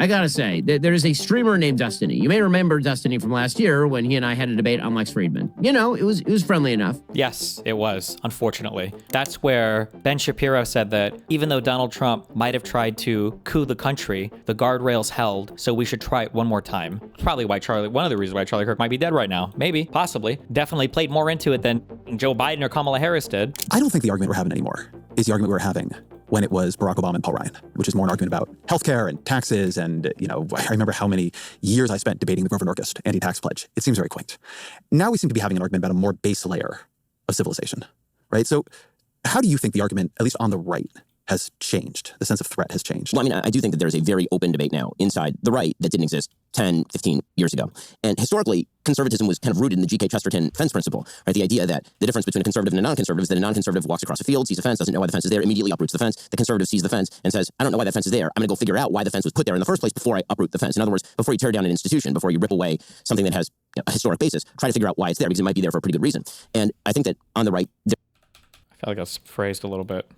I gotta say, there is a streamer named Destiny. You may remember Destiny from last year when he and I had a debate on Lex Friedman. You know, it was friendly enough. Yes, it was, unfortunately. That's where Ben Shapiro said that even though Donald Trump might have tried to coup the country, the guardrails held, so we should try it one more time. Probably one of the reasons why Charlie Kirk might be dead right now. Maybe, possibly. Definitely played more into it than Joe Biden or Kamala Harris did. I don't think the argument we're having anymore is the argument we were having when it was Barack Obama and Paul Ryan, which is more an argument about healthcare and taxes. And, I remember how many years I spent debating the Grover Norquist anti-tax pledge. It seems very quaint. Now we seem to be having an argument about a more base layer of civilization, right? So how do you think the argument, at least on the right, has changed? The sense of threat has changed? Well, I mean, I do think that there's a very open debate now inside the right that didn't exist 10, 15 years ago. And historically, conservatism was kind of rooted in the G.K. Chesterton fence principle, right? The idea that the difference between a conservative and a non-conservative is that a non-conservative walks across a field, sees a fence, doesn't know why the fence is there, immediately uproots the fence. The conservative sees the fence and says, I don't know why that fence is there. I'm going to go figure out why the fence was put there in the first place before I uproot the fence. In other words, before you tear down an institution, before you rip away something that has a historic basis, try to figure out why it's there because it might be there for a pretty good reason. And I think that on the right... I feel like that's phrased a little bit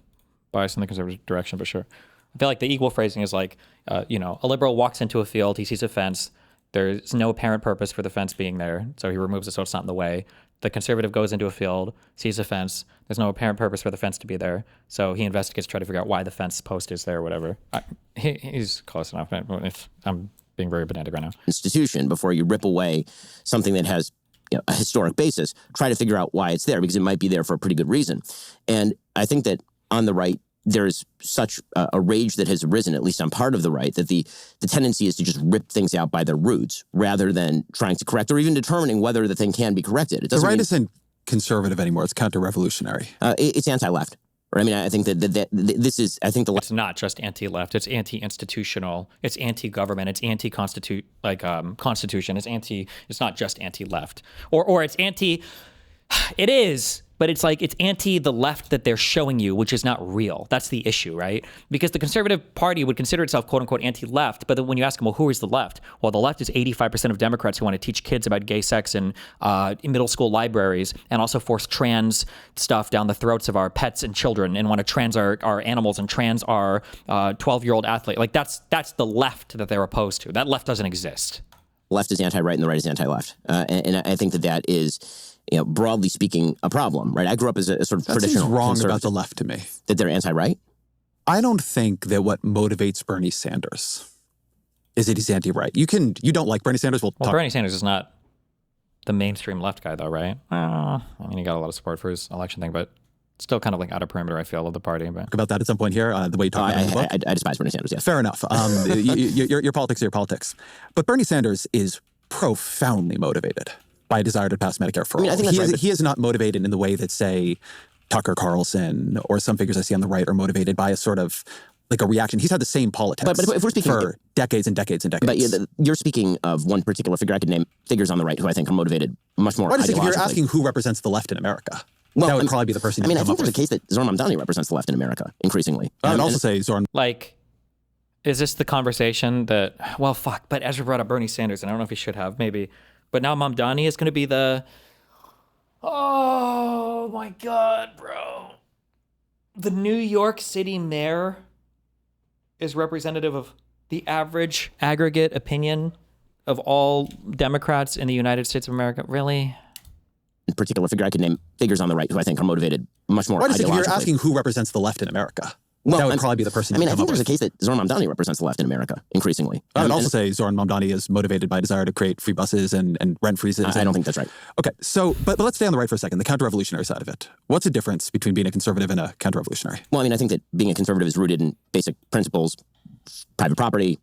biased in the conservative direction, but sure. I feel like the equal phrasing is like, a liberal walks into a field, he sees a fence, there's no apparent purpose for the fence being there, so he removes it so it's not in the way. The conservative goes into a field, sees a fence, there's no apparent purpose for the fence to be there, so he investigates to try to figure out why the fence post is there or whatever. He's close enough. I'm being very pedantic right now. Institution, before you rip away something that has a historic basis, try to figure out why it's there because it might be there for a pretty good reason. And I think that on the right, there's such a rage that has arisen, at least on part of the right, that the tendency is to just rip things out by their roots rather than trying to correct or even determining whether the thing can be corrected. The right isn't conservative anymore. It's counter-revolutionary. It's anti-left. I mean, I think that this is, I think the left. It's not just anti-left. It's anti-institutional. It's anti-government. It's anti-constitution. Constitution. It's not just anti-left. Or it's anti. It is. But it's anti the left that they're showing you, which is not real. That's the issue, right? Because the Conservative Party would consider itself, quote unquote, anti-left. But then when you ask them, well, who is the left? Well, the left is 85% of Democrats who want to teach kids about gay sex in middle school libraries and also force trans stuff down the throats of our pets and children and want to trans our animals and trans our 12-year-old athlete. Like that's the left that they're opposed to. That left doesn't exist. Left is anti-right and the right is anti-left. And I think that is, broadly speaking, a problem, right? I grew up as a sort of traditional seems wrong about the left to me. That they're anti-right? I don't think that what motivates Bernie Sanders is that he's anti-right. You don't like Bernie Sanders? Well, Bernie Sanders is not the mainstream left guy, though, right? I mean, he got a lot of support for his election thing, but still kind of like out of perimeter, I feel, of the party. But about that at some point here, the way you talk about it in the book. I despise Bernie Sanders, yes. Fair enough. Your politics are your politics. But Bernie Sanders is profoundly motivated by a desire to pass Medicare for all. I think that's right, he is not motivated in the way that, say, Tucker Carlson or some figures I see on the right are motivated by a sort of like a reaction. He's had the same politics but if we're speaking for decades and decades and decades. But you're speaking of one particular figure. I could name figures on the right who I think are motivated much more ideologically. If you're asking who represents the left in America, that would probably be the person. I think there's a case that Zoran Mamdani represents the left in America increasingly. I'd also say Zoran. Is this the conversation that? Well, fuck. But Ezra brought up Bernie Sanders, and I don't know if he should have, maybe. But now Mamdani is going to be the. Oh my God, bro! The New York City mayor is representative of the average aggregate opinion of all Democrats in the United States of America. Really? In particular figure, I could name figures on the right who I think are motivated much more ideologically. If you're asking who represents the left in America, that would probably be the person. I think there's a case that Zoran Mamdani represents the left in America increasingly. I would also say Zoran Mamdani is motivated by a desire to create free buses and rent freezes. I don't think that's right. Okay, so but let's stay on the right for a second. The counter-revolutionary side of it. What's the difference between being a conservative and a counter-revolutionary? Well, I think that being a conservative is rooted in basic principles: private property,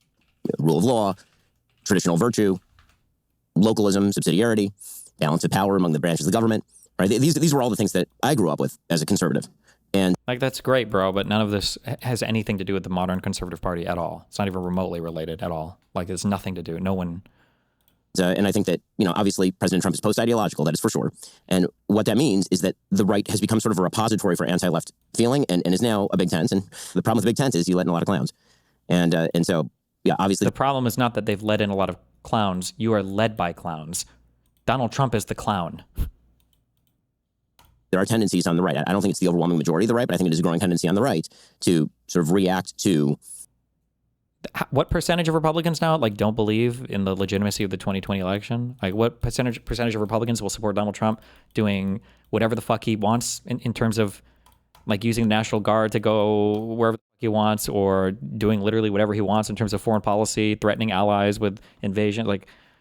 rule of law, traditional virtue, localism, subsidiarity, balance of power among the branches of the government. Right? These were all the things that I grew up with as a conservative. And that's great, bro, but none of this has anything to do with the modern conservative party at all. It's not even remotely related at all. There's nothing to do. No one. And I think that, obviously President Trump is post-ideological, that is for sure. And what that means is that the right has become sort of a repository for anti-left feeling and is now a big tent. And the problem with the big tent is you let in a lot of clowns. And so, yeah, obviously. The problem is not that they've let in a lot of clowns. You are led by clowns. Donald Trump is the clown. There are tendencies on the right. I don't think it's the overwhelming majority of the right, but I think it is a growing tendency on the right to sort of react to. what percentage of Republicans now don't believe in the legitimacy of the 2020 election? What percentage of Republicans will support Donald Trump doing whatever the fuck he wants in terms of using the National Guard to go wherever the fuck he wants, or doing literally whatever he wants in terms of foreign policy, threatening allies with invasion?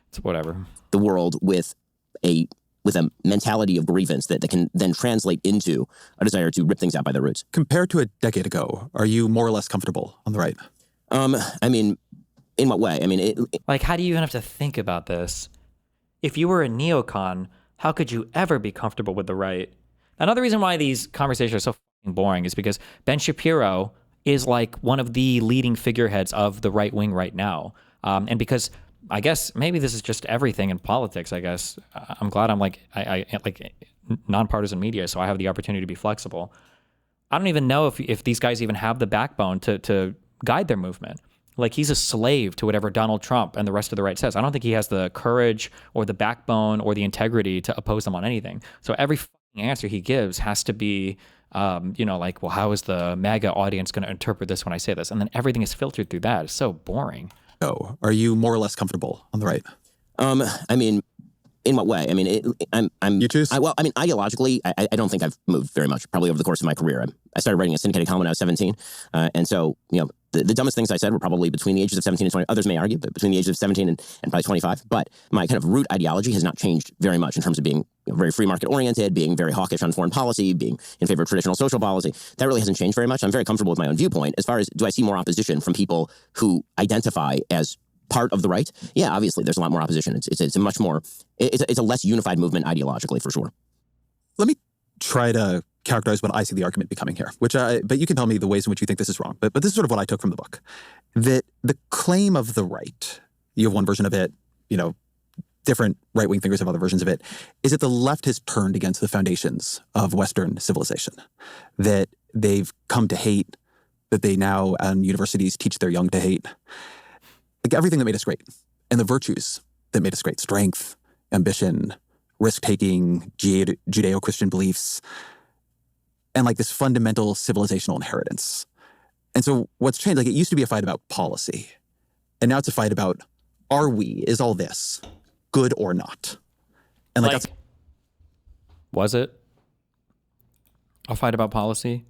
It's whatever. The world with a mentality of grievance that can then translate into a desire to rip things out by their roots. Compared to a decade ago, are you more or less comfortable on the right? I mean, in what way? I mean, how do you even have to think about this? If you were a neocon, how could you ever be comfortable with the right? Another reason why these conversations are so fucking boring is because Ben Shapiro is one of the leading figureheads of the right wing right now. And because I guess maybe this is just everything in politics, I guess. I'm glad I'm I nonpartisan media, so I have the opportunity to be flexible. I don't even know if these guys even have the backbone to guide their movement. He's a slave to whatever Donald Trump and the rest of the right says. I don't think he has the courage or the backbone or the integrity to oppose them on anything. So every fucking answer he gives has to be, well, how is the MAGA audience going to interpret this when I say this? And then everything is filtered through that. It's so boring. Oh, are you more or less comfortable on the right? I mean, in what way? I mean, I'm. You choose? Ideologically, I don't think I've moved very much. Probably over the course of my career, I started writing a syndicated column when I was 17, and so the dumbest things I said were probably between the ages of 17 and 20. Others may argue, but between the ages of 17 and probably 25. But my kind of root ideology has not changed very much in terms of being very free market oriented, being very hawkish on foreign policy, being in favor of traditional social policy. That really hasn't changed very much. I'm very comfortable with my own viewpoint. As far as do I see more opposition from people who identify as part of the right? Yeah, obviously there's a lot more opposition. It's a much more, it's a less unified movement ideologically, for sure. Let me try to characterize what I see the argument becoming here, but you can tell me the ways in which you think this is wrong. But this is sort of what I took from the book. That the claim of the right, you have one version of it, different right-wing thinkers have other versions of it, is that the left has turned against the foundations of Western civilization. That they've come to hate, that they now on universities teach their young to hate. Everything that made us great, and the virtues that made us great, strength, ambition, risk-taking, Judeo-Christian beliefs, and this fundamental civilizational inheritance. And so what's changed, it used to be a fight about policy, and now it's a fight about, is all this good or not? And that's... Was it a fight about policy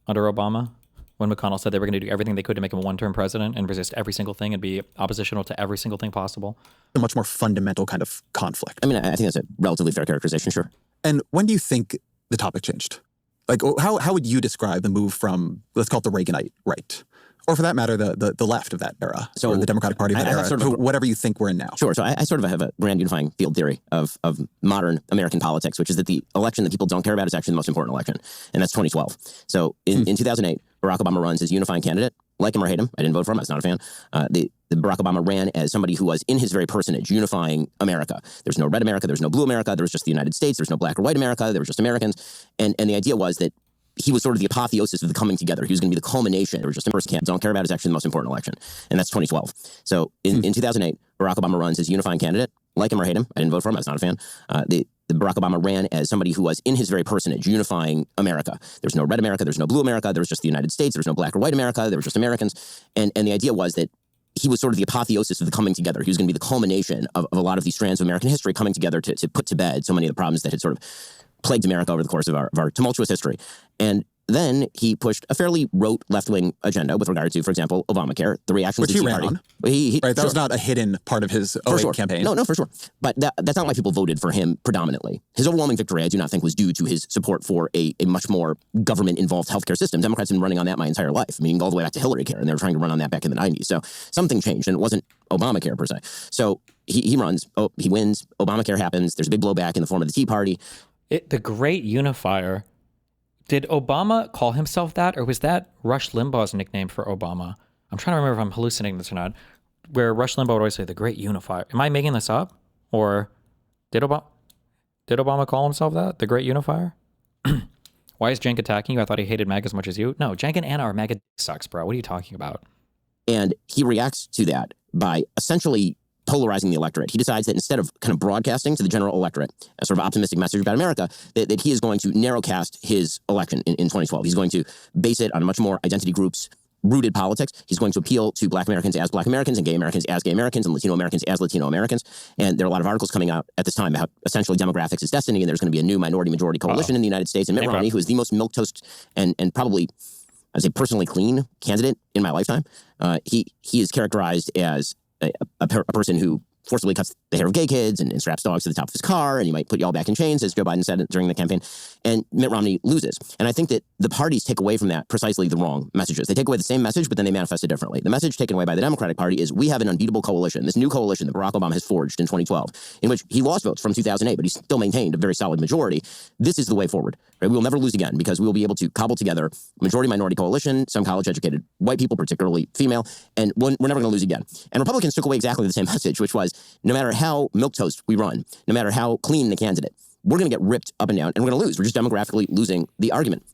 under Obama? When McConnell said they were going to do everything they could to make him a one-term president and resist every single thing and be oppositional to every single thing possible. A much more fundamental kind of conflict. I mean, I think that's a relatively fair characterization, sure. And when do you think the topic changed? How would you describe the move from, let's call it the Reaganite right, or for that matter, the left of that era, or the Democratic Party of that era, to whatever you think we're in now? Sure. So I sort of have a grand unifying field theory of modern American politics, which is that the election that people don't care about is actually the most important election, and that's 2012. So in 2008, Barack Obama runs as unifying candidate. Like him or hate him, I didn't vote for him. I was not a fan. The Barack Obama ran as somebody who was, in his very personage, unifying America. There's no red America. There's no blue America. There was just the United States. There's no black or white America. There was just Americans. And the idea was that he was sort of the apotheosis of the coming together. He was going to be the culmination. There was just a first camp. Don't care about is actually the most important election. And that's 2012. So in 2008, Barack Obama runs as unifying candidate. Like him or hate him, I didn't vote for him. I was not a fan. The Barack Obama ran as somebody who was, in his very personage, unifying America. There's no red America. There's no blue America. There was just the United States. There was no black or white America. There was just Americans. And the idea was that he was sort of the apotheosis of the coming together. He was going to be the culmination of a lot of these strands of American history coming together to put to bed so many of the problems that had sort of plagued America over the course of our tumultuous history. And then he pushed a fairly rote left-wing agenda with regard to, for example, Obamacare, the reactions which of the he Tea ran Party. On. Right, that was not a hidden part of his 08 campaign. No, for sure. But that's not why people voted for him predominantly. His overwhelming victory, I do not think, was due to his support for a much more government-involved healthcare system. Democrats have been running on that my entire life. I mean, you can go all the way back to Hillary Care, and they were trying to run on that back in the 90s. So something changed, and it wasn't Obamacare per se. So he runs, he wins, Obamacare happens, there's a big blowback in the form of the Tea Party. The great unifier. Did Obama call himself that, or was that Rush Limbaugh's nickname for Obama? I'm trying to remember if I'm hallucinating this or not. Where Rush Limbaugh would always say, the great unifier. Am I making this up? Or did Obama call himself that? The great unifier? Why is Cenk attacking you? I thought he hated MAGA as much as you. No, Cenk and Anna are MAGA sucks, bro. What are you talking about? And he reacts to that by essentially polarizing the electorate. He decides that instead of kind of broadcasting to the general electorate a sort of optimistic message about America, that he is going to narrowcast his election in 2012. He's going to base it on much more identity groups rooted politics. He's going to appeal to Black Americans as Black Americans and gay Americans as gay Americans and Latino Americans as Latino Americans. And there are a lot of articles coming out at this time about essentially demographics is destiny, and there's going to be a new minority-majority coalition in the United States. And Mitt Romney, who is the most milquetoast and probably, I'd say, personally clean candidate in my lifetime, he is characterized as a person who forcibly cuts the hair of gay kids and straps dogs to the top of his car, and he might put you all back in chains, as Joe Biden said during the campaign. And Mitt Romney loses. And I think that the parties take away from that precisely the wrong messages. They take away the same message, but then they manifest it differently. The message taken away by the Democratic Party is we have an unbeatable coalition, this new coalition that Barack Obama has forged in 2012, in which he lost votes from 2008, but he still maintained a very solid majority. This is the way forward. Right? We will never lose again because we will be able to cobble together a majority-minority coalition, some college-educated white people, particularly female, and we're never going to lose again. And Republicans took away exactly the same message, which was no matter how milquetoast we run, no matter how clean the candidate, we're going to get ripped up and down, and we're going to lose. We're just demographically losing the argument.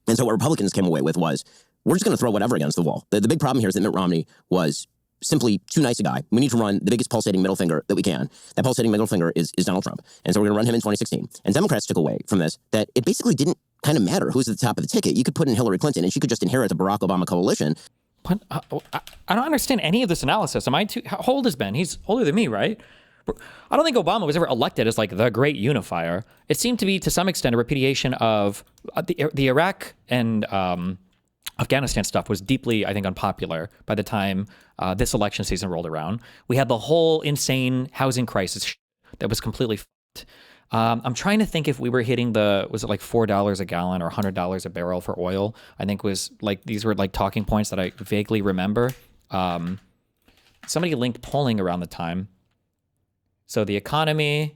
And so what Republicans came away with was, we're just going to throw whatever against the wall. The big problem here is that Mitt Romney was simply too nice a guy. We need to run the biggest pulsating middle finger that we can. That pulsating middle finger is Donald Trump. And so we're going to run him in 2016. And Democrats took away from this that it basically didn't kind of matter who's at the top of the ticket. You could put in Hillary Clinton, and she could just inherit the Barack Obama coalition. But, I don't understand any of this analysis. How old is Ben? He's older than me, right? I don't think Obama was ever elected as like the great unifier. It seemed to be to some extent a repudiation of the Iraq and Afghanistan stuff was deeply, I think, unpopular by the time this election season rolled around. We had the whole insane housing crisis that was completely fucked. I'm trying to think if we were hitting was it like $4 a gallon or $100 a barrel for oil? I think was like, these were like talking points that I vaguely remember. Somebody linked polling around the time. So the economy,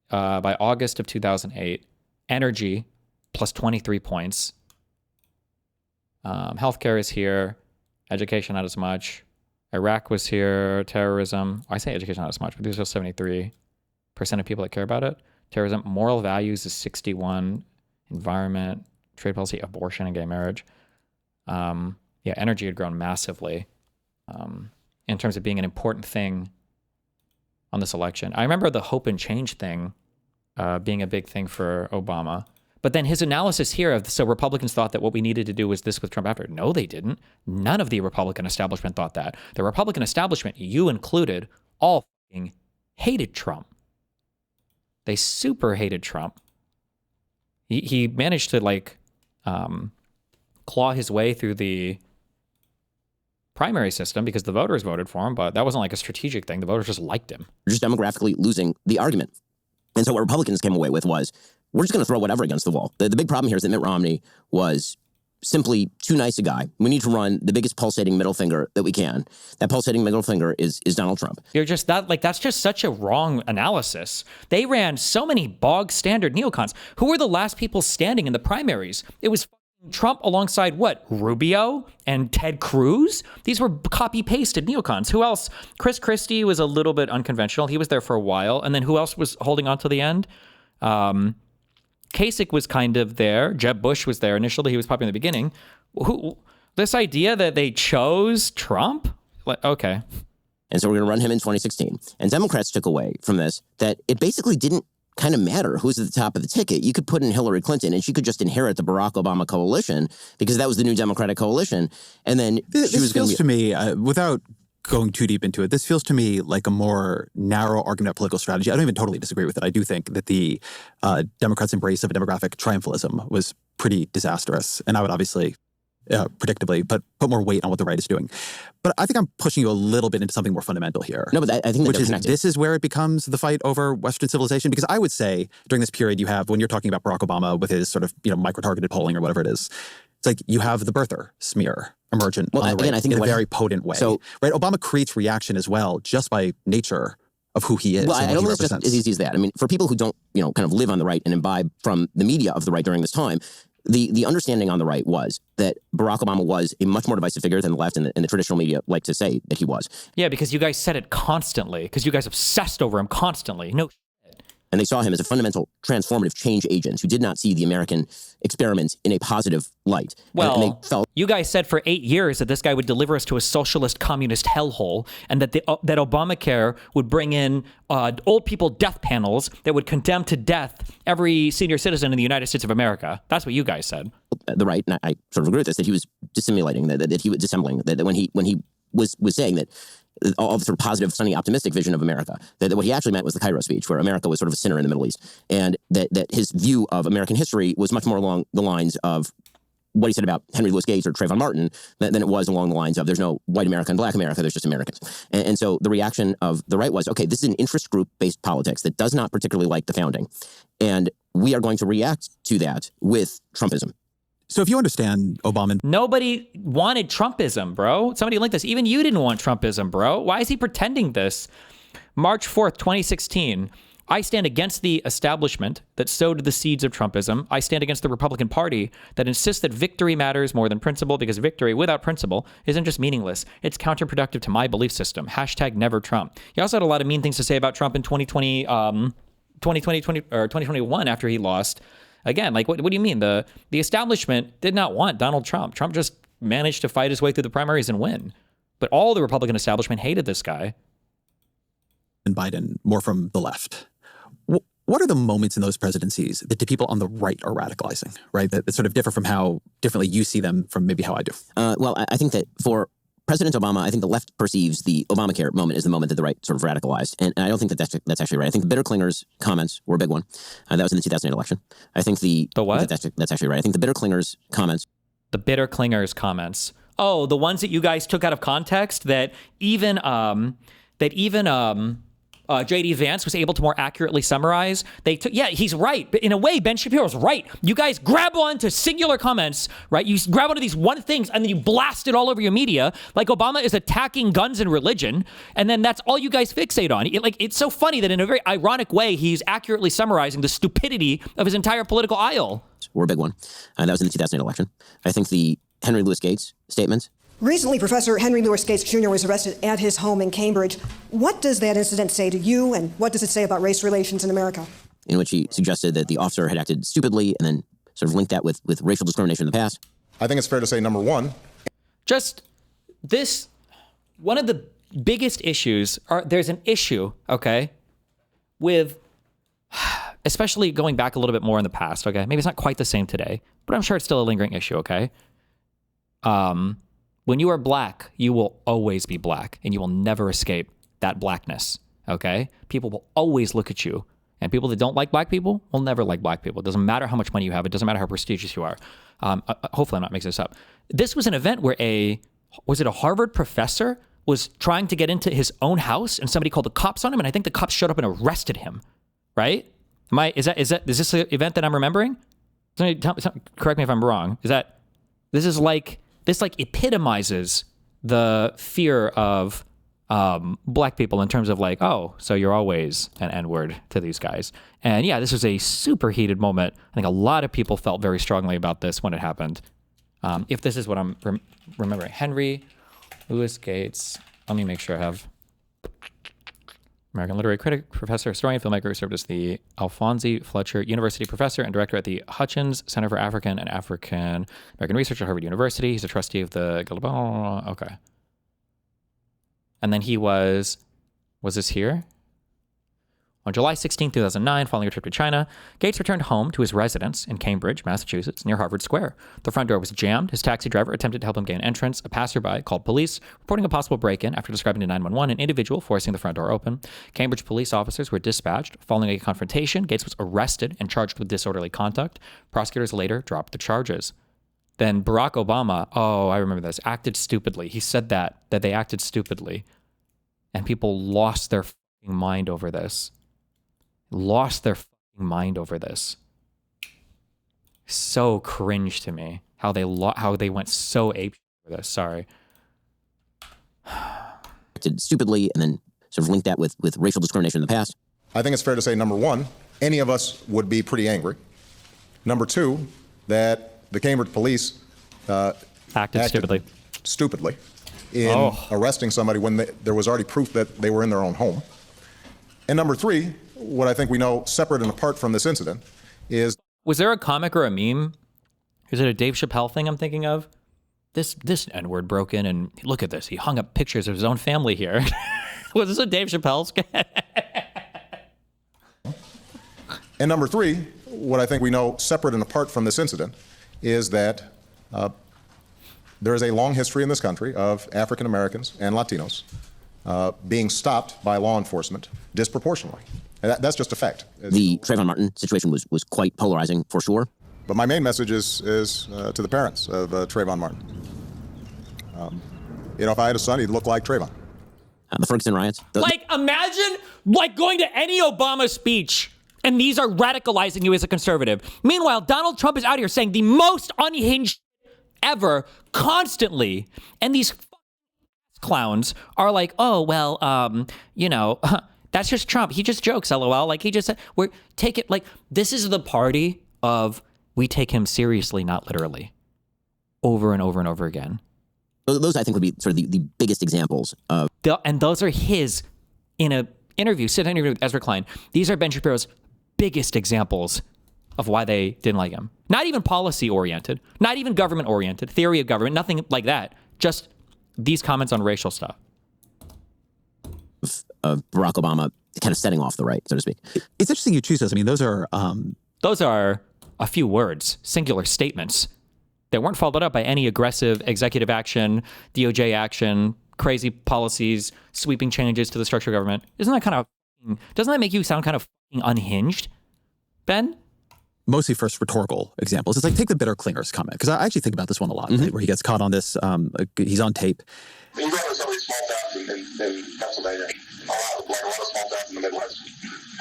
by August of 2008, energy plus 23 points. Healthcare is here. Education, not as much. Iraq was here. Terrorism. I say education, not as much, but these are 73% of people that care about it. Terrorism. Moral values is 61. Environment, trade policy, abortion, and gay marriage. Energy had grown massively in terms of being an important thing on this election. I remember the hope and change thing being a big thing for Obama. But then his analysis here so Republicans thought that what we needed to do was this with Trump after. No, they didn't. None of the Republican establishment thought that. The Republican establishment, you included, all fucking hated Trump. They super hated Trump. He managed to claw his way through the primary system because the voters voted for him, but that wasn't like a strategic thing. The voters just liked him. We're just demographically losing the argument. And so what Republicans came away with was, we're just going to throw whatever against the wall. The big problem here is that Mitt Romney was simply too nice a guy. We need to run the biggest pulsating middle finger that we can. That pulsating middle finger is Donald Trump. That's just such a wrong analysis. They ran so many bog standard neocons. Who were the last people standing in the primaries? It was Trump alongside what? Rubio and Ted Cruz? These were copy-pasted neocons. Who else? Chris Christie was a little bit unconventional. He was there for a while. And then who else was holding on to the end? Kasich was kind of there. Jeb Bush was there initially. He was popular in the beginning. This idea that they chose Trump? Okay. And so we're going to run him in 2016. And Democrats took away from this that it basically didn't kind of matter who's at the top of the ticket. You could put in Hillary Clinton, and she could just inherit the Barack Obama coalition because that was the new Democratic coalition. And then this feels to me, without going too deep into it, this feels to me like a more narrow argument of political strategy. I don't even totally disagree with it. I do think that the Democrats' embrace of a demographic triumphalism was pretty disastrous. And I would obviously, predictably, put more weight on what the right is doing. But I think I'm pushing you a little bit into something more fundamental here. No, but I think which is connected. This is where it becomes the fight over Western civilization. Because I would say during this period you have, when you're talking about Barack Obama with his sort of micro-targeted polling or whatever it is, it's like you have the birther smear emergent on the right, again, I think in a very potent way. So, right, Obama creates reaction as well just by nature of who he is. Well, and I don't what think he it's just represents. as easy as that. I mean, for people who don't, kind of live on the right and imbibe from the media of the right during this time, the understanding on the right was that Barack Obama was a much more divisive figure than the left and the traditional media like to say that he was. Yeah, because you guys said it constantly, because you guys obsessed over him constantly. No shit. And they saw him as a fundamental transformative change agent who did not see the American experiment in a positive light. Well, and they felt you guys said for 8 years that this guy would deliver us to a socialist communist hellhole, and that that Obamacare would bring in old people death panels that would condemn to death every senior citizen in the United States of America. That's what you guys said. the right, and I sort of agree with this, that he was dissimulating, that he was dissembling, that when he was saying that all the sort of positive, sunny, optimistic vision of America, that what he actually meant was the Cairo speech, where America was sort of a sinner in the Middle East, and that his view of American history was much more along the lines of what he said about Henry Louis Gates or Trayvon Martin than it was along the lines of there's no white America and black America, there's just Americans. And so the reaction of the right was, okay, this is an interest group-based politics that does not particularly like the founding, and we are going to react to that with Trumpism. So if you understand Obama... Nobody wanted Trumpism, bro. Somebody linked this. Even you didn't want Trumpism, bro. Why is he pretending this? March 4th, 2016. I stand against the establishment that sowed the seeds of Trumpism. I stand against the Republican Party that insists that victory matters more than principle, because victory without principle isn't just meaningless. It's counterproductive to my belief system. Hashtag never Trump. He also had a lot of mean things to say about Trump in 2021 after he lost. Again, like, what do you mean? The establishment did not want Donald Trump. Trump just managed to fight his way through the primaries and win. But all the Republican establishment hated this guy. And Biden, more from the left. What are the moments in those presidencies that the people on the right are radicalizing, right? That sort of differ from how differently you see them from maybe how I do? Well, I think that for President Obama, I think the left perceives the Obamacare moment as the moment that the right sort of radicalized. And I don't think that that's actually right. I think the bitter clingers comments were a big one. That was in the 2008 election. I think the what? That's actually right. I think the bitter clingers comments. The bitter clingers comments. Oh, the ones that you guys took out of context that even J.D. Vance was able to more accurately summarize. They took, yeah, he's right. But in a way, Ben Shapiro's right. You guys grab onto singular comments, right? You grab onto these one things and then you blast it all over your media. Like Obama is attacking guns and religion. And then that's all you guys fixate on. It's so funny that in a very ironic way, he's accurately summarizing the stupidity of his entire political aisle. Were a big one. That was in the 2008 election. I think the Henry Louis Gates statement. Recently, Professor Henry Louis Gates Jr. was arrested at his home in Cambridge. What does that incident say to you, and what does it say about race relations in America? In which he suggested that the officer had acted stupidly and then sort of linked that with racial discrimination in the past. I think it's fair to say, number one. Just this, one of the biggest issues, there's an issue, okay, with, especially going back a little bit more in the past, okay? Maybe it's not quite the same today, but I'm sure it's still a lingering issue, okay? When you are black, you will always be black, and you will never escape that blackness, okay? People will always look at you, and people that don't like black people will never like black people. It doesn't matter how much money you have. It doesn't matter how prestigious you are. Hopefully I'm not mixing this up. This was an event where was it a Harvard professor was trying to get into his own house, and somebody called the cops on him, and I think the cops showed up and arrested him, right? Is this the event that I'm remembering? Correct me if I'm wrong. This epitomizes the fear of black people in terms of like, oh, so you're always an N-word to these guys. And yeah, this was a super heated moment. I think a lot of people felt very strongly about this when it happened. If this is what I'm remembering. Henry Louis Gates. Let me make sure I have American literary critic, professor, historian, filmmaker, who served as the Alphonse Fletcher University professor and director at the Hutchins Center for African and African American Research at Harvard University. He's a trustee of the... Okay. And then he was this here? On July 16, 2009, following a trip to China, Gates returned home to his residence in Cambridge, Massachusetts, near Harvard Square. The front door was jammed. His taxi driver attempted to help him gain entrance. A passerby called police, reporting a possible break-in after describing to 911 an individual forcing the front door open. Cambridge police officers were dispatched. Following a confrontation, Gates was arrested and charged with disorderly conduct. Prosecutors later dropped the charges. Then Barack Obama, oh, I remember this, acted stupidly. He said that they acted stupidly. And people lost their fucking mind over this. So cringe to me how they went so ape for this. Sorry. Acted stupidly and then sort of linked that with racial discrimination in the past. I think it's fair to say, number one, any of us would be pretty angry. Number two, that the Cambridge police acted stupidly in arresting somebody when there was already proof that they were in their own home. And number three, what I think we know separate and apart from this incident is... Was there a comic or a meme? Is it a Dave Chappelle thing I'm thinking of? This N-word broke in and look at this. He hung up pictures of his own family here. Was this a Dave Chappelle sketch? And number three, what I think we know separate and apart from this incident is that there is a long history in this country of African Americans and Latinos being stopped by law enforcement disproportionately. And that's just a fact. The Trayvon Martin situation was quite polarizing, for sure. But my main message is to the parents of Trayvon Martin. If I had a son, he'd look like Trayvon. The Ferguson riots. Imagine going to any Obama speech and these are radicalizing you as a conservative. Meanwhile, Donald Trump is out here saying the most unhinged ever constantly. And these clowns are like, oh, well, that's just Trump. He just jokes, LOL. He just said, this is the party of we take him seriously, not literally, over and over and over again. Those, I think, would be sort of the biggest examples of... And those are his, in an interview, sit-down interview with Ezra Klein. These are Ben Shapiro's biggest examples of why they didn't like him. Not even policy-oriented, not even government-oriented, theory of government, nothing like that. Just these comments on racial stuff. Of Barack Obama kind of setting off the right, so to speak. It's interesting you choose those. I mean, those are... Those are a few words, singular statements that weren't followed up by any aggressive executive action, DOJ action, crazy policies, sweeping changes to the structure of government. Doesn't that make you sound kind of unhinged, Ben? Mostly first rhetorical examples. It's like, take the bitter clingers comment, because I actually think about this one a lot, right, where he gets caught on this, he's on tape. You go to some of these small towns in Pennsylvania, a lot of small towns in the Midwest.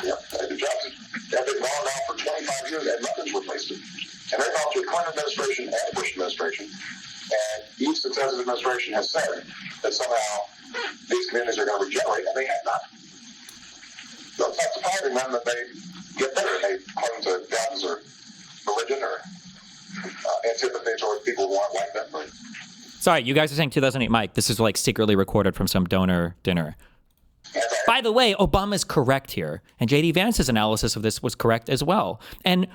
Yep, the jobs have been gone now for 25 years and nothing's replaced it. And they've gone through the Clinton administration and the Bush administration. And each successive administration has said that somehow these communities are going to regenerate, and they have not. So it's not surprising then that they get better. They cling to guns or religion or antipathy towards people who aren't like them. Right? Sorry, you guys are saying 2008 Mike. This is secretly recorded from some donor dinner. By the way, Obama's correct here. And J.D. Vance's analysis of this was correct as well. And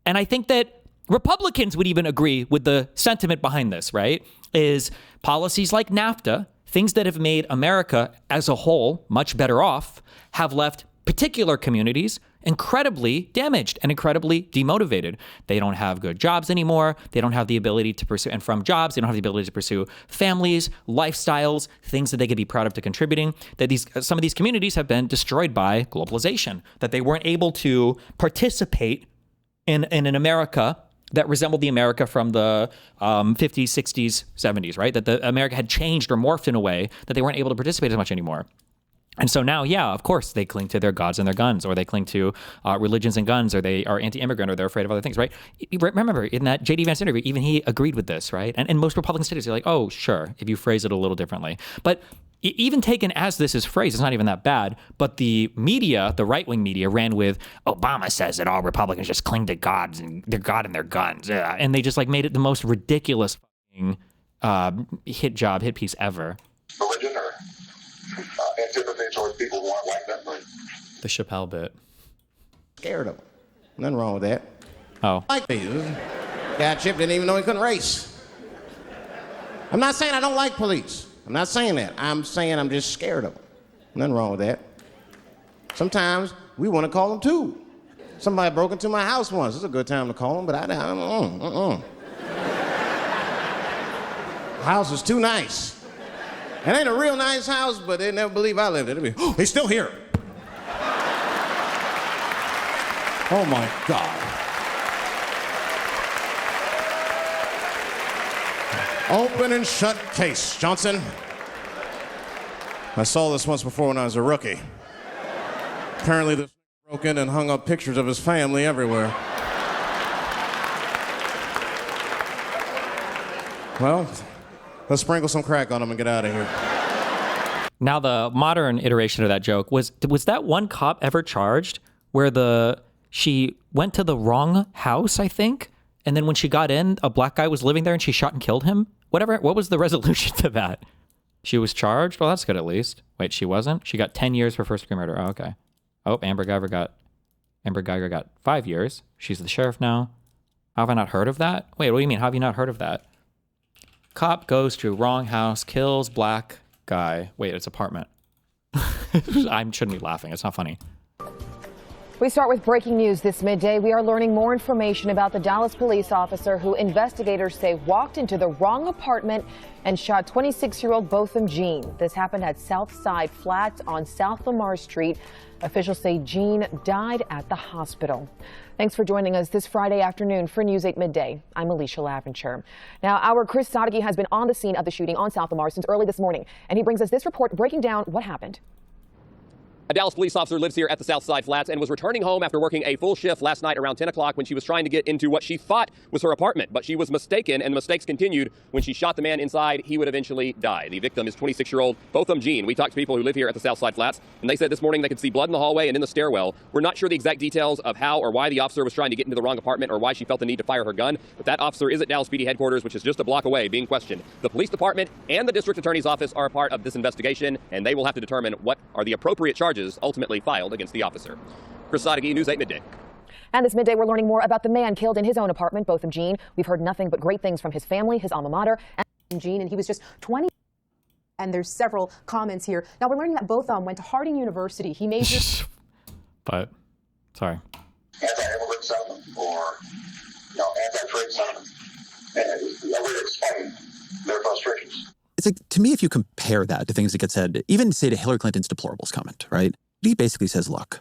I think that Republicans would even agree with the sentiment behind this, right? Is policies like NAFTA, things that have made America as a whole much better off, have left particular communities incredibly damaged and incredibly demotivated. They don't have good jobs anymore. They don't have the ability to pursue, and from jobs, they don't have the ability to pursue families, lifestyles, things that they could be proud of to contributing. That some of these communities have been destroyed by globalization, that they weren't able to participate in an America that resembled the America from the 50s, 60s, 70s, right? That the America had changed or morphed in a way that they weren't able to participate as much anymore. And so now, yeah, of course, they cling to their gods and their guns, or they cling to religions and guns, or they are anti-immigrant, or they're afraid of other things, right? Remember, in that J.D. Vance interview, even he agreed with this, right? And most Republican states are like, oh, sure, if you phrase it a little differently. But even taken as this is phrased, it's not even that bad. But the media, the right-wing media, ran with, Obama says that all Republicans just cling to gods and their God and their guns. And they just made it the most ridiculous hit piece ever. Religion or antipathy towards people who aren't like them. Right? The Chappelle bit. Scared of them. Nothing wrong with that. Oh. Like me. Guy Chip didn't even know he couldn't race. I'm not saying I don't like police. I'm not saying that. I'm saying I'm just scared of them. Nothing wrong with that. Sometimes we want to call them too. Somebody broke into my house once. It's a good time to call them, but house is too nice. It ain't a real nice house, but they never believe I lived it. They'd be, he's still here. Oh my God. Open and shut case, Johnson. I saw this once before when I was a rookie. Apparently this broke in and hung up pictures of his family everywhere. Well, let's sprinkle some crack on him and get out of here. Now, the modern iteration of that joke was that one cop ever charged where she went to the wrong house, I think, and then when she got in, a black guy was living there and she shot and killed him? What was the resolution to that? She was charged? Well, that's good at least. Wait, she wasn't? She got 10 years for first-degree murder. Oh, okay. Oh, Amber Geiger got 5 years. She's the sheriff now. How have I not heard of that? Wait, what do you mean? How have you not heard of that? Cop goes to wrong house, kills black guy. Wait, it's apartment. I shouldn't be laughing. It's not funny. We start with breaking news this midday. We are learning more information about the Dallas police officer who investigators say walked into the wrong apartment and shot 26-year-old Botham Jean. This happened at Southside Flats on South Lamar Street. Officials say Jean died at the hospital. Thanks for joining us this Friday afternoon for News 8 Midday. I'm Alicia Laventure. Now, our Chris Sadeghi has been on the scene of the shooting on South Lamar since early this morning, and he brings us this report breaking down what happened. A Dallas police officer lives here at the Southside Flats and was returning home after working a full shift last night around 10 o'clock when she was trying to get into what she thought was her apartment. But she was mistaken, and the mistakes continued. When she shot the man inside, he would eventually die. The victim is 26-year-old Botham Jean. We talked to people who live here at the Southside Flats, and they said this morning they could see blood in the hallway and in the stairwell. We're not sure the exact details of how or why the officer was trying to get into the wrong apartment or why she felt the need to fire her gun. But that officer is at Dallas PD headquarters, which is just a block away, being questioned. The police department and the district attorney's office are a part of this investigation, and they will have to determine what are the appropriate charges ultimately filed against the officer. Chris Sadeghi, News 8 Midday. And this midday, we're learning more about the man killed in his own apartment, Botham Jean. We've heard nothing but great things from his family, his alma mater. And Jean, and he was just 20. And there's several comments here. Now, we're learning that Botham went to Harding University. He majored. But, sorry. Anti-immigrant sentiment or anti-trade sentiment. And a way to explain their frustrations. It's like, to me, if you compare that to things that get said, even say to Hillary Clinton's deplorables comment, right? He basically says, look,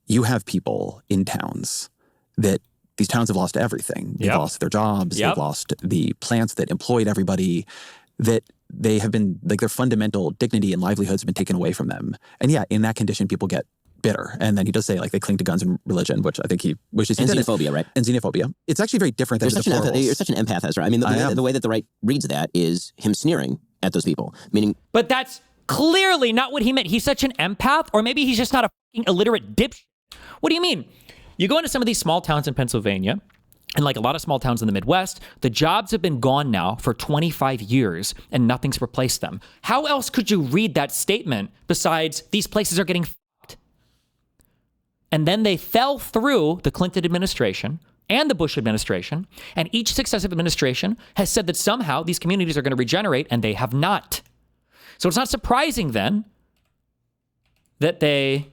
you have people in towns that these towns have lost everything. They've lost their jobs. They've lost the plants that employed everybody, that they have been, like, their fundamental dignity and livelihoods have been taken away from them. And yeah, in that condition, people get bitter. And then he does say, like, they cling to guns and religion, which I think he wishes he and didn't. xenophobia, right? And xenophobia. It's actually very different than You're such an empath, Ezra. I mean, the way that the right reads that is him sneering at those people, meaning... But that's clearly not what he meant. He's such an empath, or maybe he's just not a fucking illiterate dipshit. What do you mean? You go into some of these small towns in Pennsylvania, and like a lot of small towns in the Midwest, the jobs have been gone now for 25 years and nothing's replaced them. How else could you read that statement besides these places are getting fucked? And then they fell through the Clinton administration and the Bush administration, and each successive administration has said that somehow these communities are going to regenerate, and they have not. So it's not surprising then that they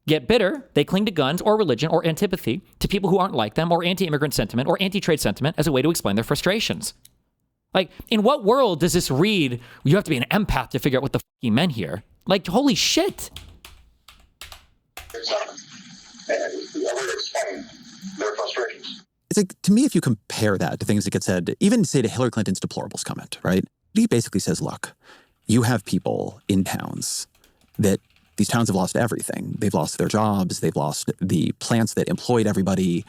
get bitter, they cling to guns or religion or antipathy to people who aren't like them, or anti-immigrant sentiment or anti-trade sentiment as a way to explain their frustrations. Like, in what world does this read, you have to be an empath to figure out what the fuck he meant here? Like, holy shit. Their frustrations. It's like, to me, if you compare that to things that get said, even say to Hillary Clinton's deplorables comment, right? He basically says, look, you have people in towns that these towns have lost everything. They've lost their jobs. They've lost the plants that employed everybody,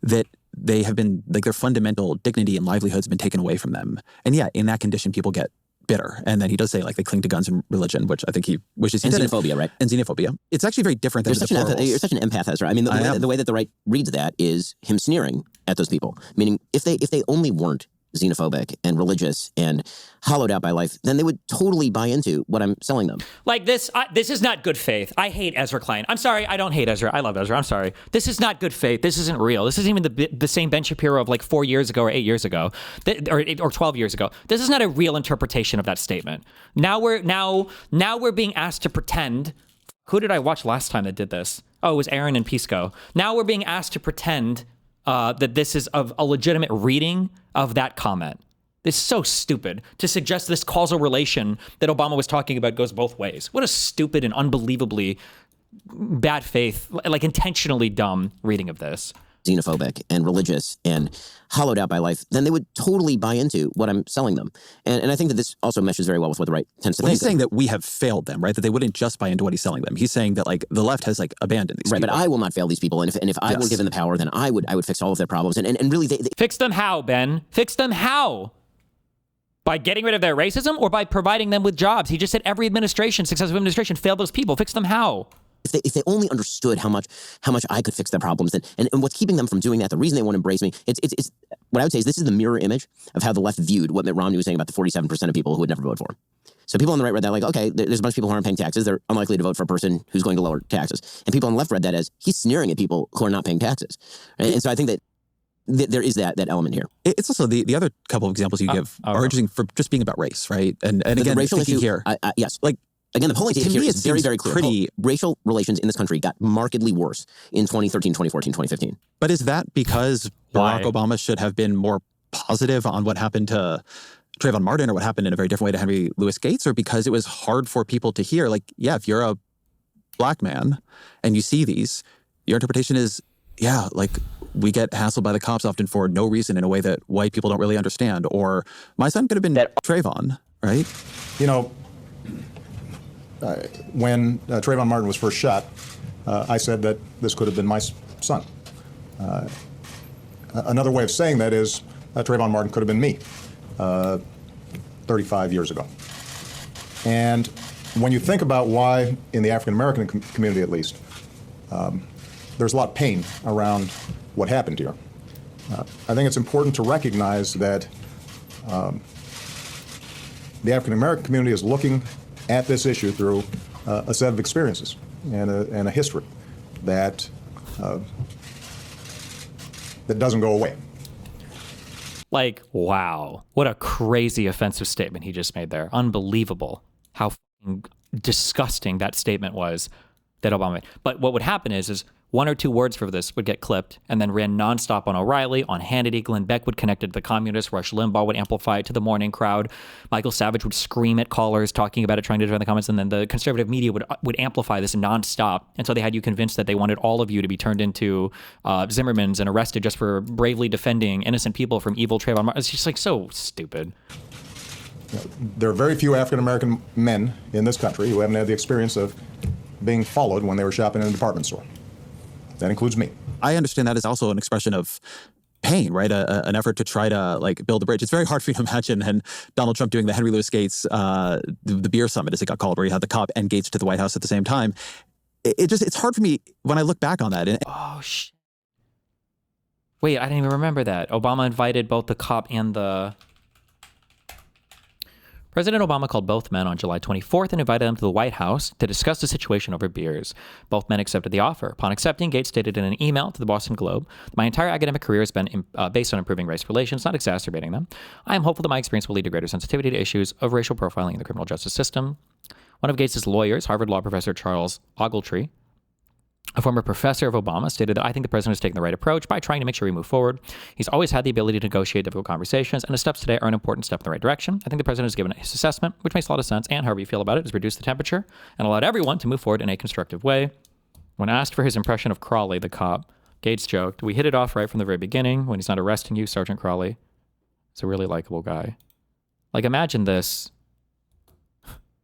that they have been, like, their fundamental dignity and livelihoods have been taken away from them. And yeah, in that condition, people get bitter. And then he does say, like, they cling to guns and religion, which I think he wishes he didn't. Xenophobia, right? And xenophobia. It's actually very different than you're such an empath, Ezra. I mean, the way that the right reads that is him sneering at those people. Meaning, if they only weren't xenophobic and religious and hollowed out by life, then they would totally buy into what I'm selling them. Like this is not good faith. I hate Ezra Klein. I'm sorry, I don't hate Ezra. I love Ezra. I'm sorry. This is not good faith. This isn't real. This isn't even the same Ben Shapiro of like 4 years ago or 8 years ago, or 12 years ago. This is not a real interpretation of that statement. Now we're being asked to pretend. Who did I watch last time that did this? Oh, it was Aaron and Pisco. Now we're being asked to pretend that this is of a legitimate reading of that comment. It's so stupid to suggest this causal relation that Obama was talking about goes both ways. What a stupid and unbelievably bad faith, like intentionally dumb reading of this. Xenophobic and religious and hollowed out by life, then they would totally buy into what I'm selling them. And I think that this also meshes very well with what the right tends to think. He's saying that we have failed them, right? That they wouldn't just buy into what he's selling them. He's saying that, like, the left has, like, abandoned these people. But I will not fail these people. And if I were given the power, then I would fix all of their problems. And really, they fix them how, Ben? Fix them how? By getting rid of their racism or by providing them with jobs? He just said every administration, successive administration, failed those people. Fix them how? If they only understood how much I could fix their problems, then and what's keeping them from doing that, the reason they won't embrace me, it's what I would say is this is the mirror image of how the left viewed what Mitt Romney was saying about the 47% of people who would never vote for him. So people on the right read that like, okay, there's a bunch of people who aren't paying taxes. They're unlikely to vote for a person who's going to lower taxes. And people on the left read that as he's sneering at people who are not paying taxes. Right? And so I think that there is that element here. It's also the other couple of examples you give are interesting for just being about race, right? And again, the racial issue here, yes, like. Again, the polling data here is very, very clear. Racial relations in this country got markedly worse in 2013, 2014, 2015. But is that because Barack Obama should have been more positive on what happened to Trayvon Martin or what happened in a very different way to Henry Louis Gates, or because it was hard for people to hear, like, yeah, if you're a black man and you see these, your interpretation is, yeah, like, we get hassled by the cops often for no reason in a way that white people don't really understand, or my son could have been Trayvon, right? You know, when Trayvon Martin was first shot, I said that this could have been my son. Another way of saying that is Trayvon Martin could have been me 35 years ago. And when you think about why, in the African-American community at least, there's a lot of pain around what happened here, I think it's important to recognize that the African-American community is looking at this issue through a set of experiences and a history that doesn't go away. Like, wow, what a crazy offensive statement he just made there. Unbelievable how disgusting that statement was that Obama made. But what would happen is one or two words for this would get clipped and then ran nonstop on O'Reilly, on Hannity. Glenn Beck would connect it to the communists. Rush Limbaugh would amplify it to the morning crowd. Michael Savage would scream at callers talking about it, trying to defend the comments. And then the conservative media would amplify this nonstop. And so they had you convinced that they wanted all of you to be turned into Zimmermans and arrested just for bravely defending innocent people from evil Trayvon Martin. It's just like so stupid. There are very few African-American men in this country who haven't had the experience of being followed when they were shopping in a department store. That includes me. I understand that is also an expression of pain, right? An effort to try to like build a bridge. It's very hard for you to imagine and Donald Trump doing the Henry Louis Gates, the beer summit, as it got called, where he had the cop and Gates to the White House at the same time. It's hard for me when I look back on that. Oh, shit. Wait, I didn't even remember that. Obama invited both the cop and the... President Obama called both men on July 24th and invited them to the White House to discuss the situation over beers. Both men accepted the offer. Upon accepting, Gates stated in an email to the Boston Globe, "My entire academic career has been based on improving race relations, not exacerbating them. I am hopeful that my experience will lead to greater sensitivity to issues of racial profiling in the criminal justice system." One of Gates' lawyers, Harvard law professor Charles Ogletree, a former professor of Obama, stated that, "I think the president has taken the right approach by trying to make sure we move forward. He's always had the ability to negotiate difficult conversations, and the steps today are an important step in the right direction. I think the president has given his assessment, which makes a lot of sense, and however you feel about it, has reduced the temperature and allowed everyone to move forward in a constructive way." When asked for his impression of Crawley, the cop, Gates joked, "We hit it off right from the very beginning. When he's not arresting you, Sergeant Crawley. He's a really likable guy." Like, imagine this.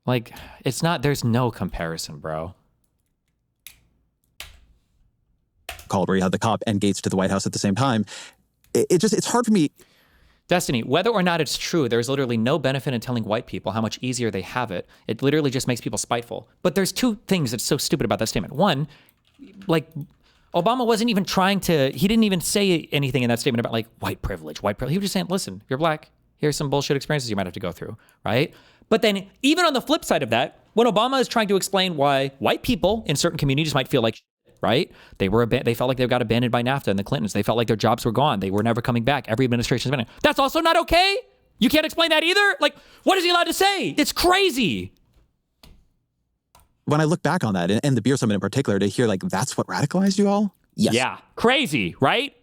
Like, it's not, there's no comparison, bro. Called where you had the cop and Gates to the White House at the same time. It's hard for me. Destiny, whether or not it's true, there's literally no benefit in telling white people how much easier they have it. It literally just makes people spiteful. But there's two things that's so stupid about that statement. One, like, Obama wasn't even trying to, he didn't even say anything in that statement about like white privilege. He was just saying, listen, you're black. Here's some bullshit experiences you might have to go through, right? But then even on the flip side of that, when Obama is trying to explain why white people in certain communities might feel like, right? They felt like they got abandoned by NAFTA and the Clintons. They felt like their jobs were gone. They were never coming back. Every administration's been. That's also not okay. You can't explain that either. Like, what is he allowed to say? It's crazy. When I look back on that, and the beer summit in particular, to hear like that's what radicalized you all. Yes. Yeah. Crazy, right?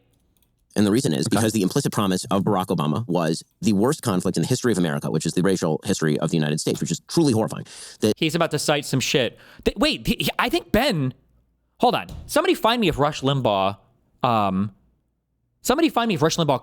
And the reason is because the implicit promise of Barack Obama was the worst conflict in the history of America, which is the racial history of the United States, which is truly horrifying. He's about to cite some shit. I think Ben. Hold on. Somebody find me if Rush Limbaugh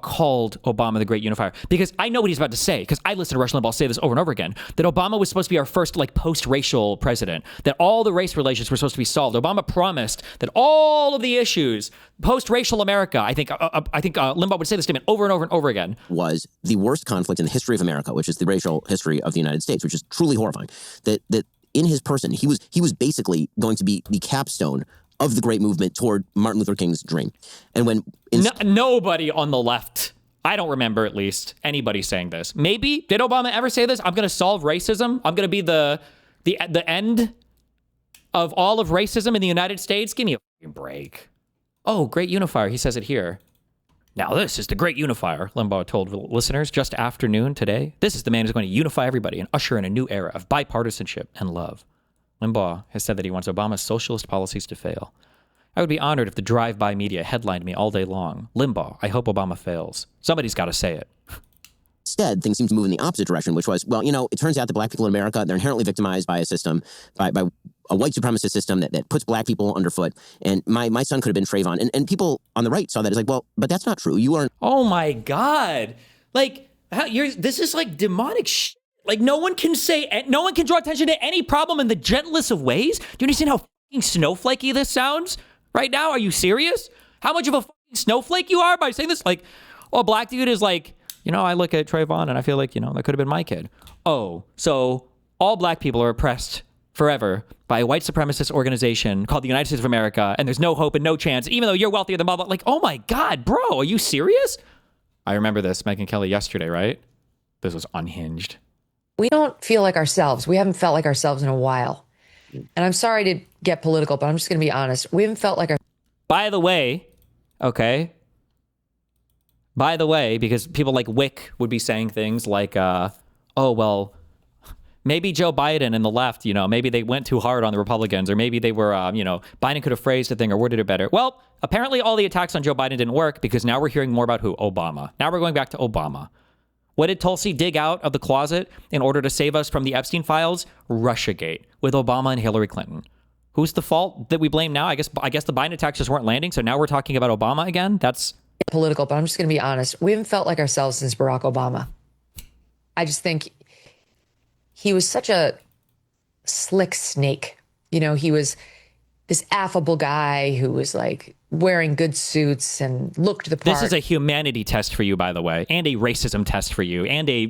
called Obama the great unifier, because I know what he's about to say, because I listened to Rush Limbaugh say this over and over again, that Obama was supposed to be our first like post-racial president, that all the race relations were supposed to be solved. Obama promised that all of the issues, post-racial America, I think Limbaugh would say this statement over and over and over again, was the worst conflict in the history of America, which is the racial history of the United States, which is truly horrifying. That in his person, he was basically going to be the capstone of the great movement toward Martin Luther King's dream. And when nobody on the left, I don't remember at least anybody saying this. Maybe did Obama ever say this? I'm going to solve racism. I'm going to be the end of all of racism in the United States. Give me a fucking break. Oh, great unifier. He says it here. Now, this is the great unifier, Limbaugh told listeners just after noon today. This is the man who's going to unify everybody and usher in a new era of bipartisanship and love. Limbaugh has said that he wants Obama's socialist policies to fail. I would be honored if the drive-by media headlined me all day long. Limbaugh, I hope Obama fails. Somebody's got to say it. instead, things seem to move in the opposite direction, which was, well, it turns out that black people in America, they're inherently victimized by a system, by a white supremacist system that puts black people underfoot. And my son could have been Trayvon. And people on the right saw that as like, well, but that's not true. You are. Oh my God. Like, this is like demonic shit. Like, no one can draw attention to any problem in the gentlest of ways. Do you understand how fucking snowflakey this sounds right now? Are you serious? How much of a fucking snowflake you are by saying this? Like, oh, a black dude is like, I look at Trayvon and I feel like, that could have been my kid. Oh, so all black people are oppressed forever by a white supremacist organization called the United States of America, and there's no hope and no chance, even though you're wealthier than blah, blah. Like, oh my God, bro, are you serious? I remember this, Megyn Kelly, yesterday, right? This was unhinged. We don't feel like ourselves. We haven't felt like ourselves in a while. And I'm sorry to get political, but I'm just going to be honest. We haven't felt like our... By the way, because people like Wick would be saying things like, oh, well, maybe Joe Biden and the left, maybe they went too hard on the Republicans, or maybe they were, Biden could have phrased the thing or worded it better. Well, apparently all the attacks on Joe Biden didn't work, because now we're hearing more about who? Obama. Now we're going back to Obama. What did Tulsi dig out of the closet in order to save us from the Epstein files? Russiagate with Obama and Hillary Clinton. Who's the fault that we blame now? I guess the Biden attacks just weren't landing, so now we're talking about Obama again? That's political, but I'm just going to be honest. We haven't felt like ourselves since Barack Obama. I just think he was such a slick snake. He was this affable guy who was like wearing good suits and looked the part. This is a humanity test for you, by the way, and a racism test for you, and a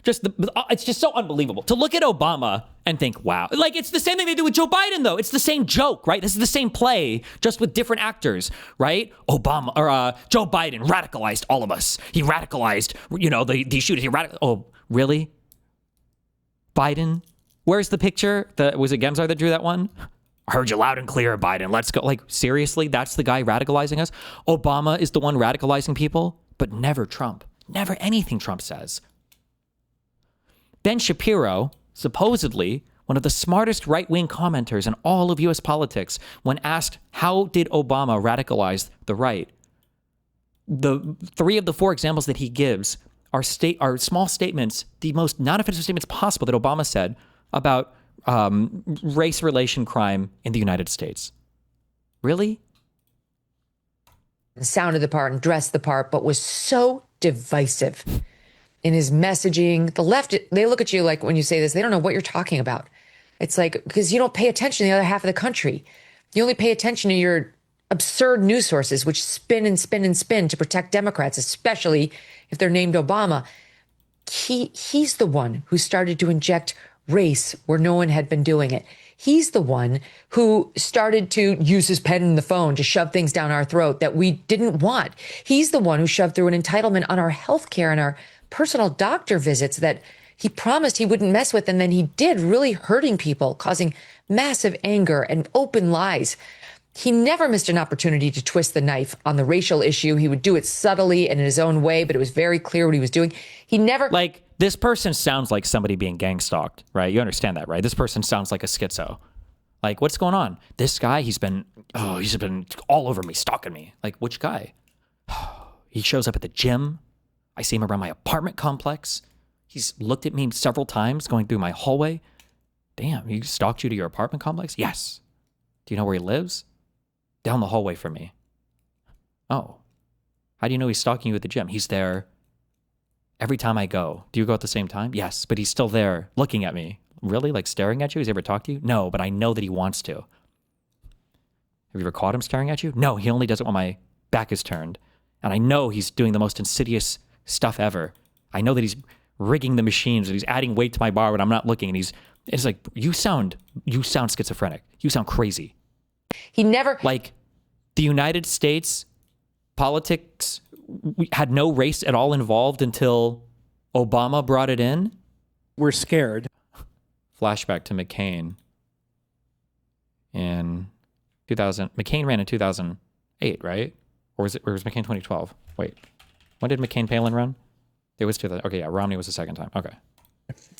it's just so unbelievable to look at Obama and think, wow. Like, it's the same thing they do with Joe Biden, though. It's the same joke, right? This is the same play, just with different actors, right? Obama or Joe Biden radicalized all of us. He radicalized, the shooters. Oh, really? Biden? Where's the picture? Was it Gemzar that drew that one? I heard you loud and clear, Biden. Let's go. Like, seriously? That's the guy radicalizing us? Obama is the one radicalizing people, but never Trump. Never anything Trump says. Ben Shapiro, supposedly one of the smartest right-wing commenters in all of U.S. politics, when asked how did Obama radicalize the right, the 3 of the 4 examples that he gives are small statements, the most non-offensive statements possible that Obama said about race relation crime in the United States. Really? Sounded the part and dressed the part, but was so divisive in his messaging. The left, they look at you like, when you say this, they don't know what you're talking about. It's like, because you don't pay attention to the other half of the country. You only pay attention to your absurd news sources, which spin and spin and spin to protect Democrats, especially if they're named Obama. He's the one who started to inject race where no one had been doing it. He's the one who started to use his pen and the phone to shove things down our throat that we didn't want. He's the one who shoved through an entitlement on our health care and our personal doctor visits that he promised he wouldn't mess with, and then he did, really hurting people, causing massive anger and open lies. He never missed an opportunity to twist the knife on the racial issue. He would do it subtly and in his own way, but it was very clear what he was doing. He never... This person sounds like somebody being gang stalked, right? You understand that, right? This person sounds like a schizo. Like, what's going on? This guy, he's been all over me, stalking me. Like, which guy? He shows up at the gym. I see him around my apartment complex. He's looked at me several times going through my hallway. Damn, he stalked you to your apartment complex? Yes. Do you know where he lives? Down the hallway from me. Oh. How do you know he's stalking you at the gym? He's there every time I go. Do you go at the same time? Yes, but he's still there looking at me. Really? Like staring at you? Has he ever talked to you? No, but I know that he wants to. Have you ever caught him staring at you? No, he only does it when my back is turned. And I know he's doing the most insidious stuff ever. I know that he's rigging the machines and he's adding weight to my bar when I'm not looking. And it's like, you sound schizophrenic. You sound crazy. He never, like, the United States politics had no race at all involved until Obama brought it in. We're scared. Flashback to McCain in 2000. McCain ran in 2008, right? Or was McCain 2012? Wait, when did McCain-Palin run? It was 2000. Okay, yeah, Romney was the second time. Okay.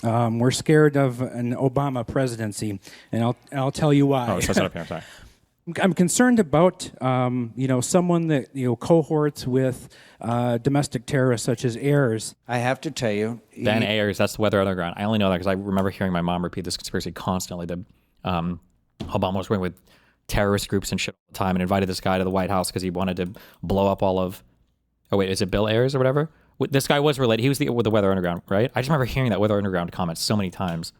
We're scared of an Obama presidency, and I'll tell you why. Oh, so set up here. Sorry. I'm concerned about someone that cohorts with domestic terrorists such as Ayers. I have to tell you, Ben Ayers, that's the Weather Underground. I only know that because I remember hearing my mom repeat this conspiracy constantly. That Obama was working with terrorist groups and shit all the time, and invited this guy to the White House because he wanted to blow up all of. Oh wait, is it Bill Ayers or whatever? This guy was related. He was with the Weather Underground, right? I just remember hearing that Weather Underground comment so many times.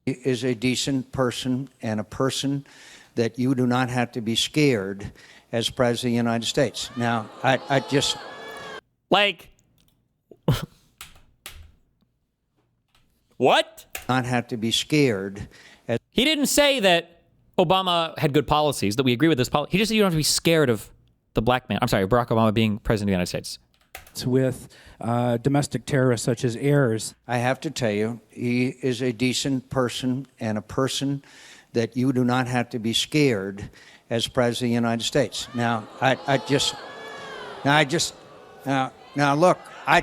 he is a decent person and a person that you do not have to be scared as President of the United States. Now, I just... Like... What? Not have to be scared. He didn't say that Obama had good policies, that we agree with this policy. He just said you don't have to be scared of the black man. I'm sorry, Barack Obama being president of the United States. With domestic terrorists such as Ayers. I have to tell you, he is a decent person and a person that you do not have to be scared as President of the United States. Now, look, I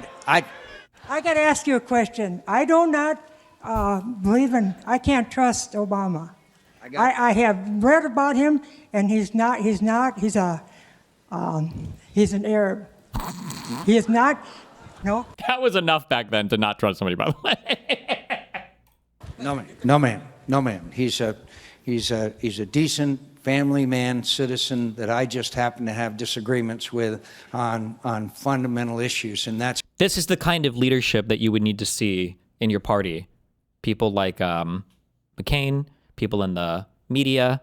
got to ask you a question. I do not believe in, I can't trust Obama. I have read about him, and he's an Arab. He is not, no. That was enough back then to not trust somebody, by the way. No, ma'am. He's a decent family man, citizen that I just happen to have disagreements with on fundamental issues, and that's... This is the kind of leadership that you would need to see in your party. People like McCain, people in the media.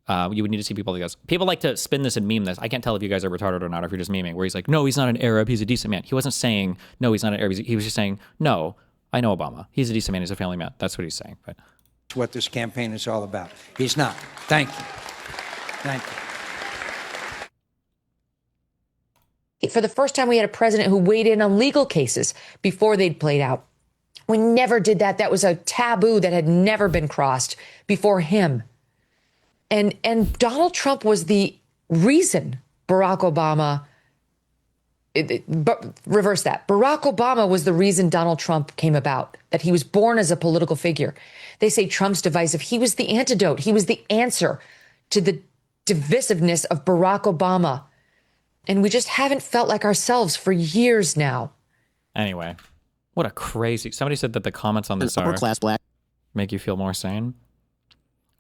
You would need to see people like us. People like to spin this and meme this. I can't tell if you guys are retarded or not, if you're just memeing, where he's like, no, he's not an Arab, he's a decent man. He wasn't saying, no, he's not an Arab. He was just saying, no, I know Obama. He's a decent man, he's a family man. That's what he's saying. But that's what this campaign is all about. He's not. Thank you. Thank you. For the first time, we had a president who weighed in on legal cases before they'd played out. We never did that. That was a taboo that had never been crossed before him. And Donald Trump was the reason Barack Obama, reverse that. Barack Obama was the reason Donald Trump came about, that he was born as a political figure. They say Trump's divisive. He was the antidote. He was the answer to the divisiveness of Barack Obama. And we just haven't felt like ourselves for years now. Anyway, what a crazy... Somebody said that the comments on this upper class black make you feel more sane.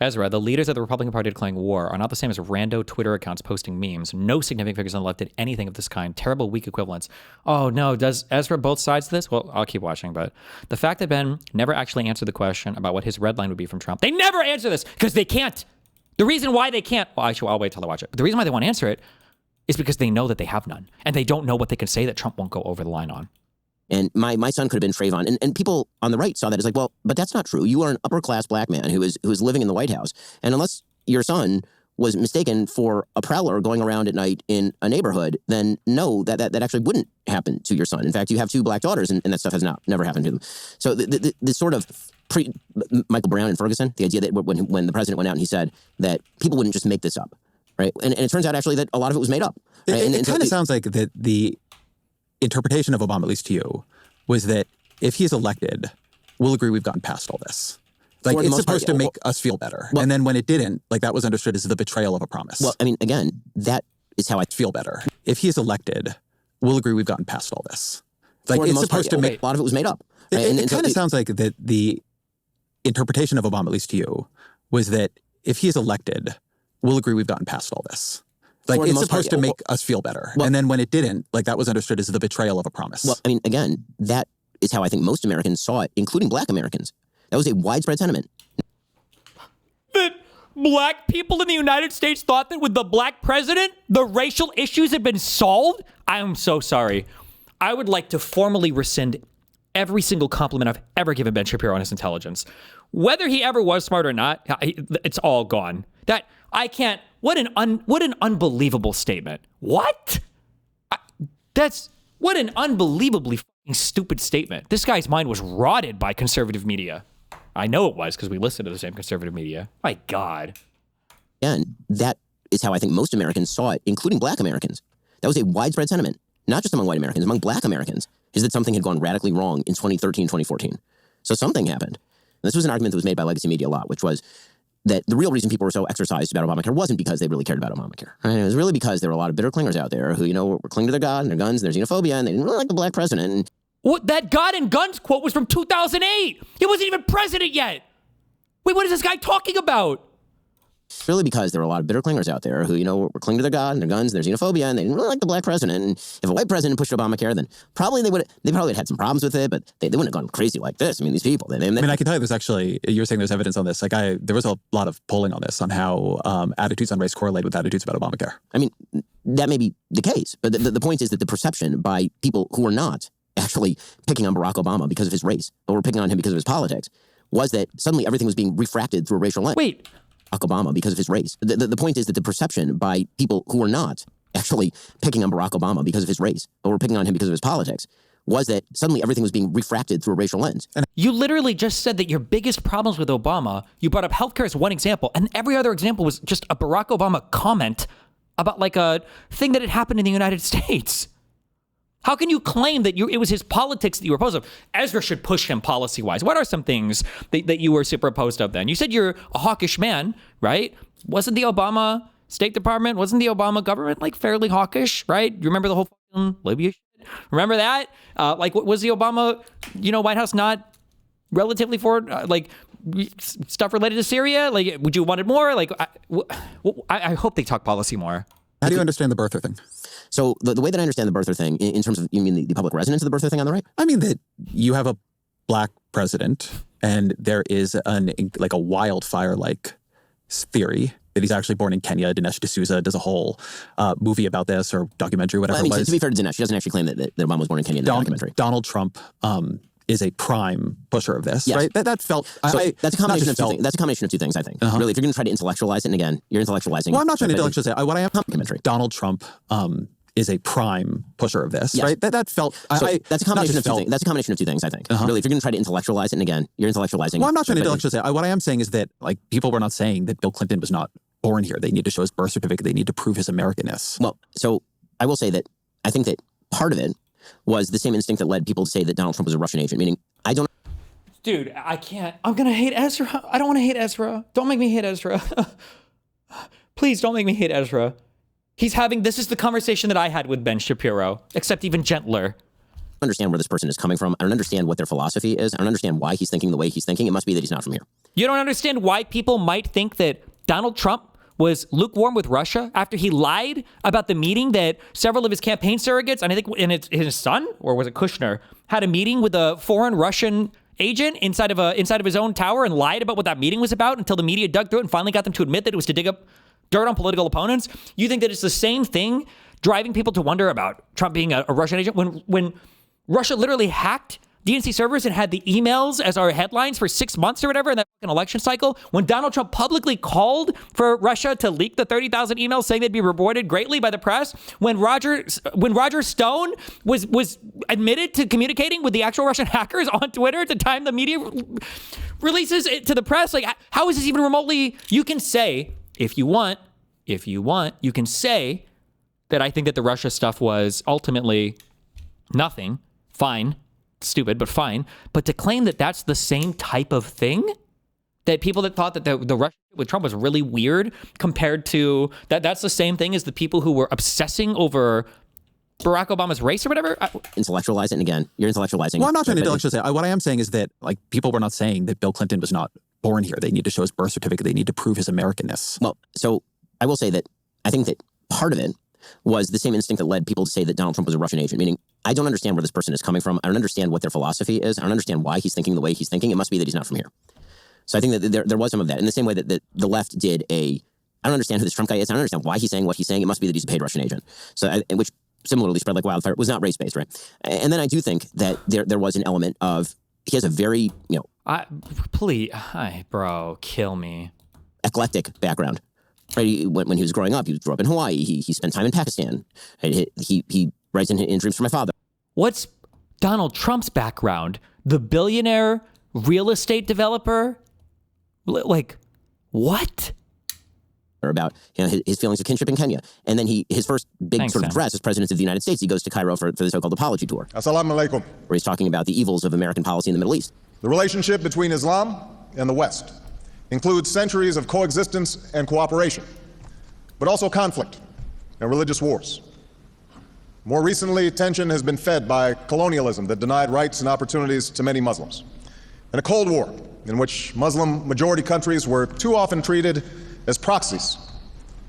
Ezra, the leaders of the Republican Party declaring war are not the same as rando Twitter accounts posting memes. No significant figures on the left did anything of this kind. Terrible, weak equivalents. Oh, no. Does Ezra both sides of this? Well, I'll keep watching. But the fact that Ben never actually answered the question about what his red line would be from Trump. They never answer this because they can't. The reason why they can't... Well, actually, I'll wait till I watch it. But the reason why they won't answer it is because they know that they have none. And they don't know what they can say that Trump won't go over the line on. And my son could have been Trayvon. And people on the right saw that as like, well, but that's not true. You are an upper-class black man who is living in the White House. And unless your son was mistaken for a prowler going around at night in a neighborhood, then no, that actually wouldn't happen to your son. In fact, you have 2 black daughters, and that stuff has never happened to them. So the sort of Michael Brown and Ferguson, the idea that when the president went out and he said that people wouldn't just make this up, right? And it turns out actually that a lot of it was made up. Right? It kind of sounds like that the interpretation of Obama, at least to you, was that if he's elected, we'll agree we've gotten past all this. Like, it's supposed to make us feel better. Well, and then when it didn't, like, that was understood as the betrayal of a promise. Well, I mean, again, that is how I feel better. If he's elected, we'll agree we've gotten past all this. Like, it's supposed to make... A lot of it was made up. Right? It kind of sounds like that the interpretation of Obama, at least to you, was that if he's elected, we'll agree we've gotten past all this. Like, it's supposed to make us feel better. Well, and then when it didn't, like, that was understood as the betrayal of a promise. Well, I mean, again, that is how I think most Americans saw it, including black Americans. That was a widespread sentiment. That black people in the United States thought that with the black president, the racial issues had been solved? I am so sorry. I would like to formally rescind every single compliment I've ever given Ben Shapiro on his intelligence. Whether he ever was smart or not, it's all gone. That I can't. What an unbelievable statement. What? What an unbelievably fucking stupid statement. This guy's mind was rotted by conservative media. I know it was because we listened to the same conservative media. My God. And that is how I think most Americans saw it, including black Americans. That was a widespread sentiment, not just among white Americans, among black Americans, is that something had gone radically wrong in 2013, 2014. So something happened. And this was an argument that was made by legacy media a lot, which was that the real reason people were so exercised about Obamacare wasn't because they really cared about Obamacare. Right? It was really because there were a lot of bitter clingers out there who, were clinging to their God and their guns and their xenophobia, and they didn't really like the black president. And what, that God and guns quote was from 2008. He wasn't even president yet. Wait, what is this guy talking about? It's really because there were a lot of bitter clingers out there who, were clinging to their God and their guns and their xenophobia, and they didn't really like the black president. And if a white president pushed Obamacare, then probably they probably had some problems with it, but they wouldn't have gone crazy like this. I mean, these people. I can tell you there's actually, you were saying there's evidence on this. There was a lot of polling on this, on how attitudes on race correlate with attitudes about Obamacare. I mean, that may be the case, but the point is that the perception by people who were not actually picking on Barack Obama because of his race, but were picking on him because of his politics, was that suddenly everything was being refracted through a racial lens. Wait. Barack Obama because of his race. The point is that the perception by people who were not actually picking on Barack Obama because of his race, but were picking on him because of his politics, was that suddenly everything was being refracted through a racial lens. You literally just said that your biggest problems with Obama, you brought up healthcare as one example, and every other example was just a Barack Obama comment about like a thing that had happened in the United States. How can you claim that it was his politics that you were opposed to? Ezra should push him policy-wise. What are some things that you were super opposed of then? You said you're a hawkish man, right? Wasn't the Obama State Department, wasn't the Obama government like fairly hawkish, right? You remember the whole fucking Libya shit? Remember that? Was the Obama, White House not relatively forward, stuff related to Syria? Like, would you wanted more? Like, I hope they talk policy more. How do you understand the birther thing? So the way that I understand the birther thing, in terms of, you mean the public resonance of the birther thing on the right? I mean that you have a black president, and there is a wildfire-like theory that he's actually born in Kenya. Dinesh D'Souza does a whole movie about this, or documentary, whatever it was. To be fair to Dinesh, she doesn't actually claim that Obama was born in Kenya in the documentary. Donald Trump is a prime pusher of this, yes. Right? That felt... that's a combination of two things. That's a combination of two things, I think. Really, if you're going to try to intellectualize it, and again, you're intellectualizing... Well, I'm not trying to intellectualize it. What I am... Donald Trump is a prime pusher of this, yes. Right? That felt... that's a combination of two things. That's a combination of two things, I think. Really, if you're going to try to intellectualize it, and again, you're intellectualizing... Well, I'm not trying to intellectualize it. What I am saying is that people were not saying that Bill Clinton was not born here. They need to show his birth certificate. They need to prove his Americanness. Well, so I will say that I think that part of it was the same instinct that led people to say that Donald Trump was a Russian agent, meaning I don't... Dude, I can't. I'm going to hate Ezra. I don't want to hate Ezra. Don't make me hate Ezra. Please don't make me hate Ezra. This is the conversation that I had with Ben Shapiro, except even gentler. I don't understand where this person is coming from. I don't understand what their philosophy is. I don't understand why he's thinking the way he's thinking. It must be that he's not from here. You don't understand why people might think that Donald Trump was lukewarm with Russia after he lied about the meeting that several of his campaign surrogates, and I think his son, or was it Kushner, had a meeting with a foreign Russian agent inside of his own tower and lied about what that meeting was about until the media dug through it and finally got them to admit that it was to dig up dirt on political opponents. You think that it's the same thing driving people to wonder about Trump being a Russian agent when Russia literally hacked DNC servers and had the emails as our headlines for 6 months or whatever in that fucking election cycle, when Donald Trump publicly called for Russia to leak the 30,000 emails saying they'd be rewarded greatly by the press, when Roger Stone was admitted to communicating with the actual Russian hackers on Twitter at the time the media releases it to the press, like, how is this even remotely? You can say, if you want, you can say that I think that the Russia stuff was ultimately nothing, fine, stupid, but fine. But to claim that that's the same type of thing, that people that thought that the Russia with Trump was really weird compared to that's the same thing as the people who were obsessing over Barack Obama's race or whatever. Intellectualize it, and again, you're intellectualizing. Well, I'm not trying to intellectualize it. What I am saying is that people were not saying that Bill Clinton was not born here. They need to show his birth certificate. They need to prove his Americanness. Well, so I will say that I think that part of it was the same instinct that led people to say that Donald Trump was a Russian agent, meaning I don't understand where this person is coming from. I don't understand what their philosophy is. I don't understand why he's thinking the way he's thinking. It must be that he's not from here. So I think that there was some of that. In the same way that the left did I don't understand who this Trump guy is. I don't understand why he's saying what he's saying. It must be that he's a paid Russian agent. So which similarly spread like wildfire was not race-based, right? And then I do think that there was an element of, he has a very, Bro, kill me. Eclectic background. Right? When he was growing up, he grew up in Hawaii. He spent time in Pakistan. He writes in Dreams for My Father. What's Donald Trump's background? The billionaire real estate developer? Like, what? Or about his feelings of kinship in Kenya. And then his first big sort of address as president of the United States, he goes to Cairo for the so-called apology tour. Assalamu alaikum. Where he's talking about the evils of American policy in the Middle East. The relationship between Islam and the West includes centuries of coexistence and cooperation, but also conflict and religious wars. More recently, tension has been fed by colonialism that denied rights and opportunities to many Muslims, and a Cold War in which Muslim-majority countries were too often treated as proxies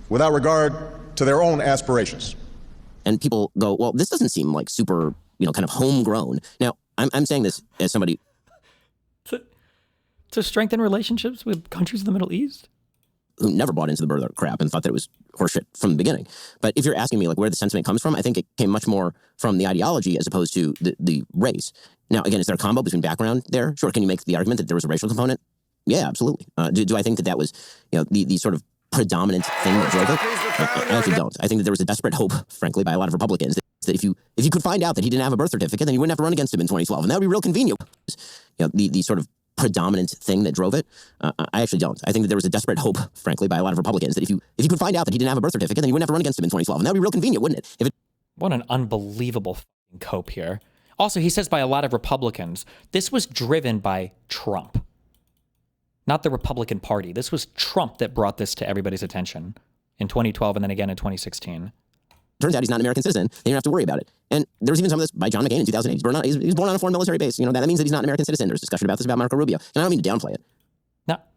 without regard to their own aspirations. And people go, well, this doesn't seem like super, kind of homegrown. Now, I'm saying this as somebody... To strengthen relationships with countries in the Middle East? Who never bought into the birther crap and thought that it was horseshit from the beginning. But if you're asking me where the sentiment comes from, I think it came much more from the ideology as opposed to the race. Now, again, is there a combo between background there? Sure. Can you make the argument that there was a racial component? Yeah, absolutely. Do I think that was, the sort of predominant thing that drove it? I actually don't. I think that there was a desperate hope, frankly, by a lot of Republicans that if you could find out that he didn't have a birth certificate, then you wouldn't have to run against him in 2012, and that would be real convenient. The sort of predominant thing that drove it. I actually don't. I think that there was a desperate hope, frankly, by a lot of Republicans that if you could find out that he didn't have a birth certificate, then you wouldn't have to run against him in 2012, and that would be real convenient, wouldn't it? What an unbelievable cope here. Also, he says by a lot of Republicans, this was driven by Trump, not the Republican Party. This was Trump that brought this to everybody's attention in 2012 and then again in 2016. Turns out he's not an American citizen. They don't have to worry about it. And there was even some of this by John McCain in 2008. He was born on a foreign military base. That means that he's not an American citizen. There's discussion about this about Marco Rubio. And I don't mean to downplay it.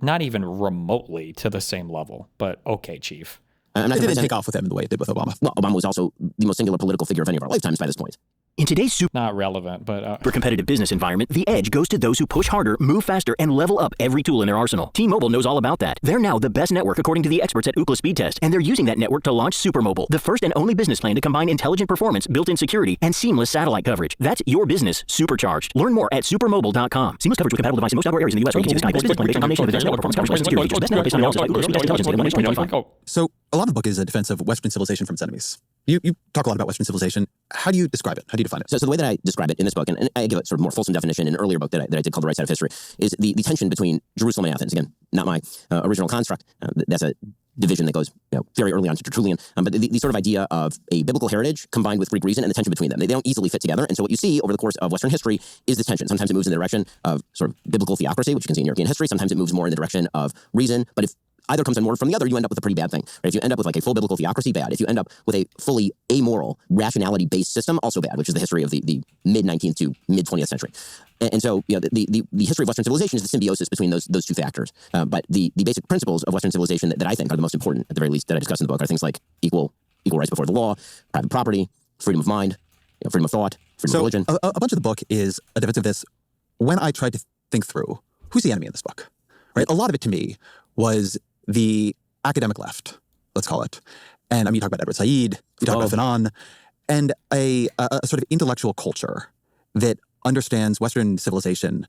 Not even remotely to the same level, but okay, Chief. It didn't take off with him the way it did with Obama. Well, Obama was also the most singular political figure of any of our lifetimes by this point. In today's not relevant, but super competitive business environment, the edge goes to those who push harder, move faster, and level up every tool in their arsenal. T-Mobile knows all about that. They're now the best network according to the experts at Ookla Speed Test, and they're using that network to launch Supermobile, the first and only business plan to combine intelligent performance, built-in security, and seamless satellite coverage. That's your business supercharged. Learn more at supermobile.com. Seamless coverage with compatible device in most outdoor areas in the U.S. Ready to Sky business plan based on combination of advanced network performance, coverage, and security. Best network based on analysis by Ookla Speed Test intelligence data 2025. So a lot of the book is a defense of Western civilization from its enemies. You talk a lot about Western civilization. How do you describe it? How do you define it? So the way that I describe it in this book, and I give a sort of more fulsome definition in an earlier book that I did called The Right Side of History, is the tension between Jerusalem and Athens. Again, not my original construct. That's a division that goes very early on to Tertullian. But the sort of idea of a biblical heritage combined with Greek reason and the tension between them. They don't easily fit together. And so what you see over the course of Western history is this tension. Sometimes it moves in the direction of sort of biblical theocracy, which you can see in European history. Sometimes it moves more in the direction of reason. But if either comes on board from the other, you end up with a pretty bad thing. Right? If you end up with a full biblical theocracy, bad. If you end up with a fully amoral, rationality-based system, also bad, which is the history of the mid-19th to mid-20th century. And so, the history of Western civilization is the symbiosis between those two factors. But the basic principles of Western civilization that I think are the most important, at the very least, that I discuss in the book, are things like equal rights before the law, private property, freedom of mind, freedom of thought, freedom of religion. A bunch of the book is a defense of this. When I tried to think through who's the enemy in this book, right? A lot of it to me was the academic left, let's call it. And you talk about Edward Said, you talk about Fanon, and a sort of intellectual culture that understands Western civilization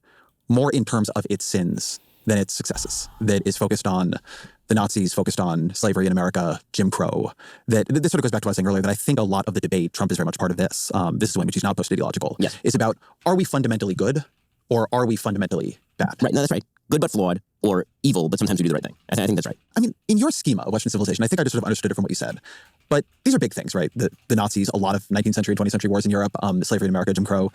more in terms of its sins than its successes, that is focused on the Nazis, focused on slavery in America, Jim Crow. That this sort of goes back to what I was saying earlier, that I think a lot of the debate, Trump is very much part of this. This is one which is not post-ideological. Yes. It's about, are we fundamentally good or are we fundamentally bad? Right, no, that's right. Good but flawed, or evil, but sometimes we do the right thing. I think that's right. In your schema of Western civilization, I think I just sort of understood it from what you said. But these are big things, right? The Nazis, a lot of 19th century, 20th century wars in Europe, slavery in America, Jim Crow.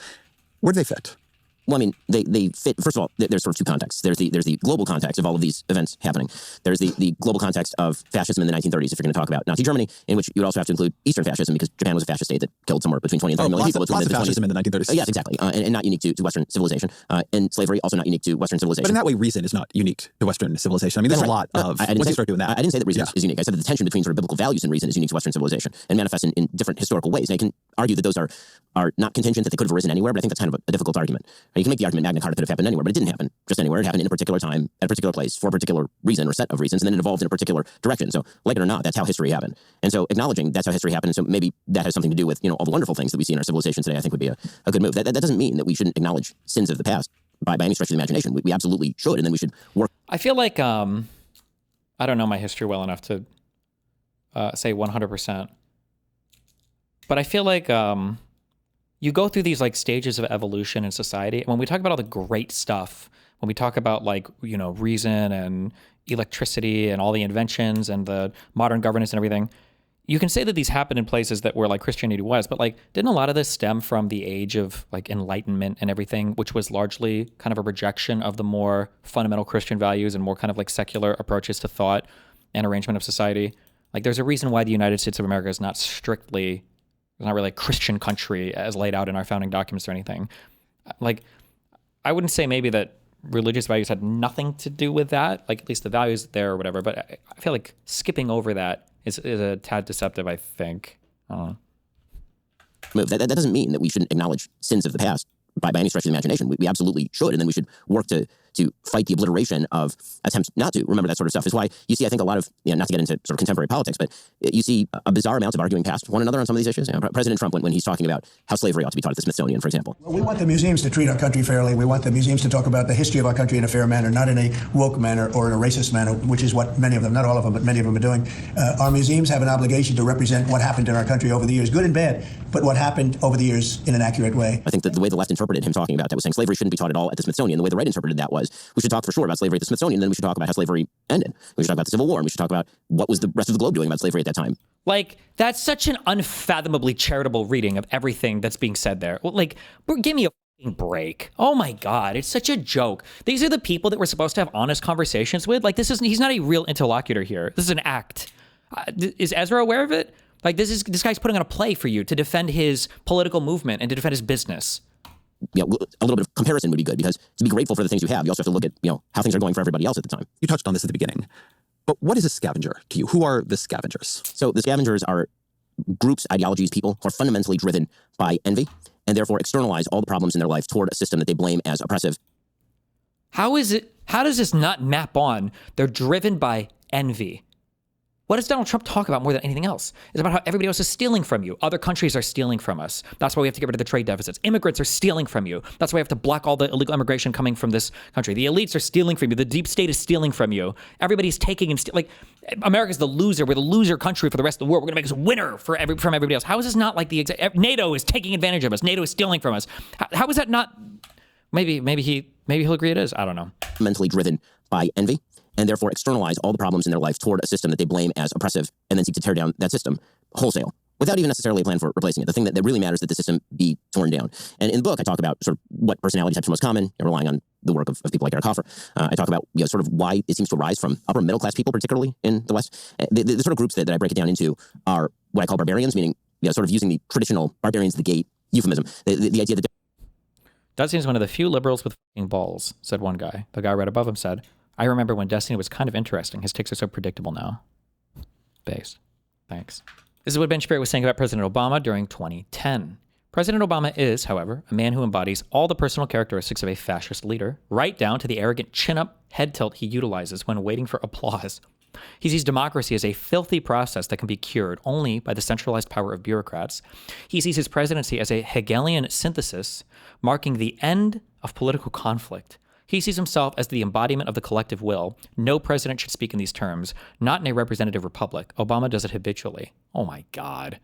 Where do they fit? Well, they fit. First of all, there's sort of two contexts. There's the global context of all of these events happening. There's the global context of fascism in the 1930s, if you're going to talk about Nazi Germany, in which you would also have to include Eastern fascism, because Japan was a fascist state that killed somewhere between 20 and 30 million people. Lots of fascism in the 1930s. Yes, exactly. And not unique to Western civilization. And slavery, also not unique to Western civilization. But in that way, reason is not unique to Western civilization. There's a lot of, once you start doing that. I didn't say that reason is unique. I said that the tension between sort of biblical values and reason is unique to Western civilization and manifests in different historical ways. And I can argue that those are not contingent, that they could have arisen anywhere, but I think that's kind of a difficult argument. You can make the argument Magna Carta could have happened anywhere, but it didn't happen just anywhere. It happened in a particular time, at a particular place, for a particular reason or set of reasons, and then it evolved in a particular direction. So, like it or not, that's how history happened. And so acknowledging that's how history happened, and so maybe that has something to do with, all the wonderful things that we see in our civilization today, I think would be a good move. That doesn't mean that we shouldn't acknowledge sins of the past by any stretch of the imagination. We absolutely should, and then we should work. I feel like, I don't know my history well enough to say 100%. But I feel like you go through these like stages of evolution in society. And when we talk about all the great stuff, when we talk about like, reason and electricity and all the inventions and the modern governance and everything, you can say that these happened in places that were like Christianity was, but like, didn't a lot of this stem from the age of like Enlightenment and everything, which was largely kind of a rejection of the more fundamental Christian values and more kind of like secular approaches to thought and arrangement of society? Like, there's a reason why the United States of America is not strictly, it's not really a Christian country as laid out in our founding documents or anything. Like, I wouldn't say maybe that religious values had nothing to do with that, like at least the values there or whatever, but I feel like skipping over that is a tad deceptive, I think. Move. That doesn't mean that we shouldn't acknowledge sins of the past by any stretch of the imagination. We absolutely should, and then we should work to fight the obliteration of attempts not to remember that sort of stuff. Is why you see, I think, a lot of, not to get into sort of contemporary politics, but you see a bizarre amount of arguing past one another on some of these issues. President Trump, when he's talking about how slavery ought to be taught at the Smithsonian, for example. Well, we want the museums to treat our country fairly. We want the museums to talk about the history of our country in a fair manner, not in a woke manner or in a racist manner, which is what many of them, not all of them, but many of them are doing. Our museums have an obligation to represent what happened in our country over the years, good and bad, but what happened over the years in an accurate way. I think that the way the left interpreted him talking about that was saying slavery shouldn't be taught at all at the Smithsonian. The way the right interpreted that was, we should talk for sure about slavery at the Smithsonian, then we should talk about how slavery ended. We should talk about the Civil War, and we should talk about what was the rest of the globe doing about slavery at that time. Like, that's such an unfathomably charitable reading of everything that's being said there. Like, give me a fucking break. Oh my God, it's such a joke. These are the people that we're supposed to have honest conversations with. Like, he's not a real interlocutor here. This is an act. Is Ezra aware of it? Like, this guy's putting on a play for you to defend his political movement and to defend his business. A little bit of comparison would be good, because to be grateful for the things you have, you also have to look at, how things are going for everybody else at the time. You touched on this at the beginning, but what is a scavenger to you? Who are the scavengers? So the scavengers are groups, ideologies, people who are fundamentally driven by envy and therefore externalize all the problems in their life toward a system that they blame as oppressive. How does this not map on? They're driven by envy. What does Donald Trump talk about more than anything else? It's about how everybody else is stealing from you. Other countries are stealing from us. That's why we have to get rid of the trade deficits. Immigrants are stealing from you. That's why we have to block all the illegal immigration coming from this country. The elites are stealing from you. The deep state is stealing from you. Everybody's taking and stealing. Like, America's the loser. We're the loser country for the rest of the world. We're going to make us a winner from everybody else. How is this not like NATO is taking advantage of us? NATO is stealing from us. How is that not? Maybe he'll agree it is. I don't know. Mentally driven by envy, and therefore externalize all the problems in their life toward a system that they blame as oppressive, and then seek to tear down that system wholesale, without even necessarily a plan for replacing it. The thing that really matters is that the system be torn down. And in the book, I talk about sort of what personality types are most common, relying on the work of people like Eric Hoffer. I talk about sort of why it seems to arise from upper middle class people, particularly in the West. The sort of groups that I break it down into are what I call barbarians, meaning sort of using the traditional barbarians the gate euphemism. The idea that Destiny is one of the few liberals with fucking balls, said one guy. The guy right above him said, I remember when Destiny was kind of interesting. His takes are so predictable now. Base. Thanks. This is what Ben Shapiro was saying about President Obama during 2010. President Obama is, however, a man who embodies all the personal characteristics of a fascist leader, right down to the arrogant chin-up head tilt he utilizes when waiting for applause. He sees democracy as a filthy process that can be cured only by the centralized power of bureaucrats. He sees his presidency as a Hegelian synthesis, marking the end of political conflict. He sees himself as the embodiment of the collective will. No president should speak in these terms, not in a representative republic. Obama does it habitually. Oh my God.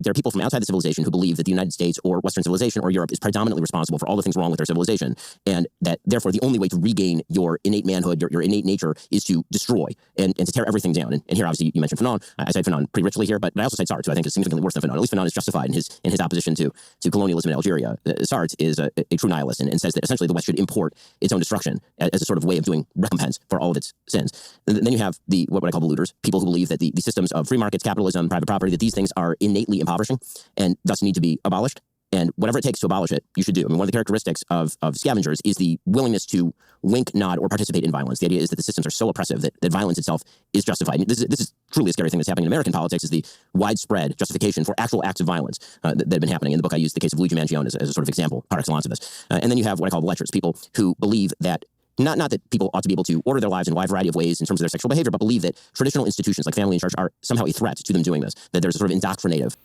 There are people from outside the civilization who believe that the United States or Western civilization or Europe is predominantly responsible for all the things wrong with their civilization, and that therefore the only way to regain your innate manhood, your innate nature, is to destroy and to tear everything down. And here, obviously, you mentioned Fanon. I cite Fanon pretty richly here, but I also cite Sartre, who I think is significantly worse than Fanon. At least Fanon is justified in his opposition to colonialism in Algeria. Sartre is a true nihilist and says that essentially the West should import its own destruction as a sort of way of doing recompense for all of its sins. And then you have what I call the looters, people who believe that the systems of free markets, capitalism, private property, that these things are innately impoverishing and thus need to be abolished. And whatever it takes to abolish it, you should do. I mean, one of the characteristics of scavengers is the willingness to wink, nod, or participate in violence. The idea is that the systems are so oppressive that violence itself is justified. This is truly a scary thing that's happening in American politics, is the widespread justification for actual acts of violence that have been happening. In the book, I used the case of Luigi Mangione as a sort of example, par excellence of this. And then you have what I call bletchers, people who believe that not that people ought to be able to order their lives in a wide variety of ways in terms of their sexual behavior, but believe that traditional institutions like family and church are somehow a threat to them doing this, that there's a sort of indoctrinative.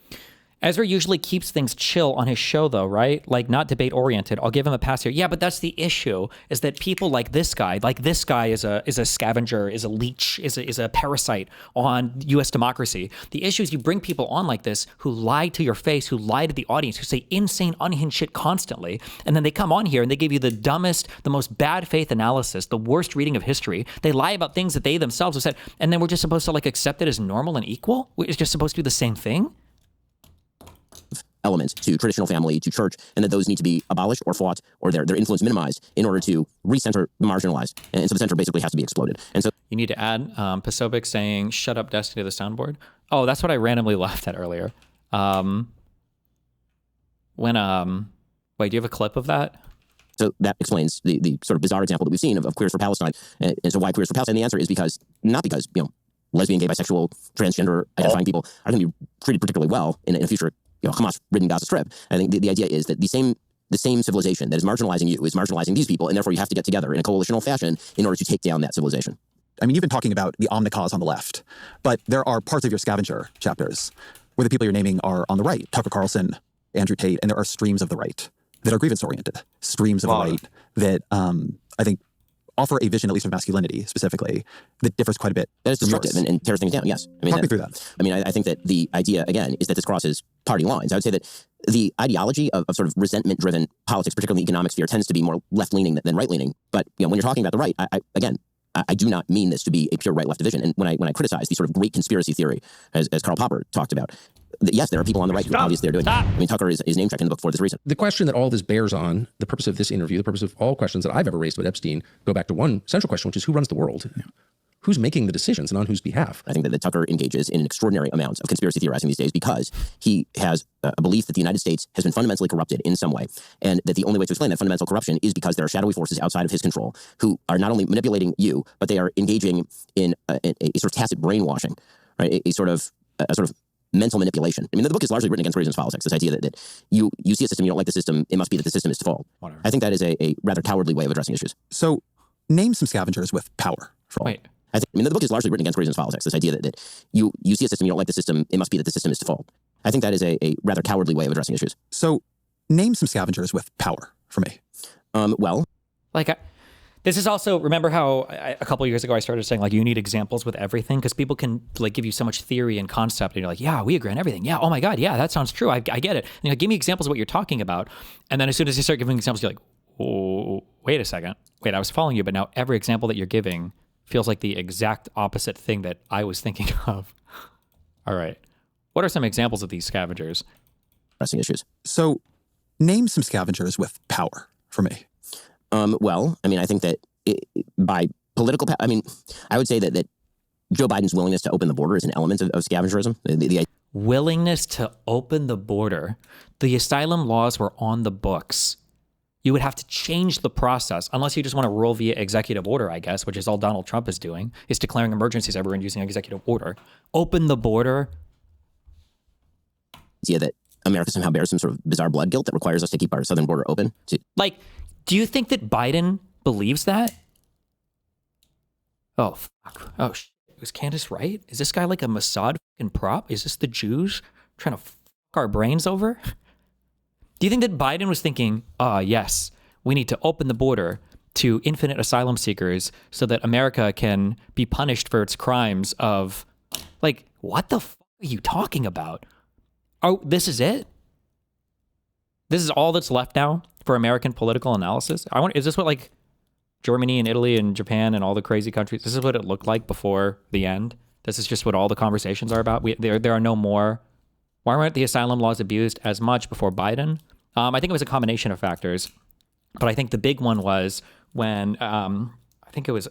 Ezra usually keeps things chill on his show, though, right? Like, not debate-oriented. I'll give him a pass here. Yeah, but that's the issue, is that people like this guy is a scavenger, is a leech, is a parasite on U.S. democracy. The issue is you bring people on like this who lie to your face, who lie to the audience, who say insane, unhinged shit constantly, and then they come on here and they give you the dumbest, the most bad faith analysis, the worst reading of history. They lie about things that they themselves have said, and then we're just supposed to, like, accept it as normal and equal? It's just supposed to be the same thing? Elements to traditional family, to church, and that those need to be abolished or fought or their influence minimized in order to recenter the marginalized. And so the center basically has to be exploded. And so you need to add Pasovic saying, "Shut up, Destiny," to the soundboard. Oh, that's what I randomly laughed at earlier. Wait, do you have a clip of that? So that explains the sort of bizarre example that we've seen of Queers for Palestine. And so why Queers for Palestine? The answer is not because, lesbian, gay, bisexual, transgender identifying people are going to be treated particularly well in a future, Hamas-ridden Gaza Strip. I think the idea is that the same civilization that is marginalizing you is marginalizing these people, and therefore you have to get together in a coalitional fashion in order to take down that civilization. I mean, you've been talking about the omnicause on the left, but there are parts of your scavenger chapters where the people you're naming are on the right, Tucker Carlson, Andrew Tate, and there are streams of the right that are grievance-oriented, streams of the right that I think offer a vision, at least of masculinity specifically, that differs quite a bit. That is destructive and tears things down, yes. Talk me through that. I mean, I think that the idea, again, is that this crosses party lines. I would say that the ideology of sort of resentment-driven politics, particularly in the economic sphere, tends to be more left-leaning than right-leaning. But when you're talking about the right, I do not mean this to be a pure right-left division. And when I criticize the sort of great conspiracy theory, as Karl Popper talked about, yes, there are people on the right who obviously are doing it. I mean, Tucker is name-checked in the book for this reason. The question that all this bears on, the purpose of this interview, the purpose of all questions that I've ever raised with Epstein, go back to one central question, which is who runs the world? Who's making the decisions and on whose behalf? I think that Tucker engages in an extraordinary amount of conspiracy theorizing these days because he has a belief that the United States has been fundamentally corrupted in some way, and that the only way to explain that fundamental corruption is because there are shadowy forces outside of his control who are not only manipulating you, but they are engaging in a sort of tacit brainwashing, right? A sort of mental manipulation. I mean, the book is largely written against reasons politics. This idea that you see a system, you don't like the system, it must be that the system is to fault. Whatever. I think that is a rather cowardly way of addressing issues. So, name some scavengers with power. Wait. I mean, the book is largely written against reasons politics. This idea that you see a system, you don't like the system, it must be that the system is to fault. I think that is a rather cowardly way of addressing issues. So, name some scavengers with power for me. This is also, remember how a couple of years ago I started saying, like, you need examples with everything? Because people can, like, give you so much theory and concept, and you're like, yeah, we agree on everything. Yeah, oh my God, yeah, that sounds true. I get it. And you're like, give me examples of what you're talking about. And then as soon as you start giving examples, you're like, oh, wait a second. Wait, I was following you, but now every example that you're giving feels like the exact opposite thing that I was thinking of. All right. What are some examples of these scavengers? Pressing issues. So, name some scavengers with power for me. I think that by political, I would say that Joe Biden's willingness to open the border is an element of scavengerism. Willingness to open the border. The asylum laws were on the books. You would have to change the process, unless you just want to rule via executive order, I guess, which is all Donald Trump is doing, is declaring emergencies everywhere and using executive order. Open the border. Yeah, that America somehow bears some sort of bizarre blood guilt that requires us to keep our southern border open. Do you think that Biden believes that? Oh, fuck. Oh, shit. Was Candace right? Is this guy like a Mossad fucking prop? Is this the Jews trying to fuck our brains over? Do you think that Biden was thinking, yes, we need to open the border to infinite asylum seekers so that America can be punished for its crimes of, what the fuck are you talking about? Oh, this is it? This is all that's left now for American political analysis? Is this what Germany and Italy and Japan and all the crazy countries, this is what it looked like before the end? This is just what all the conversations are about? There are no more. Why weren't the asylum laws abused as much before Biden? I think it was a combination of factors, but I think the big one was when I think it was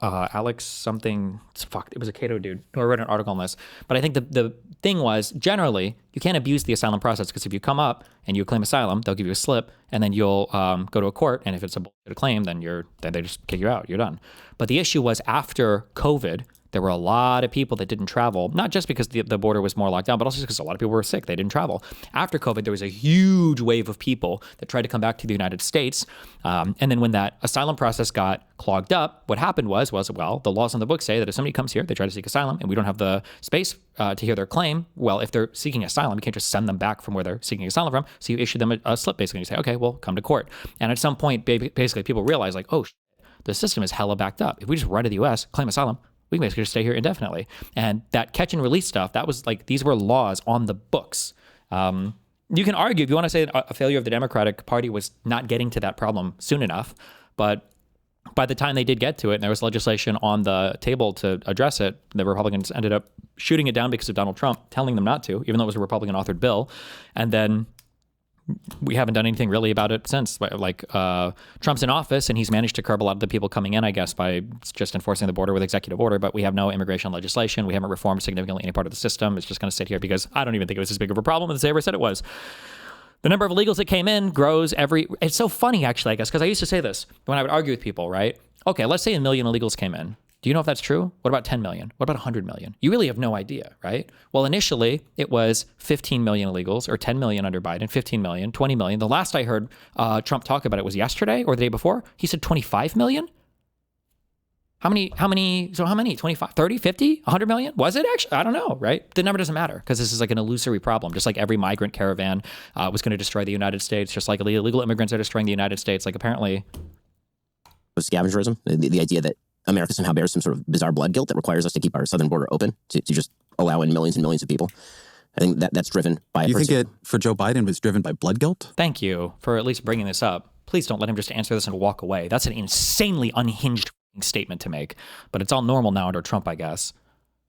Alex something, fuck, it was a Cato dude who I wrote an article on this. But I think the thing was, generally, you can't abuse the asylum process, because if you come up and you claim asylum, they'll give you a slip, and then you'll go to a court, and if it's a bullshit claim, then they just kick you out. You're done. But the issue was, after COVID, there were a lot of people that didn't travel, not just because the border was more locked down, but also because a lot of people were sick. They didn't travel. After COVID, there was a huge wave of people that tried to come back to the United States. And then when that asylum process got clogged up, what happened was, well, the laws on the books say that if somebody comes here, they try to seek asylum, and we don't have the space to hear their claim. Well, if they're seeking asylum, you can't just send them back from where they're seeking asylum from. So you issue them a slip, basically. You say, okay, well, come to court. And at some point, basically, people realize, like, oh, the system is hella backed up. If we just run to the U.S., claim asylum, we can basically just stay here indefinitely. And that catch and release stuff, that was like, these were laws on the books. You can argue, if you want to say a failure of the Democratic Party was not getting to that problem soon enough, but by the time they did get to it, and there was legislation on the table to address it, the Republicans ended up shooting it down because of Donald Trump telling them not to, even though it was a Republican-authored bill. And then we haven't done anything really about it since. Like, Trump's in office, and he's managed to curb a lot of the people coming in, I guess, by just enforcing the border with executive order. But we have no immigration legislation. We haven't reformed significantly any part of the system. It's just going to sit here because I don't even think it was as big of a problem as they ever said it was. The number of illegals that came in grows it's so funny, actually, I guess, because I used to say this when I would argue with people, right? Okay, let's say 1 million illegals came in. Do you know if that's true? What about 10 million? What about 100 million? You really have no idea, right? Well, initially, it was 15 million illegals, or 10 million under Biden, 15 million, 20 million. The last I heard Trump talk about it was yesterday or the day before. He said 25 million? How many, 25, 30, 50, 100 million? Was it actually? I don't know, right? The number doesn't matter, because this is like an illusory problem. Just like every migrant caravan was going to destroy the United States, just like illegal immigrants are destroying the United States. Like, apparently... Scavengerism, the idea that America somehow bears some sort of bizarre blood guilt that requires us to keep our southern border open, to just allow in millions and millions of people. I think that's driven by You think it, for Joe Biden, was driven by blood guilt? Thank you for at least bringing this up. Please don't let him just answer this and walk away. That's an insanely unhinged statement to make. But it's all normal now under Trump, I guess.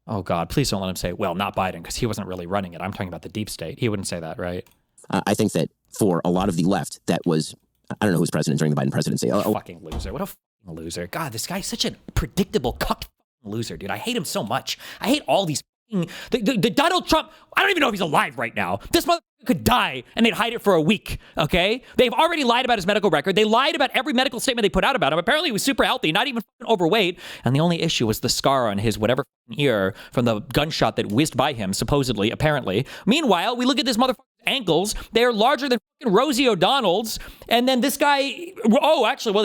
Oh, God, please don't let him say, well, not Biden, because he wasn't really running it. I'm talking about the deep state. He wouldn't say that, right? I think that for a lot of the left, that was, I don't know who was president during the Biden presidency. Fucking loser. What a fucking loser. God, this guy's such a predictable, cucked loser, dude. I hate him so much. I hate all these the Donald Trump. I don't even know if he's alive right now. This motherfucker could die and they'd hide it for a week, okay? They've already lied about his medical record. They lied about every medical statement they put out about him. Apparently he was super healthy, not even overweight. And the only issue was the scar on his whatever ear from the gunshot that whizzed by him, supposedly, apparently. Meanwhile, we look at this motherfucker's ankles. They're larger than Rosie O'Donnell's. And then this guy, he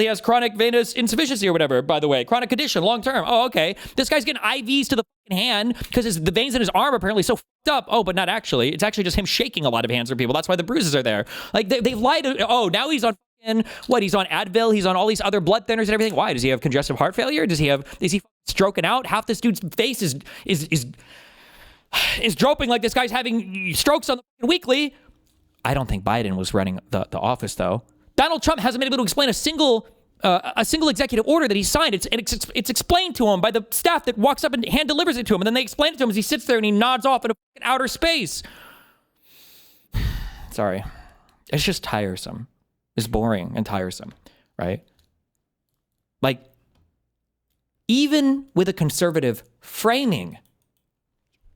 has chronic venous insufficiency or whatever, by the way. Chronic condition, long term. Oh, okay. This guy's getting IVs to the hand because the veins in his arm are apparently so fucked up. Oh, but not actually. It's actually just him shaking a lot of hands from people. That's why the bruises are there. Like, they've lied. Now he's on he's on Advil. He's on all these other blood thinners and everything. Why? Does he have congestive heart failure? Is he stroking out? Half this dude's face is dropping like this guy's having strokes on the weekly. I don't think Biden was running the office, though. Donald Trump hasn't been able to explain a single executive order that he signed. It's explained to him by the staff that walks up and hand delivers it to him, and then they explain it to him as he sits there and he nods off in outer space. Sorry. It's just tiresome. It's boring and tiresome, right? Like, even with a conservative framing,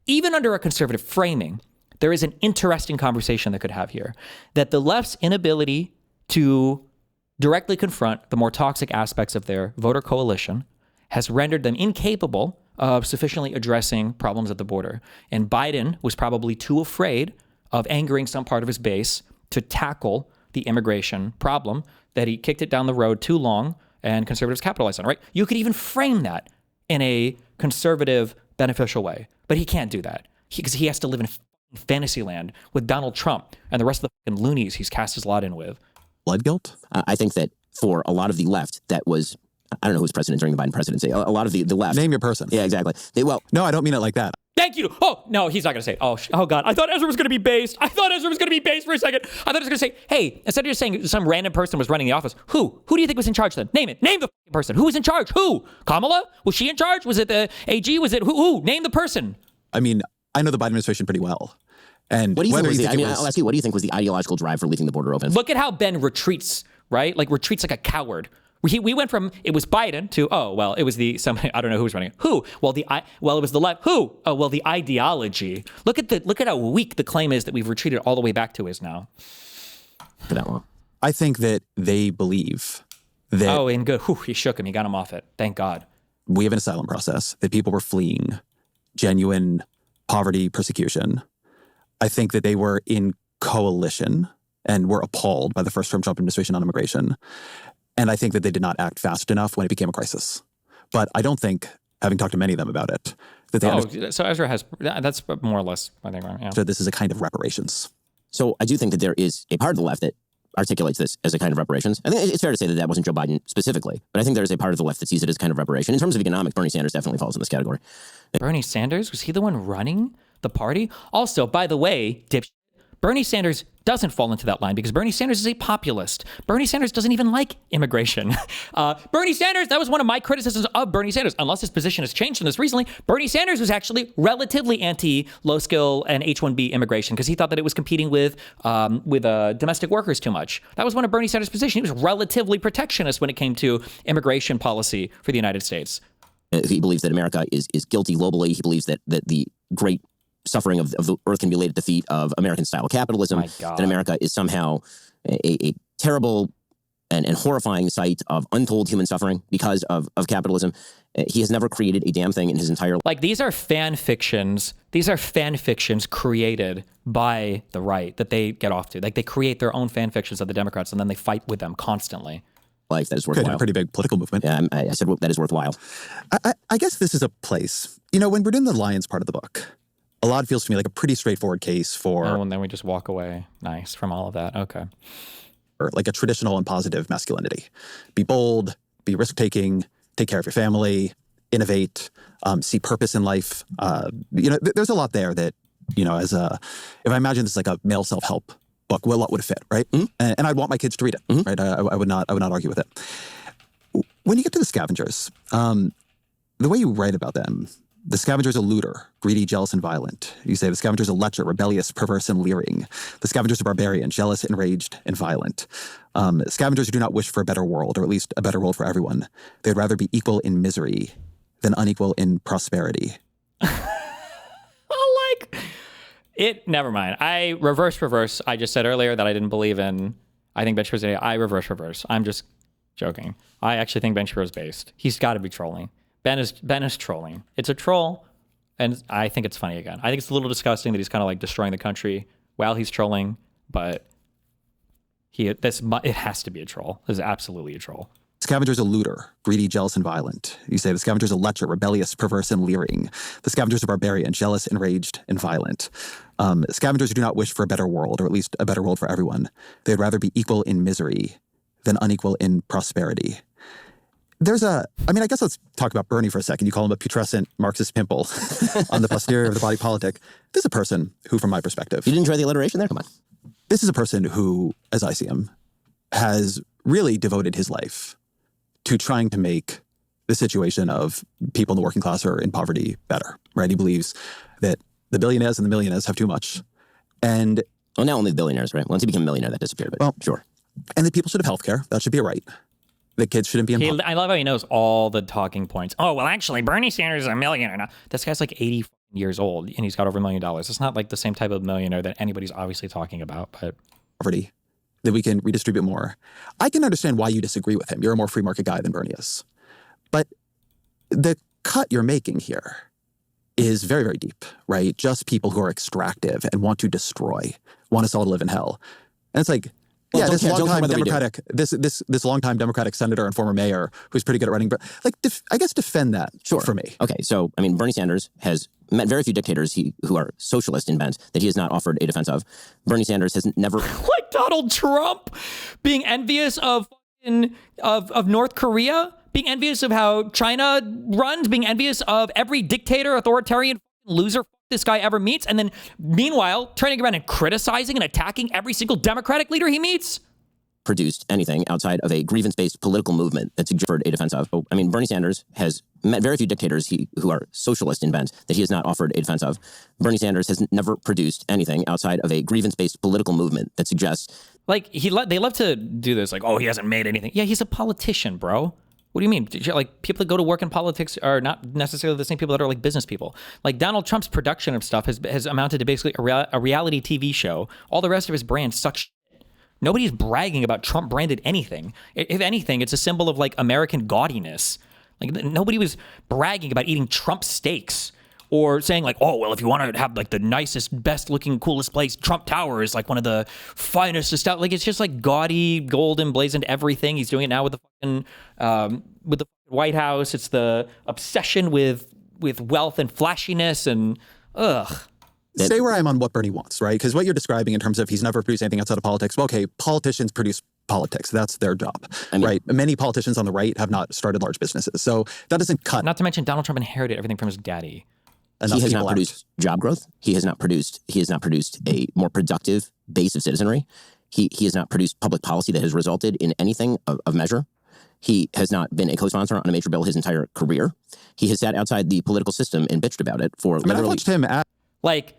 even under a conservative framing, there is an interesting conversation that could have here, that the left's inability to directly confront the more toxic aspects of their voter coalition has rendered them incapable of sufficiently addressing problems at the border. And Biden was probably too afraid of angering some part of his base to tackle the immigration problem, that he kicked it down the road too long, and conservatives capitalized on it, right? You could even frame that in a conservative, beneficial way, but he can't do that because he has to live in fantasy land with Donald Trump and the rest of the loonies he's cast his lot in with. Blood guilt? I think that for a lot of the left, that was, I don't know who was president during the Biden presidency. A lot of the left. Name your person. Yeah, exactly. No, I don't mean it like that. Thank you. Oh, no, he's not going to say, oh, God. I thought Ezra was going to be based. for a second. I thought he was going to say, hey, instead of just saying some random person was running the office, who do you think was in charge then? Name it. Name the person. Who was in charge? Who? Kamala? Was she in charge? Was it the AG? Was it who? Name the person. I mean, I know the Biden administration pretty well. And what do you think I'll ask you, what do you think was the ideological drive for leaving the border open? Look at how Ben retreats, right? Like retreats like a coward We went from it was Biden to it was somebody I don't know who was running it. Who? It was the left. Who? The ideology. Look at how weak the claim is that we've retreated all the way back to is now. For that long. I think that they believe that. Oh, and good. Whew, he shook him. He got him off it. Thank God. We have an asylum process, that people were fleeing genuine poverty, persecution. I think that they were in coalition and were appalled by the first Trump administration on immigration. And I think that they did not act fast enough when it became a crisis. But I don't think, having talked to many of them about it, that they so Ezra has, that's more or less, I think, right? Yeah. So this is a kind of reparations. So I do think that there is a part of the left that articulates this as a kind of reparations. I think it's fair to say that that wasn't Joe Biden specifically, but I think there is a part of the left that sees it as a kind of reparation. In terms of economics, Bernie Sanders definitely falls in this category. Bernie Sanders? Was he the one running the party? Also, by the way, Bernie Sanders doesn't fall into that line because Bernie Sanders is a populist. Bernie Sanders doesn't even like immigration. Bernie Sanders, that was one of my criticisms of Bernie Sanders, unless his position has changed on this recently. Bernie Sanders was actually relatively anti-low skill and H-1B immigration because he thought that it was competing with domestic workers too much. That was one of Bernie Sanders' positions. He was relatively protectionist when it came to immigration policy for the United States. He believes that America is guilty globally. He believes that the great suffering of the earth can be laid at the feet of American-style capitalism, that America is somehow a terrible and horrifying sight of untold human suffering because of capitalism. He has never created a damn thing in his entire life. Like, these are fan fictions. These are fan fictions created by the right that they get off to. Like, they create their own fan fictions of the Democrats, and then they fight with them constantly. Life that is worthwhile. A pretty big political movement. Yeah, I said that is worthwhile. I guess this is a place, when we're in the Lions part of the book, a lot feels to me like a pretty straightforward case for... Oh, and then we just walk away. Nice. From all of that. Okay. Or like a traditional and positive masculinity. Be bold, be risk-taking, take care of your family, innovate, see purpose in life. There's a lot there that, if I imagine this like a male self-help book, well, what would it fit, right? Mm-hmm. And I'd want my kids to read it, right? I would not argue with it. When you get to the scavengers, the way you write about them, the scavenger's a looter, greedy, jealous, and violent. You say the scavenger's a lecher, rebellious, perverse, and leering. The scavenger's a barbarian, jealous, enraged, and violent. Scavengers do not wish for a better world, or at least a better world for everyone. They'd rather be equal in misery than unequal in prosperity. Never mind. I reverse. I just said earlier that I didn't believe in, I think Ben Shapiro's, I reverse. I'm just joking. I actually think Ben Shapiro's based. He's got to be trolling. Ben is trolling. It's a troll, and I think it's funny again. I think it's a little disgusting that he's kind of like destroying the country while he's trolling, but it has to be a troll. This is absolutely a troll. Scavenger's a looter, greedy, jealous, and violent. You say the scavenger's a lecher, rebellious, perverse, and leering. The scavenger's a barbarian, jealous, enraged, and violent. Scavengers do not wish for a better world, or at least a better world for everyone. They'd rather be equal in misery than unequal in prosperity. I guess let's talk about Bernie for a second. You call him a putrescent Marxist pimple on the posterior of the body politic. This is a person who, from my perspective... You didn't try the alliteration there? Come on. This is a person who, as I see him, has really devoted his life to trying to make the situation of people in the working class or in poverty better, right? He believes that the billionaires and the millionaires have too much. And... Well, not only the billionaires, right? Once he became a millionaire, that disappeared, but sure. And that people should have health care. That should be a right. That kids shouldn't be in poverty. I love how he knows all the talking points. Oh, well, actually, Bernie Sanders is a millionaire now. This guy's like 80 years old, and he's got over $1 million. It's not like the same type of millionaire that anybody's obviously talking about, but... Poverty, that we can redistribute more. I can understand why you disagree with him. You're a more free market guy than Bernie is. But the cut you're making here is very, very deep, right? Just people who are extractive and want to destroy, want us all to live in hell. And it's like... Well, this longtime Democratic senator and former mayor who's pretty good at running, but I guess defend that for me. Okay, so Bernie Sanders has met very few dictators who are socialist in bent that he has not offered a defense of. Bernie Sanders has never, like Donald Trump, being envious of North Korea, being envious of how China runs, being envious of every dictator, authoritarian loser this guy ever meets, and then meanwhile turning around and criticizing and attacking every single Democratic leader he meets. produced anything outside of a grievance-based political movement that suggested a defense of. I mean, Bernie Sanders has met very few dictators who are socialist in bent that he has not offered a defense of. Bernie Sanders has never produced anything outside of a grievance-based political movement that suggests... Like, they love to do this, like, oh, he hasn't made anything. Yeah, he's a politician, bro. What do you mean? Like, people that go to work in politics are not necessarily the same people that are like business people. Like, Donald Trump's production of stuff has amounted to basically a reality TV show. All the rest of his brand sucks shit. Nobody's bragging about Trump branded anything. If anything, it's a symbol of like American gaudiness. Like, nobody was bragging about eating Trump steaks or saying like, oh, well, if you want to have like the nicest, best looking, coolest place, Trump Tower is like one of the finest stuff. Like, it's just like gaudy, gold emblazoned everything. He's doing it now with the White House. It's the obsession with wealth and flashiness and ugh. Stay where I am on what Bernie wants, right? Because what you're describing in terms of he's never produced anything outside of politics. Well, okay, politicians produce politics. That's their job, right? Many politicians on the right have not started large businesses. So that doesn't cut. Not to mention Donald Trump inherited everything from his daddy. He has not produced job growth. He has not produced a more productive base of citizenry. He has not produced public policy that has resulted in anything of measure. He has not been a co-sponsor on a major bill his entire career. He has sat outside the political system and bitched about it for literally... I watched him like,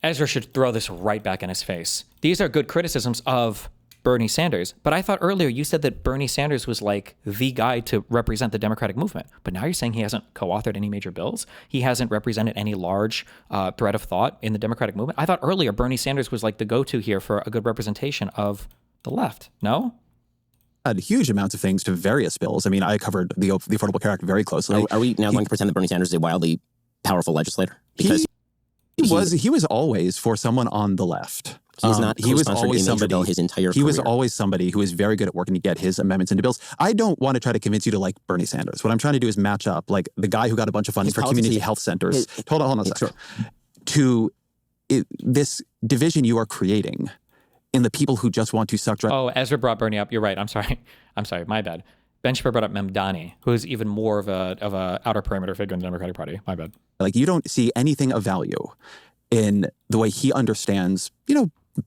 Ezra should throw this right back in his face. These are good criticisms of Bernie Sanders. But I thought earlier you said that Bernie Sanders was like the guy to represent the Democratic movement. But now you're saying he hasn't co-authored any major bills? He hasn't represented any large thread of thought in the Democratic movement? I thought earlier Bernie Sanders was like the go-to here for a good representation of the left. No? Had huge amounts of things to various bills. I mean, I covered the Affordable Care Act very closely. Are we now going to pretend that Bernie Sanders is a wildly powerful legislator? Because he was always for someone on the left. He was always somebody his entire career. He was always somebody who was very good at working to get his amendments into bills. I don't want to try to convince you to like Bernie Sanders. What I'm trying to do is match up like the guy who got a bunch of funding for community health centers. Hold on a second. To this division you are creating in the people who just want to suck dry. Oh, Ezra brought Bernie up. You're right. I'm sorry. My bad. Ben Shapiro brought up Mamdani, who is even more of a outer perimeter figure in the Democratic Party. My bad. Like, you don't see anything of value in the way he understands,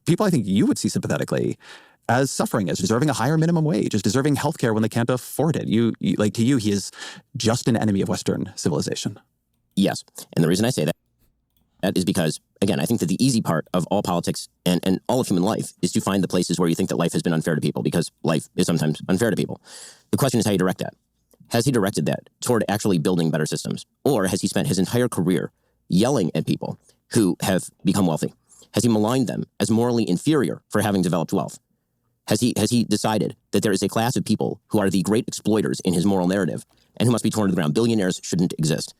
people I think you would see sympathetically as suffering, as deserving a higher minimum wage, as deserving healthcare when they can't afford it. To you, he is just an enemy of Western civilization. Yes. And the reason I say that is because, again, I think that the easy part of all politics and all of human life is to find the places where you think that life has been unfair to people, because life is sometimes unfair to people. The question is how you direct that. Has he directed that toward actually building better systems? Or has he spent his entire career yelling at people who have become wealthy? Has he maligned them as morally inferior for having developed wealth? Has he decided that there is a class of people who are the great exploiters in his moral narrative and who must be torn to the ground? Billionaires shouldn't exist.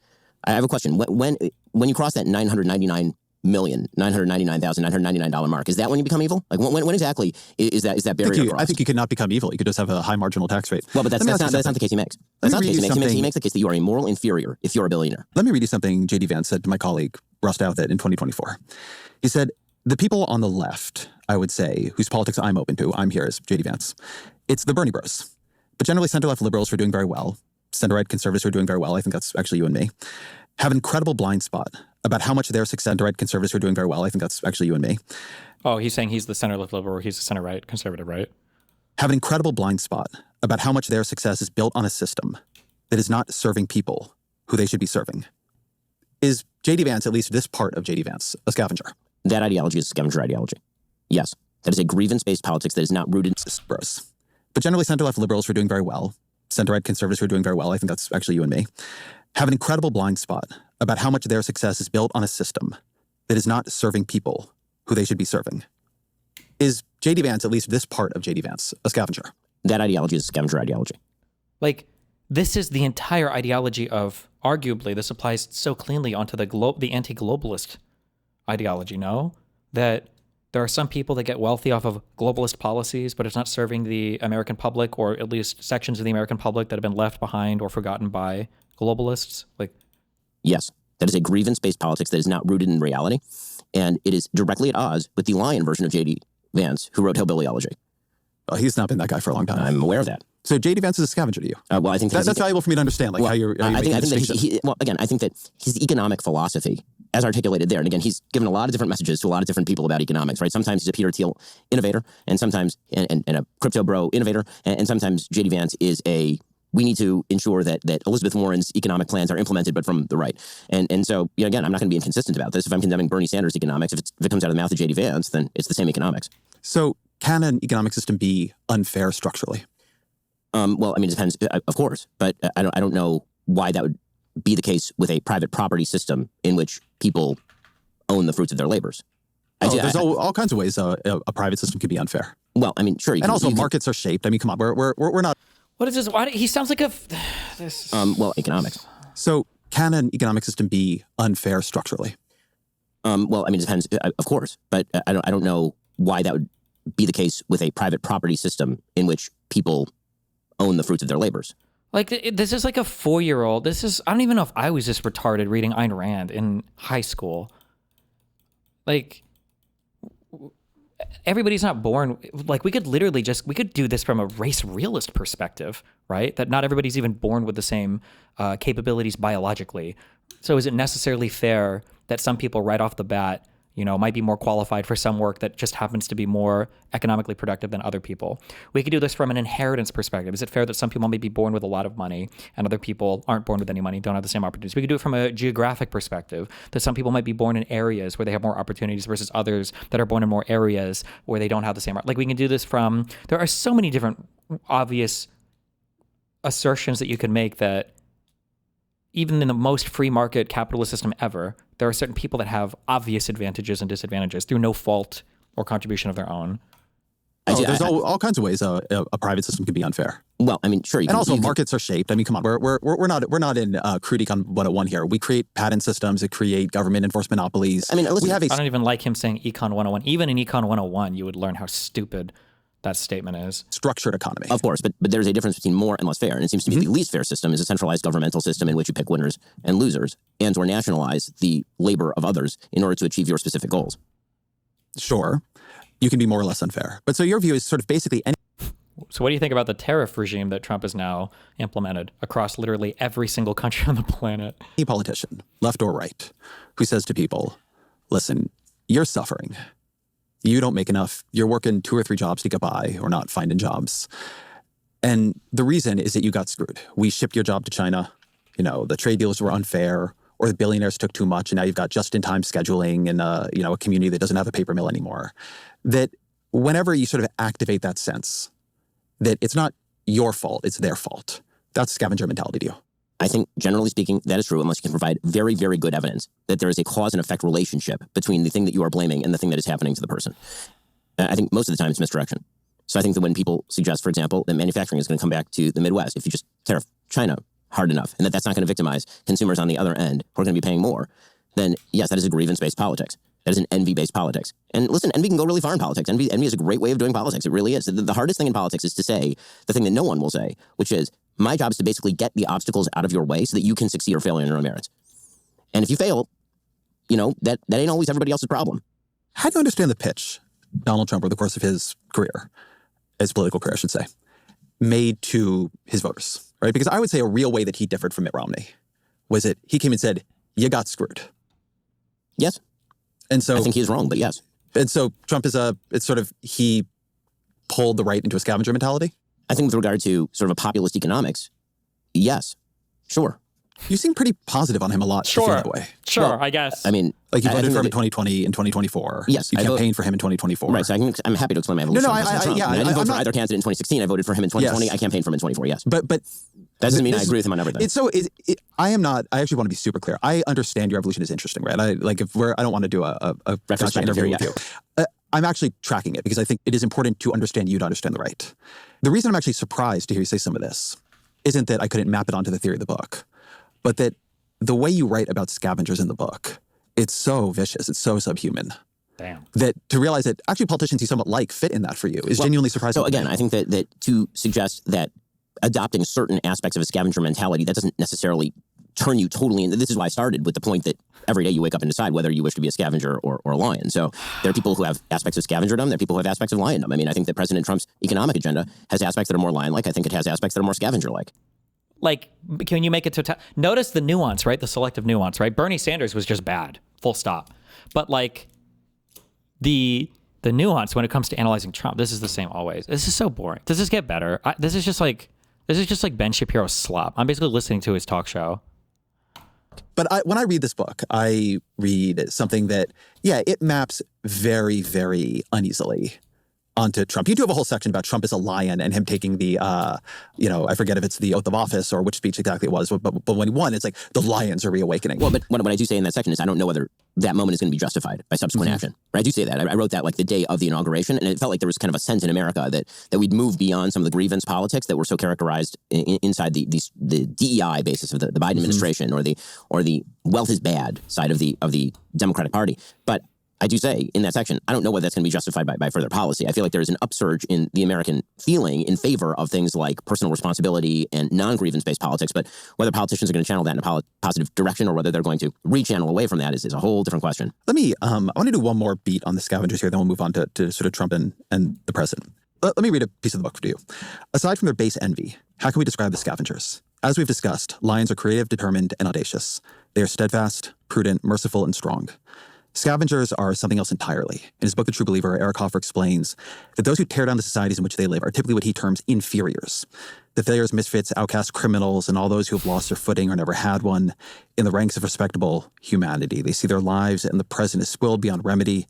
I have a question. When you cross that $999,999 mark, is that when you become evil? Like when exactly is that barrier crossed? I think you could not become evil. You could just have a high marginal tax rate. Well, but that's not the case he makes. That's not the case he makes. He makes the case that you are a moral inferior if you're a billionaire. Let me read you something J.D. Vance said to my colleague Russ Douthat in 2024. He said, the people on the left, I would say, whose politics I'm open to, I'm here as J.D. Vance, it's the Bernie bros. But generally center-left liberals who are doing very well, center-right conservatives who are doing very well, I think that's actually you and me, have an incredible blind spot about how much their center-right conservatives who are doing very well, I think that's actually you and me. Oh, he's saying he's the center-left liberal, or he's the center-right conservative, right? Have an incredible blind spot about how much their success is built on a system that is not serving people who they should be serving. Is J.D. Vance, at least this part of J.D. Vance, a scavenger? That ideology is a scavenger ideology. Yes. That is a grievance-based politics that is not rooted in... Gross. But generally center-left liberals who are doing very well, center-right conservatives who are doing very well, I think that's actually you and me, have an incredible blind spot about how much their success is built on a system that is not serving people who they should be serving. Is J.D. Vance, at least this part of J.D. Vance, a scavenger? That ideology is a scavenger ideology. Like, this is the entire ideology of, arguably, this applies so cleanly onto the anti-globalist ideology, no? That there are some people that get wealthy off of globalist policies, but it's not serving the American public, or at least sections of the American public that have been left behind or forgotten by globalists. Like, yes, that is a grievance-based politics that is not rooted in reality, and it is directly at odds with the lion version of J.D. Vance, who wrote Hillbillyology. Oh, he's not been that guy for a long time. I'm aware of that. So J.D. Vance is a scavenger to you? Well, I think that's valuable for me to understand, like how you're I think that I think that his economic philosophy as articulated there, and again, he's given a lot of different messages to a lot of different people about economics, right? Sometimes he's a Peter Thiel innovator, and sometimes and a crypto bro innovator, and sometimes J.D. Vance is we need to ensure that Elizabeth Warren's economic plans are implemented, but from the right. And so, again, I'm not going to be inconsistent about this. If I'm condemning Bernie Sanders' economics, if it comes out of the mouth of J.D. Vance, then it's the same economics. So can an economic system be unfair structurally? Well, I mean, it depends, of course, but I don't know why that would be the case with a private property system in which people own the fruits of their labors. There's all kinds of ways a private system could be unfair. Well, I mean, sure. Markets are shaped. I mean, come on, we're not. What is this? Why, he sounds like well, economics. So can an economic system be unfair structurally? Well, I mean, it depends, of course, but I don't know why that would be the case with a private property system in which people own the fruits of their labors. Like, this is like a 4-year-old. I don't even know if I was this retarded reading Ayn Rand in high school. Like, everybody's not born, like, we could do this from a race realist perspective, right? That not everybody's even born with the same capabilities biologically. So is it necessarily fair that some people right off the bat, might be more qualified for some work that just happens to be more economically productive than other people? We could do this from an inheritance perspective. Is it fair that some people may be born with a lot of money and other people aren't born with any money, don't have the same opportunities? We could do it from a geographic perspective, that some people might be born in areas where they have more opportunities versus others that are born in more areas where they don't have the same. Like, we can do this from, there are so many different obvious assertions that you can make that even in the most free market capitalist system ever, there are certain people that have obvious advantages and disadvantages through no fault or contribution of their own. There's all kinds of ways a private system can be unfair. Well, I mean, sure. Markets are shaped. I mean, come on, we're not in crude econ 101 here. We create patent systems that create government enforced monopolies. I mean, I don't even like him saying Econ 101. Even in Econ 101, you would learn how stupid that statement is. Structured economy. Of course, but there's a difference between more and less fair. And it seems to me the least fair system is a centralized governmental system in which you pick winners and losers and or nationalize the labor of others in order to achieve your specific goals. Sure. You can be more or less unfair. But so your view is sort of basically So what do you think about the tariff regime that Trump has now implemented across literally every single country on the planet? Any politician, left or right, who says to people, listen, you're suffering. You don't make enough. You're working 2 or 3 jobs to get by or not finding jobs. And the reason is that you got screwed. We shipped your job to China. The trade deals were unfair, or the billionaires took too much, and now you've got just-in-time scheduling in a community that doesn't have a paper mill anymore. That whenever you sort of activate that sense that it's not your fault, it's their fault, that's scavenger mentality to you. I think, generally speaking, that is true unless you can provide very, very good evidence that there is a cause and effect relationship between the thing that you are blaming and the thing that is happening to the person. I think most of the time it's misdirection. So I think that when people suggest, for example, that manufacturing is going to come back to the Midwest if you just tariff China hard enough, and that's not going to victimize consumers on the other end who are going to be paying more, then yes, that is a grievance-based politics. That is an envy-based politics. And listen, envy can go really far in politics. Envy is a great way of doing politics. It really is. The hardest thing in politics is to say the thing that no one will say, which is, my job is to basically get the obstacles out of your way so that you can succeed or fail on your own merits. And if you fail, that ain't always everybody else's problem. How do you understand the pitch Donald Trump, over the course of his career, his political career, I should say, made to his voters, right? Because I would say a real way that he differed from Mitt Romney was that he came and said, you got screwed. Yes. And so I think he's wrong, but yes. And so Trump he pulled the right into a scavenger mentality? I think with regard to sort of a populist economics, yes, sure. You seem pretty positive on him a lot. Sure. To feel that way. Sure, well, I guess. I mean, like you voted for him in 2020 and 2024. Yes, you campaigned for him in 2024. Right. So I'm happy to explain my evolution. I didn't vote for either candidate in 2016. I voted for him in 2020. Yes. I campaigned for him in 2024. Yes. But that doesn't mean I agree with him on everything. I am not. I actually want to be super clear. I understand your evolution is interesting, right? I don't want to do a gotcha interview with you. I'm actually tracking it because I think it is important to understand you to understand the right. The reason I'm actually surprised to hear you say some of this isn't that I couldn't map it onto the theory of the book, but that the way you write about scavengers in the book, it's so vicious, it's so subhuman. Damn. That to realize that actually politicians you somewhat like fit in that for you is genuinely surprising. So again, I think that to suggest that adopting certain aspects of a scavenger mentality, that doesn't necessarily turn you totally into, this is why I started with the point that every day you wake up and decide whether you wish to be a scavenger or a lion. So there are people who have aspects of scavengerdom, there are people who have aspects of liondom. I mean, I think that President Trump's economic agenda has aspects that are more lion-like. I think it has aspects that are more scavenger-like. Like, can you make it notice the nuance, right? The selective nuance, right? Bernie Sanders was just bad. full stop. But like the nuance when it comes to analyzing Trump, this is the same always. This is so boring. Does this get better? This is just like Ben Shapiro's slop. I'm basically listening to his talk show. But when I read this book, I read something that, it maps very, very uneasily onto Trump. You do have a whole section about Trump as a lion and him taking the, I forget if it's the oath of office or which speech exactly it was, but when he won, it's like the lions are reawakening. Well, but what I do say in that section is I don't know whether that moment is going to be justified by subsequent action. Right? I do say that. I wrote that like the day of the inauguration, and it felt like there was kind of a sense in America that we'd moved beyond some of the grievance politics that were so characterized inside the DEI basis of the Biden administration or the wealth is bad side of the Democratic Party. But I do say in that section, I don't know whether that's going to be justified by further policy. I feel like there is an upsurge in the American feeling in favor of things like personal responsibility and non-grievance-based politics, but whether politicians are going to channel that in a positive direction or whether they're going to re-channel away from that is a whole different question. Let me, I want to do one more beat on the scavengers here, then we'll move on to sort of Trump and the president. Let me read a piece of the book for you. Aside from their base envy, how can we describe the scavengers? As we've discussed, lions are creative, determined, and audacious. They are steadfast, prudent, merciful, and strong. Scavengers are something else entirely. In his book, The True Believer, Eric Hoffer explains that those who tear down the societies in which they live are typically what he terms inferiors. The failures, misfits, outcast criminals, and all those who have lost their footing or never had one in the ranks of respectable humanity. They see their lives and the present as spoiled beyond remedy,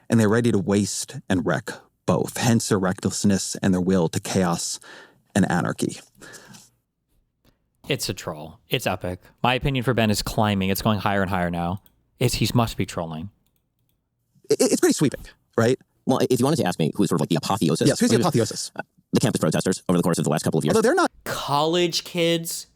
and they're ready to waste and wreck both. Hence their recklessness and their will to chaos and anarchy. It's a troll. It's epic. My opinion for Ben is climbing. It's going higher and higher now. He must be trolling. It's pretty sweeping, right? Well, if you wanted to ask me who's sort of like the apotheosis. Yes, who's the apotheosis? The campus protesters over the course of the last couple of years. Although they're not college kids.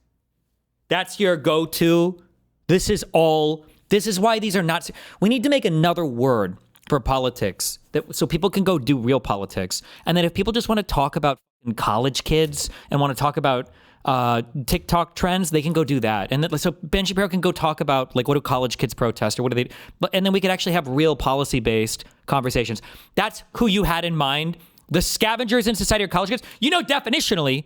That's your go-to. This is why these are not. We need to make another word for politics so people can go do real politics. And then if people just want to talk about college kids and want to talk about TikTok trends, they can go do that. And so Ben Shapiro can go talk about like what do college kids protest or what do they, and then we could actually have real policy-based conversations. That's who you had in mind. The scavengers in society are college kids. Definitionally,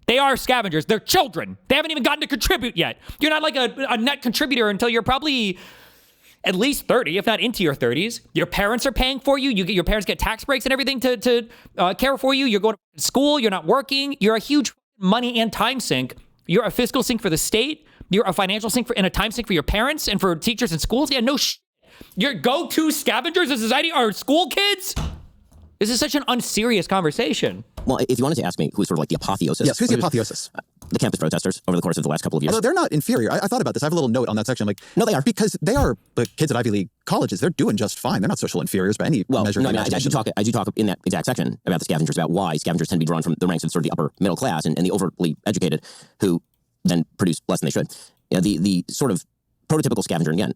they are scavengers. They're children. They haven't even gotten to contribute yet. You're not like a net contributor until you're probably at least 30, if not into your 30s. Your parents are paying for you. Your parents get tax breaks and everything to care for you. You're going to school. You're not working. You're a huge money and time sink. You're a fiscal sink for the state. You're a financial sink and a time sink for your parents and for teachers and schools. Yeah, no shit. Your go-to scavengers in society are school kids? This is such an unserious conversation. Well, if you wanted to ask me who's sort of like the apotheosis. Yes, who's the apotheosis? The campus protesters over the course of the last couple of years. Although they're not inferior. I thought about this. I have a little note on that section. I'm like, no, they are. Because they are the kids at Ivy League colleges. They're doing just fine. They're not social inferiors by any measure. No, I do talk in that exact section about the scavengers, about why scavengers tend to be drawn from the ranks of sort of the upper middle class and the overtly educated who then produce less than they should. The sort of prototypical scavenger, and again,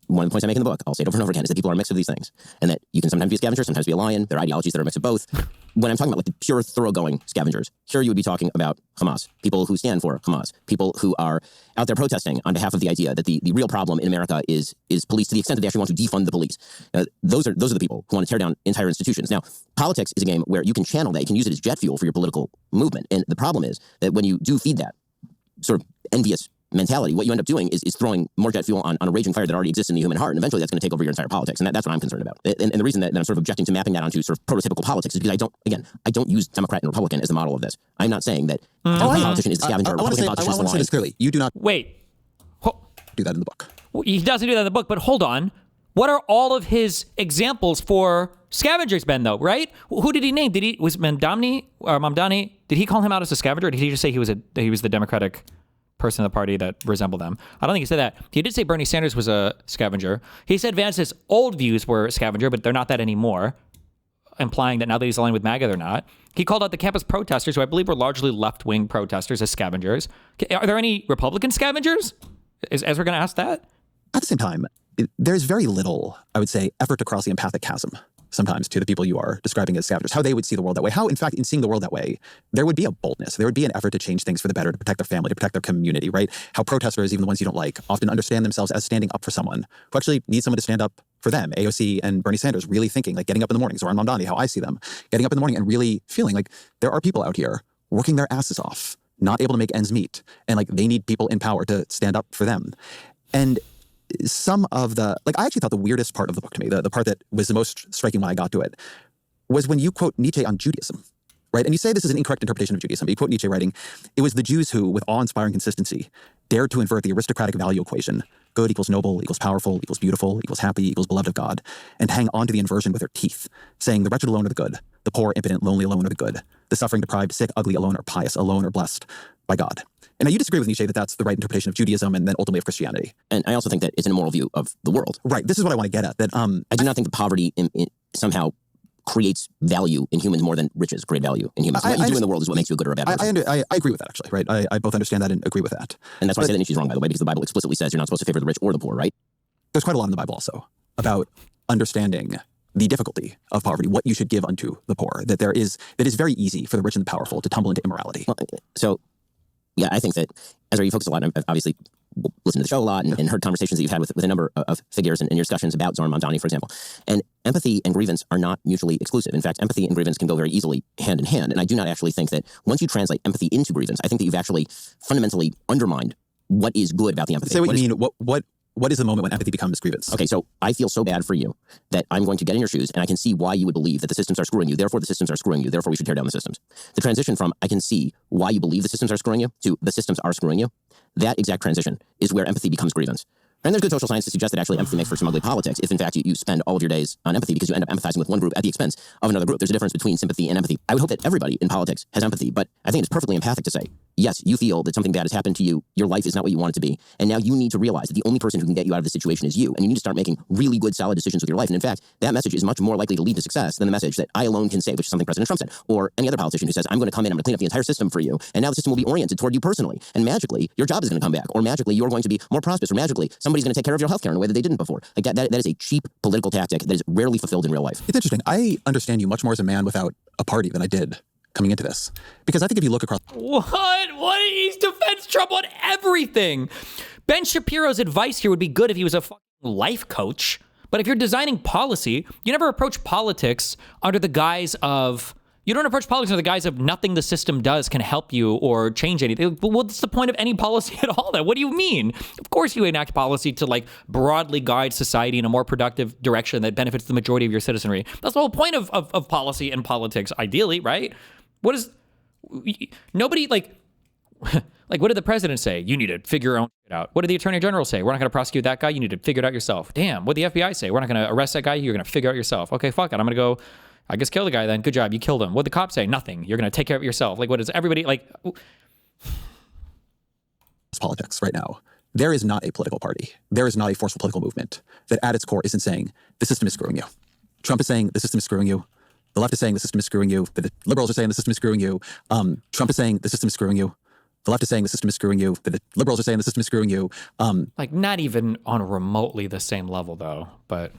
one of the points I make in the book, I'll say it over and over again, is that people are a mix of these things. And that you can sometimes be a scavenger, sometimes be a lion. There are ideologies that are a mix of both. When I'm talking about like the pure thoroughgoing scavengers, here you would be talking about Hamas, people who stand for Hamas, people who are out there protesting on behalf of the idea that the real problem in America is police, to the extent that they actually want to defund the police. Those are the people who want to tear down entire institutions. Now, politics is a game where you can channel that, you can use it as jet fuel for your political movement. And the problem is that when you do feed that sort of envious mentality, what you end up doing is throwing more jet fuel on a raging fire that already exists in the human heart, and eventually that's going to take over your entire politics, and that's what I'm concerned about. And the reason that I'm sort of objecting to mapping that onto sort of prototypical politics is because I don't use Democrat and Republican as the model of this. I'm not saying that Democrat politician is the scavenger, Republican politician is the lion. I want to say this clearly. You do not do that in the book. He doesn't do that in the book, but hold on. What are all of his examples for scavengers, Ben, though, right? Who did he name? Was Mamdani, did he call him out as a scavenger, or did he just say he was the Democratic person of the party that resembled them? I don't think he said that. He did say Bernie Sanders was a scavenger. He said Vance's old views were a scavenger, but they're not that anymore, implying that now that he's aligned with MAGA, they're not. He called out the campus protesters, who I believe were largely left-wing protesters, as scavengers. Are there any Republican scavengers? Is Ezra going to ask that? At the same time, there's very little, I would say, effort to cross the empathic chasm sometimes to the people you are describing as scavengers, how they would see the world that way, how, in fact, in seeing the world that way, there would be a boldness, there would be an effort to change things for the better, to protect their family, to protect their community, right? How protesters, even the ones you don't like, often understand themselves as standing up for someone who actually needs someone to stand up for them. AOC and Bernie Sanders really thinking, like getting up in the mornings, or on Mamdani, how I see them, getting up in the morning and really feeling like there are people out here working their asses off, not able to make ends meet, and like they need people in power to stand up for them. And some of the, like, I actually thought the weirdest part of the book to me, the part that was the most striking when I got to it, was when you quote Nietzsche on Judaism, right? And you say this is an incorrect interpretation of Judaism, but you quote Nietzsche writing, "It was the Jews who, with awe-inspiring consistency, dared to invert the aristocratic value equation, good equals noble, equals powerful, equals beautiful, equals happy, equals beloved of God, and hang on to the inversion with their teeth, saying the wretched alone are the good, the poor, impotent, lonely alone are the good, the suffering, deprived, sick, ugly alone are pious, alone are blessed by God." And now you disagree with Nietzsche that that's the right interpretation of Judaism and then ultimately of Christianity. And I also think that it's an immoral view of the world. Right. This is what I want to get at. That I do not think that poverty somehow creates value in humans more than riches create value in humans. What you do in the world is what makes you a good or a bad person. I agree with that, actually, right? I both understand that and agree with that. And that's why I say that Nietzsche's wrong, by the way, because the Bible explicitly says you're not supposed to favor the rich or the poor, right? There's quite a lot in the Bible also about understanding the difficulty of poverty, what you should give unto the poor, that it is very easy for the rich and the powerful to tumble into immorality. Well, so, yeah, I think that, Ezra, you focus a lot, I've obviously listened to the show a lot and heard conversations that you've had with a number of figures and your discussions about Zohar Mamdani, for example. And empathy and grievance are not mutually exclusive. In fact, empathy and grievance can go very easily hand in hand. And I do not actually think that once you translate empathy into grievance, I think that you've actually fundamentally undermined what is good about the empathy. Say what you mean. What is the moment when empathy becomes grievance? Okay, so I feel so bad for you that I'm going to get in your shoes and I can see why you would believe that the systems are screwing you, therefore the systems are screwing you, therefore we should tear down the systems. The transition from I can see why you believe the systems are screwing you to the systems are screwing you, that exact transition is where empathy becomes grievance. And there's good social science to suggest that actually empathy makes for some ugly politics if in fact you spend all of your days on empathy because you end up empathizing with one group at the expense of another group. There's a difference between sympathy and empathy. I would hope that everybody in politics has empathy, but I think it's perfectly empathic to say, yes, you feel that something bad has happened to you, your life is not what you want it to be, and now you need to realize that the only person who can get you out of this situation is you, and you need to start making really good, solid decisions with your life. And in fact, that message is much more likely to lead to success than the message that I alone can say, which is something President Trump said, or any other politician who says, I'm going to come in, I'm going to clean up the entire system for you, and now the system will be oriented toward you personally, and magically, your job is going to come back, or magically, you're going to be more prosperous, or magically, somebody's going to take care of your healthcare in a way that they didn't before. Like that is a cheap political tactic that is rarely fulfilled in real life. It's interesting. I understand you much more as a man without a party than I did coming into this. Because I think if you look across... What? He's defends Trump on everything. Ben Shapiro's advice here would be good if he was a fucking life coach. But if you're designing policy, you never approach politics under the guise of... You don't approach politics under the guise of nothing the system does can help you or change anything. But what's the point of any policy at all then? What do you mean? Of course you enact policy to like broadly guide society in a more productive direction that benefits the majority of your citizenry. That's the whole point of policy and politics, ideally, right? What is... Nobody, like what did the president say? You need to figure your own shit out. What did the attorney general say? We're not going to prosecute that guy. You need to figure it out yourself. Damn, what did the FBI say? We're not going to arrest that guy. You're going to figure it out yourself. Okay, fuck it. I'm going to go... I guess kill the guy then. Good job. You killed him. What did the cops say? Nothing. You're going to take care of it yourself. Like, what is everybody like? Politics right now. There is not a political party. There is not a forceful political movement that at its core isn't saying the system is screwing you. Trump is saying the system is screwing you. The left is saying the system is screwing you. The liberals are saying the system is screwing you. Trump is saying the system is screwing you. The left is saying the system is screwing you. The liberals are saying the system is screwing you. Like not even on remotely the same level though, but...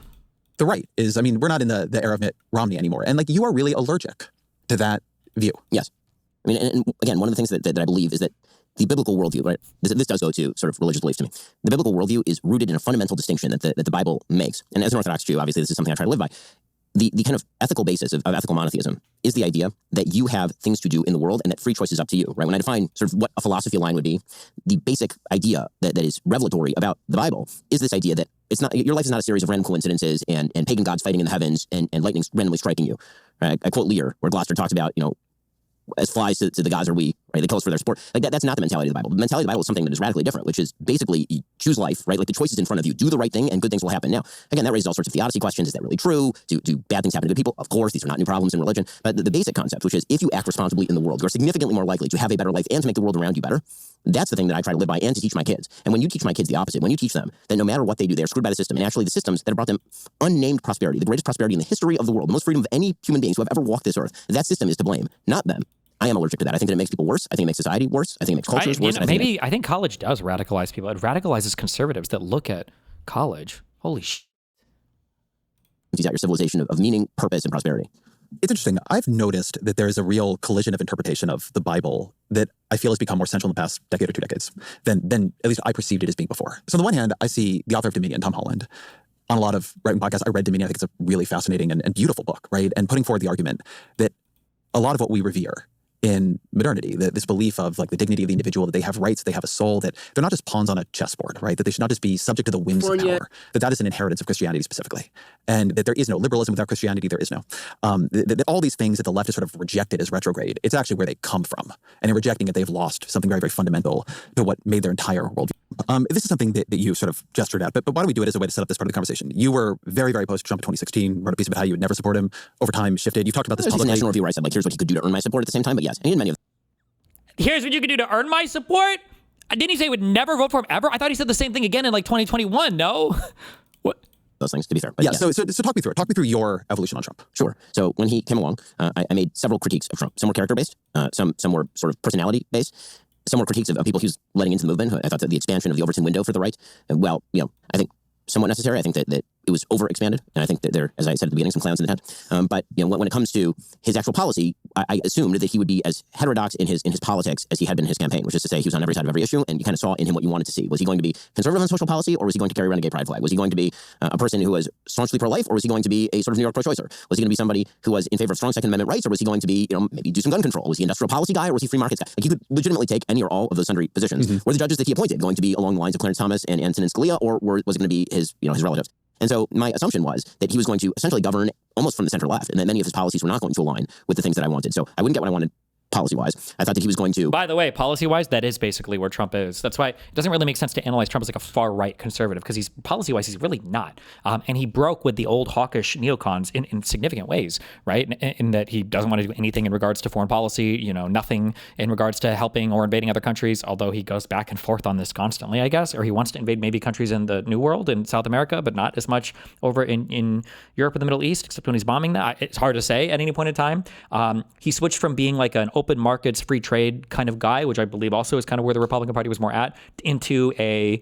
The right is, I mean, we're not in the era of Mitt Romney anymore. And like, you are really allergic to that view. Yes. I mean, and again, one of the things that I believe is that the biblical worldview, right? This does go to sort of religious beliefs to me. The biblical worldview is rooted in a fundamental distinction that the Bible makes. And as an Orthodox Jew, obviously, this is something I try to live by. The kind of ethical basis of ethical monotheism is the idea that you have things to do in the world and that free choice is up to you, right? When I define sort of what a philosophy line would be, the basic idea that is revelatory about the Bible is this idea that it's not, your life is not a series of random coincidences and pagan gods fighting in the heavens and lightning randomly striking you. Right? I quote Lear, where Gloucester talks about, as flies to the gods are we, right? They kill us for their sport. Like that's not the mentality of the Bible. The mentality of the Bible is something that is radically different, which is basically you choose life, right? Like the choice is in front of you. Do the right thing and good things will happen. Now, again, that raises all sorts of theodicy questions. Is that really true? Do bad things happen to good people? Of course, these are not new problems in religion. But the basic concept, which is if you act responsibly in the world, you're significantly more likely to have a better life and to make the world around you better. That's the thing that I try to live by and to teach my kids. And when you teach my kids the opposite, when you teach them that no matter what they do, they're screwed by the system, and actually the systems that have brought them unnamed prosperity, the greatest prosperity in the history of the world, the most freedom of any human beings who have ever walked this earth, that system is to blame, not them. I am allergic to that. I think that it makes people worse. I think it makes society worse. I think it makes cultures worse. I think college does radicalize people. It radicalizes conservatives that look at college. Holy shit. Tease out your civilization of meaning, purpose, and prosperity. It's interesting. I've noticed that there is a real collision of interpretation of the Bible that I feel has become more central in the past decade or 2 decades than at least I perceived it as being before. So on the one hand, I see the author of Dominion, Tom Holland, on a lot of writing podcasts. I read Dominion. I think it's a really fascinating and beautiful book, right? And putting forward the argument that a lot of what we revere in modernity, this belief of like the dignity of the individual, that they have rights, they have a soul, that they're not just pawns on a chessboard, right? That they should not just be subject to the whims of power, that is an inheritance of Christianity specifically. And that there is no liberalism without Christianity, there is no. That all these things that the left has sort of rejected as retrograde, it's actually where they come from. And in rejecting it, they've lost something very, very fundamental to what made their entire worldview. This is something that you sort of gestured at, but why don't we do it as a way to set up this part of the conversation? You were very, very post-Trump in 2016, wrote a piece about how you would never support him, over time shifted. You've talked about this publicly. National Review where I said, like, here's what he could do to earn my support at the same time, but yes, and in many of Here's what you can do to earn my support? Didn't he say he would never vote for him ever? I thought he said the same thing again in like 2021, no? What? Those things, to be fair. But yeah, so talk me through it. Talk me through your evolution on Trump. Sure. So when he came along, I made several critiques of Trump. Some were character-based, some were sort of personality-based. Some were critiques of people he was letting into the movement. I thought that the expansion of the Overton window for the right, well, I think somewhat necessary. I think that it was overexpanded, and I think that there, as I said at the beginning, some clowns in the tent. But when it comes to his actual policy, I assumed that he would be as heterodox in his politics as he had been in his campaign, which is to say he was on every side of every issue, and you kind of saw in him what you wanted to see. Was he going to be conservative on social policy, or was he going to carry around a gay pride flag? Was he going to be a person who was staunchly pro-life, or was he going to be a sort of New York pro-choicer? Was he going to be somebody who was in favor of strong Second Amendment rights, or was he going to be, maybe do some gun control? Was he an industrial policy guy, or was he free markets guy? Like, he could legitimately take any or all of those sundry positions. Were the judges that he appointed going to be along the lines of Clarence Thomas and Antonin Scalia, or was it going to be his relatives? And so my assumption was that he was going to essentially govern almost from the center left, and that many of his policies were not going to align with the things that I wanted. So I wouldn't get what I wanted policy-wise. I thought that he was going to... By the way, policy-wise, that is basically where Trump is. That's why it doesn't really make sense to analyze Trump as like a far-right conservative, because he's policy-wise, he's really not. And he broke with the old hawkish neocons in significant ways, right? In that he doesn't want to do anything in regards to foreign policy, nothing in regards to helping or invading other countries, although he goes back and forth on this constantly, I guess, or he wants to invade maybe countries in the New World, in South America, but not as much over in Europe and the Middle East, except when he's bombing that. It's hard to say at any point in time. He switched from being like an open markets, free trade kind of guy, which I believe also is kind of where the Republican Party was more at, into the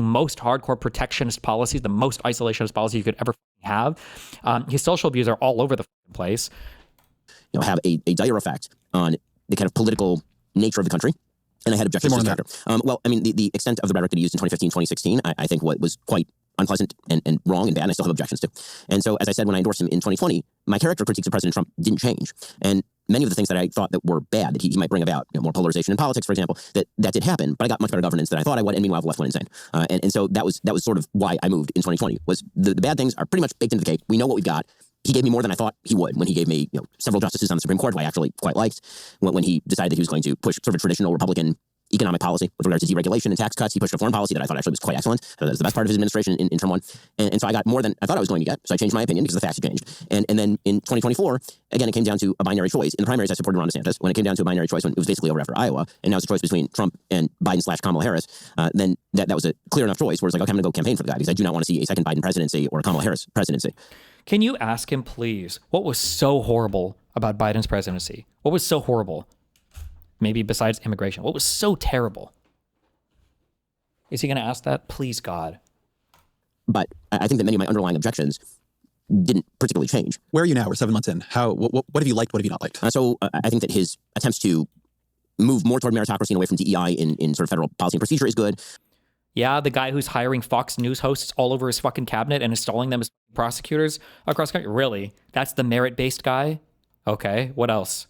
most hardcore protectionist policies, the most isolationist policy you could ever have. His social views are all over the place. Have a dire effect on the kind of political nature of the country. And I had objections to his character. Well, I mean, the extent of the rhetoric that he used in 2015, 2016, I think was quite unpleasant and wrong and bad, and I still have objections to. And so, as I said, when I endorsed him in 2020, my character critiques of President Trump didn't change. And many of the things that I thought that were bad, that he might bring about, more polarization in politics, for example, that did happen, but I got much better governance than I thought I would, and meanwhile the left went insane. And so that was sort of why I moved in 2020, was the bad things are pretty much baked into the cake. We know what we've got. He gave me more than I thought he would when he gave me several justices on the Supreme Court, who I actually quite liked, when he decided that he was going to push sort of traditional Republican economic policy with regards to deregulation and tax cuts. He pushed a foreign policy that I thought actually was quite excellent. That was the best part of his administration in term one. And so I got more than I thought I was going to get. So I changed my opinion because the facts had changed. And then in 2024, again, it came down to a binary choice. In the primaries, I supported Ron DeSantis. When it came down to a binary choice, when it was basically over after Iowa, and now it's a choice between Trump and Biden/Kamala Harris, then that was a clear enough choice where it's like, okay, I'm going to go campaign for the guy because I do not want to see a second Biden presidency or a Kamala Harris presidency. Can you ask him, please, what was so horrible about Biden's presidency? What was so horrible? Maybe besides immigration. What was so terrible? Is he going to ask that? Please, God. But I think that many of my underlying objections didn't particularly change. Where are you now? We're 7 months in. What have you liked? What have you not liked? So I think that his attempts to move more toward meritocracy and away from DEI in sort of federal policy and procedure is good. Yeah, the guy who's hiring Fox News hosts all over his fucking cabinet and installing them as prosecutors across the country. Really? That's the merit-based guy? Okay, what else?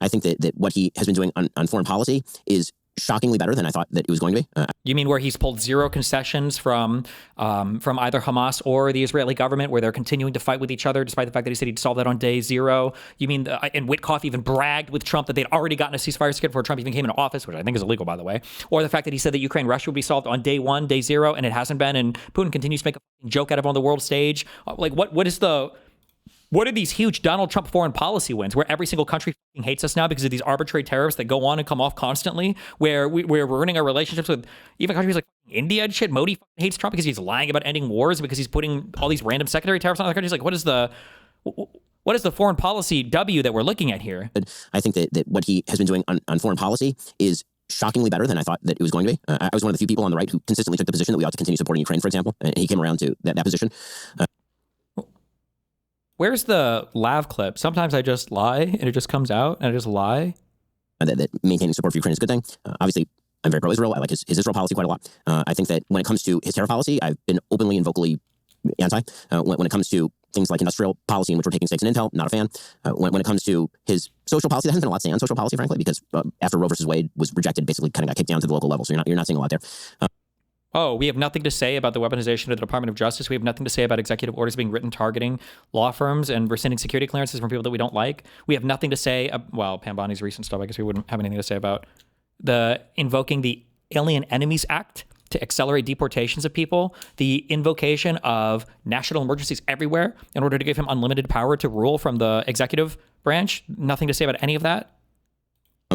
I think that what he has been doing on foreign policy is shockingly better than I thought that it was going to be. You mean where he's pulled zero concessions from either Hamas or the Israeli government, where they're continuing to fight with each other, despite the fact that he said he'd solve that on day zero? You mean, and Witkoff even bragged with Trump that they'd already gotten a ceasefire certificate before Trump even came into office, which I think is illegal, by the way. Or the fact that he said that Ukraine-Russia would be solved on day one, day zero, and it hasn't been, and Putin continues to make a joke out of it on the world stage. Like, what are these huge Donald Trump foreign policy wins where every single country hates us now because of these arbitrary tariffs that go on and come off constantly, where we're ruining our relationships with even countries like India and shit? Modi hates Trump because he's lying about ending wars, because he's putting all these random secondary tariffs on other countries. Like, what is the foreign policy W that we're looking at here? I think that what he has been doing on foreign policy is shockingly better than I thought that it was going to be. I was one of the few people on the right who consistently took the position that we ought to continue supporting Ukraine, for example, and he came around to that position. Where's the lav clip? Sometimes I just lie and it just comes out and I just lie. That maintaining support for Ukraine is a good thing. Obviously, I'm very pro-Israel. I like his Israel policy quite a lot. I think that when it comes to his terror policy, I've been openly and vocally anti. When it comes to things like industrial policy, in which we're taking stakes in Intel, not a fan. When it comes to his social policy, there hasn't been a lot to say on social policy, frankly, because after Roe versus Wade was rejected, basically kind of got kicked down to the local level. So you're not seeing a lot there. Oh, we have nothing to say about the weaponization of the Department of Justice. We have nothing to say about executive orders being written targeting law firms and rescinding security clearances from people that we don't like. We have nothing to say, well, Pambani's recent stuff, I guess we wouldn't have anything to say about the invoking the Alien Enemies Act to accelerate deportations of people, the invocation of national emergencies everywhere in order to give him unlimited power to rule from the executive branch. Nothing to say about any of that.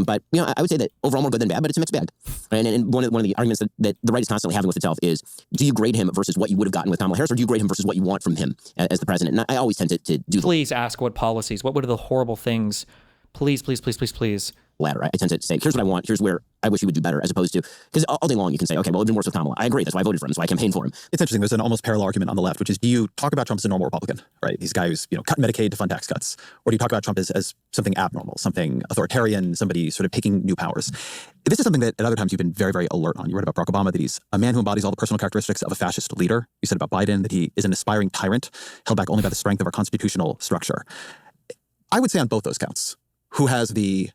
But, I would say that overall more good than bad, but it's a mixed bag. And one of the arguments that the right is constantly having with itself is, do you grade him versus what you would have gotten with Kamala Harris, or do you grade him versus what you want from him as the president? And I always tend to do Please ask what policies, what are the horrible things? Please. Latter. I tend to say, here's what I want, here's where I wish he would do better, as opposed to, because all day long you can say, okay, well, it'd been worse with Kamala. I agree, that's why I voted for him, so I campaigned for him. It's interesting. There's an almost parallel argument on the left, which is, do you talk about Trump as a normal Republican, right? He's a guy who's, cutting Medicaid to fund tax cuts. Or do you talk about Trump as something abnormal, something authoritarian, somebody sort of taking new powers? This is something that at other times you've been very, very alert on. You read about Barack Obama, that he's a man who embodies all the personal characteristics of a fascist leader. You said about Biden that he is an aspiring tyrant, held back only by the strength of our constitutional structure. I would say on both those counts, who has the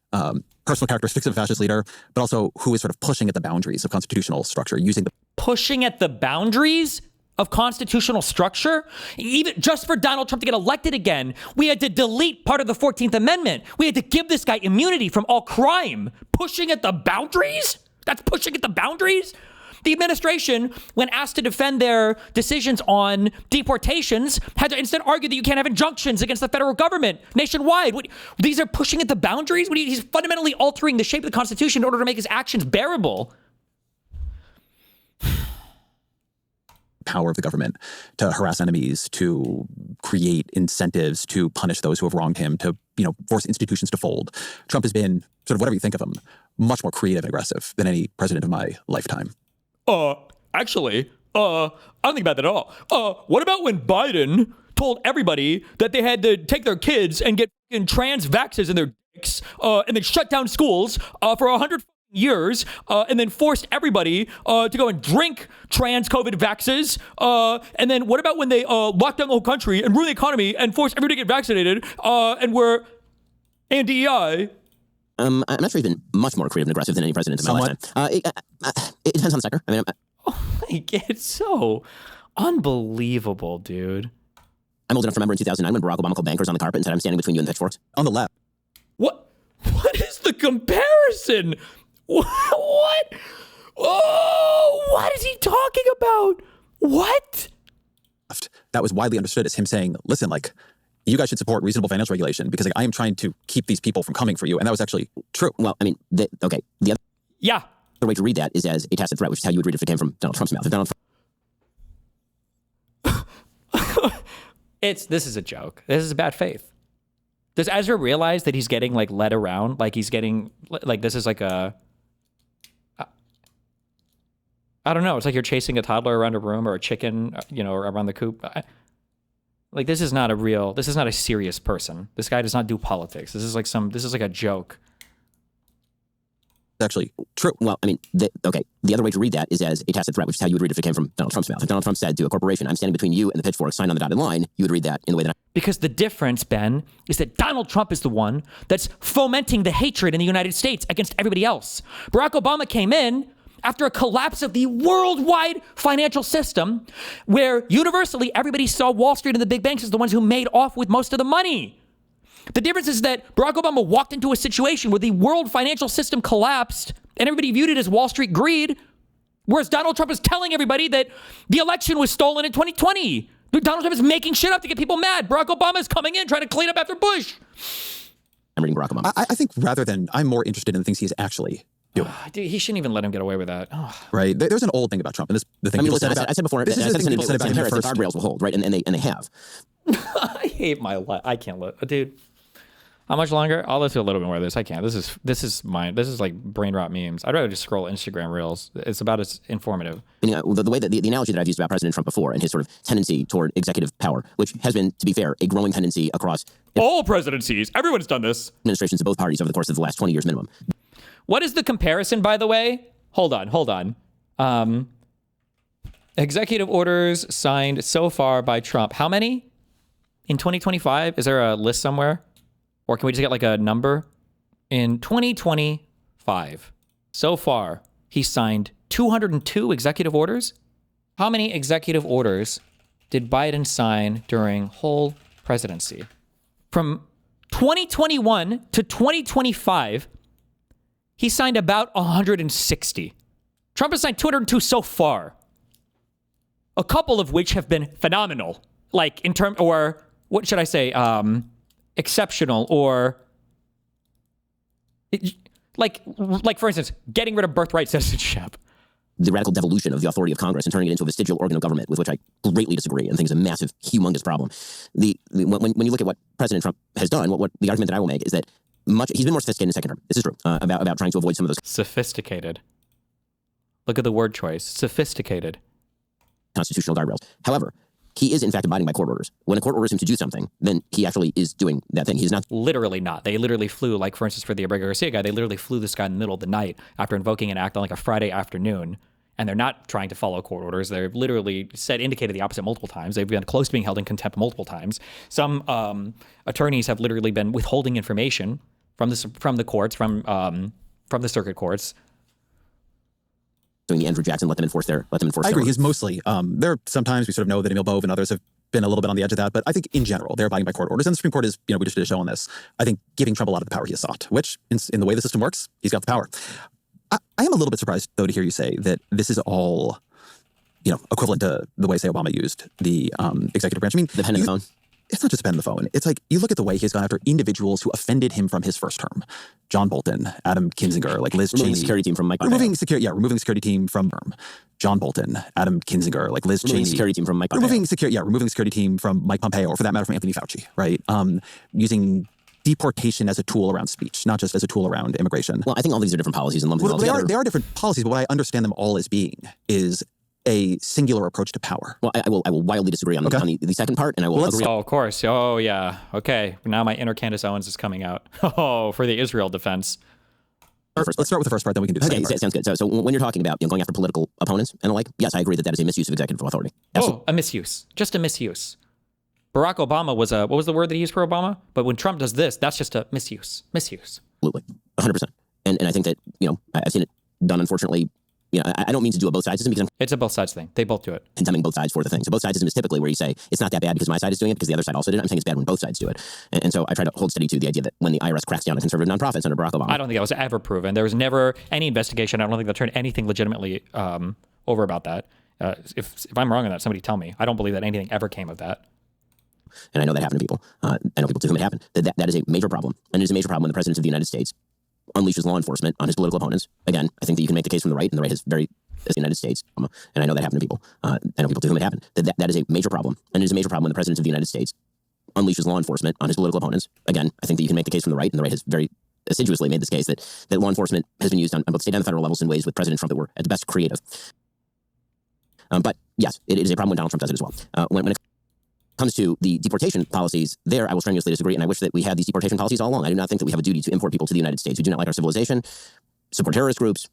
personal characteristics of a fascist leader, but also who is sort of pushing at the boundaries of constitutional structure, using the... Pushing at the boundaries of constitutional structure? Even just for Donald Trump to get elected again, we had to delete part of the 14th Amendment. We had to give this guy immunity from all crime. Pushing at the boundaries? That's pushing at the boundaries? The administration, when asked to defend their decisions on deportations, had to instead argue that you can't have injunctions against the federal government nationwide. These are pushing at the boundaries? He's fundamentally altering the shape of the Constitution in order to make his actions bearable. Power of the government to harass enemies, to create incentives, to punish those who have wronged him, to force institutions to fold. Trump has been, sort of whatever you think of him, much more creative and aggressive than any president of my lifetime. Actually, I don't think about that at all. What about when Biden told everybody that they had to take their kids and get trans vaxxers in their dicks, and then shut down schools for 100 years, and then forced everybody to go and drink trans COVID vaxxers? And then what about when they locked down the whole country and ruined the economy and forced everybody to get vaccinated, and were anti-DEI? I'm not sure he's been much more creative and aggressive than any president in my lifetime. It depends on the sector. It's so unbelievable, dude. I'm old enough to remember in 2009 when Barack Obama called bankers on the carpet and said, I'm standing between you and pitchforks. On the left. What is the comparison? What? Oh, what is he talking about? What? That was widely understood as him saying, listen, you guys should support reasonable financial regulation because I am trying to keep these people from coming for you. And that was actually true. Well, the other way to read that is as a tacit threat, which is how you would read it if it came from Donald Trump's mouth. This is a joke. This is bad faith. Does Ezra realize that he's getting led around? He's getting this is a I don't know. It's like you're chasing a toddler around a room or a chicken, around the coop. This is not a serious person. This guy does not do politics. This is like a joke. Actually true. Well, the other way to read that is as a tacit threat, which is how you would read it if it came from Donald Trump's mouth. If Donald Trump said to a corporation, I'm standing between you and the pitchfork, sign on the dotted line, you would read that in the way that Because the difference, Ben, is that Donald Trump is the one that's fomenting the hatred in the United States against everybody else. Barack Obama came in after a collapse of the worldwide financial system, where universally everybody saw Wall Street and the big banks as the ones who made off with most of the money. The difference is that Barack Obama walked into a situation where the world financial system collapsed and everybody viewed it as Wall Street greed, whereas Donald Trump is telling everybody that the election was stolen in 2020. Donald Trump is making shit up to get people mad. Barack Obama is coming in trying to clean up after Bush. I'm reading Barack Obama. I think I'm more interested in the things he's actually doing. Dude, he shouldn't even let him get away with that. Right. There's an old thing about Trump, and the thing people said about I said before, this is the thing people said about him the first. guardrails will hold, right? And they have. I hate my life. I can't let, dude. How much longer? I'll let you a little bit more of this. I can't. This is mine. This is like brain rot memes. I'd rather just scroll Instagram Reels. It's about as informative. The way that the analogy that I've used about President Trump before and his sort of tendency toward executive power, which has been, to be fair, a growing tendency across all presidencies. Everyone's done this. Administrations of both parties over the course of the last 20 years minimum. What is the comparison, by the way? Hold on. Executive orders signed so far by Trump. How many? In 2025, is there a list somewhere? Or can we just get like a number? In 2025, so far, he signed 202 executive orders. How many executive orders did Biden sign during whole presidency? From 2021 to 2025, he signed about 160. Trump has signed 202 so far. A couple of which have been phenomenal. Like in term, or what should I say? Exceptional, or like for instance, getting rid of birthright citizenship. The radical devolution of the authority of Congress and turning it into a vestigial organ of government, with which I greatly disagree and think is a massive, humongous problem. When you look at what President Trump has done, what the argument that I will make is that he's been more sophisticated in the second term. This is true, about trying to avoid some of those sophisticated. Look at the word choice, sophisticated. Constitutional guardrails. However, he is in fact abiding by court orders. When a court orders him to do something, then he actually is doing that thing. He's not. Literally not. They literally flew, like for instance, for the Abrego Garcia guy, they literally flew this guy in the middle of the night after invoking an act on like a Friday afternoon. And they're not trying to follow court orders. They're literally indicated the opposite multiple times. They've been close to being held in contempt multiple times. Some attorneys have literally been withholding information from the courts, from the circuit courts. Doing the Andrew Jackson, let them enforce their. I agree. He's mostly. There are sometimes we sort of know that Emil Bove and others have been a little bit on the edge of that, but I think in general they're abiding by court orders. And the Supreme Court is, we just did a show on this. I think giving Trump a lot of the power he has sought, which in the way the system works, he's got the power. I am a little bit surprised though to hear you say that this is all, equivalent to the way say Obama used the executive branch. I mean, the pen and the phone. It's not just pen and the phone. It's like you look at the way he's gone after individuals who offended him from his first term. John Bolton, Adam Kinzinger, like Liz Cheney. Removing the security team from Mike Pompeo. Removing the security team from John Bolton, Adam Kinzinger, like Liz Cheney. Removing the security team from Mike Pompeo. Removing the security team from Mike Pompeo, or for that matter from Anthony Fauci, right? Using deportation as a tool around speech, not just as a tool around immigration. Well, I think all these are different policies and lumping them all together. They are different policies, but what I understand them all as being is a singular approach to power. Well, I will wildly disagree on the second part, and I will agree. Oh, of course. Oh, yeah. Okay. Now my inner Candace Owens is coming out. Oh, for the Israel defense. Let's start with the first part, then we can do the second part. Sounds good. So when you're talking about going after political opponents and the like, yes, I agree that is a misuse of executive authority. Absolutely. Oh, a misuse. Just a misuse. Barack Obama was what was the word that he used for Obama? But when Trump does this, that's just a misuse. Misuse. Absolutely. 100%. And I think that, I've seen it done, unfortunately. I don't mean to do a both sidesism because it's a both sides thing. They both do it. Condemning both sides for the thing. So both sidesism is typically where you say it's not that bad because my side is doing it because the other side also did it. I'm saying it's bad when both sides do it. And so I try to hold steady to the idea that when the IRS cracks down on conservative nonprofits under Barack Obama. I don't think that was ever proven. There was never any investigation. I don't think they turned anything legitimately over about that. If I'm wrong on that, somebody tell me. I don't believe that anything ever came of that. And I know that happened to people. I know people to whom it happened. That is a major problem. And it is a major problem when the President of the United States unleashes law enforcement on his political opponents. Again, I think that you can make the case from the right, and the right has very, as the United States, and I know that happened to people. I know people to whom it happened. That is a major problem. And it is a major problem when the President of the United States unleashes law enforcement on his political opponents. Again, I think that you can make the case from the right, and the right has very assiduously made this case that law enforcement has been used on both state and federal levels in ways with President Trump that were at the best creative. But yes, it is a problem when Donald Trump does it as well. When it comes to the deportation policies, there I will strenuously disagree, and I wish that we had these deportation policies all along. I do not think that we have a duty to import people to the United States who do not like our civilization, support terrorist groups,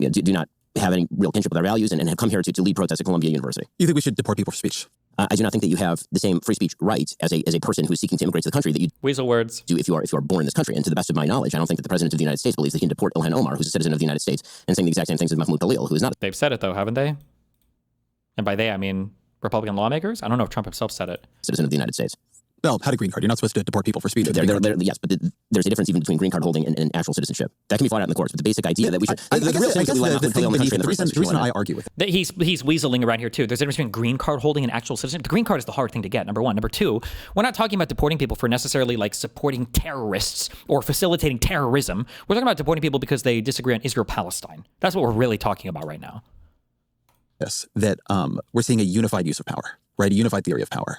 do not have any real kinship with our values, and have come here to lead protests at Columbia University. You think we should deport people for speech? I do not think that you have the same free speech rights as a person who's seeking to immigrate to the country that you weasel words do if you are born in this country. And to the best of my knowledge, I don't think that the President of the United States believes that he can deport Ilhan Omar, who's a citizen of the United States, and saying the exact same things as Mahmoud Khalil, who is not. They've said it though, haven't they? And by they, I mean Republican lawmakers? I don't know if Trump himself said it. Citizen of the United States. Well, had a green card. You're not supposed to deport people for speech. Yes, but there's a difference even between green card holding and actual citizenship. That can be fought out in the courts, but the basic idea that we should... The reason I argue with it. That he's weaseling around here too. There's a difference between green card holding and actual citizenship. The green card is the hard thing to get, number one. Number two, we're not talking about deporting people for necessarily like supporting terrorists or facilitating terrorism. We're talking about deporting people because they disagree on Israel-Palestine. That's what we're really talking about right now. Yes, that we're seeing a unified use of power, right? A unified theory of power.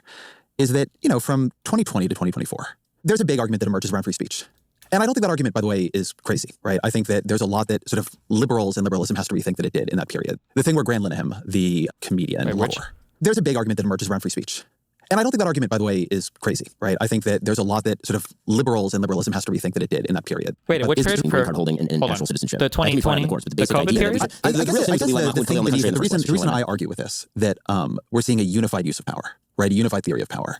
Is that, from 2020 to 2024, there's a big argument that emerges around free speech. And I don't think that argument, by the way, is crazy, right? I think that there's a lot that sort of liberals and liberalism has to rethink that it did in that period. The thing where Graham Linehan, the comedian, there's a big argument that emerges around free speech. And I don't think that argument, by the way, is crazy, right? I think that there's a lot that sort of liberals and liberalism has to rethink that it did in that period. Wait, which period for green card holding and actual citizenship? The 2020, the COVID period? The reason I argue with this, that we're seeing a unified use of power, right? A unified theory of power,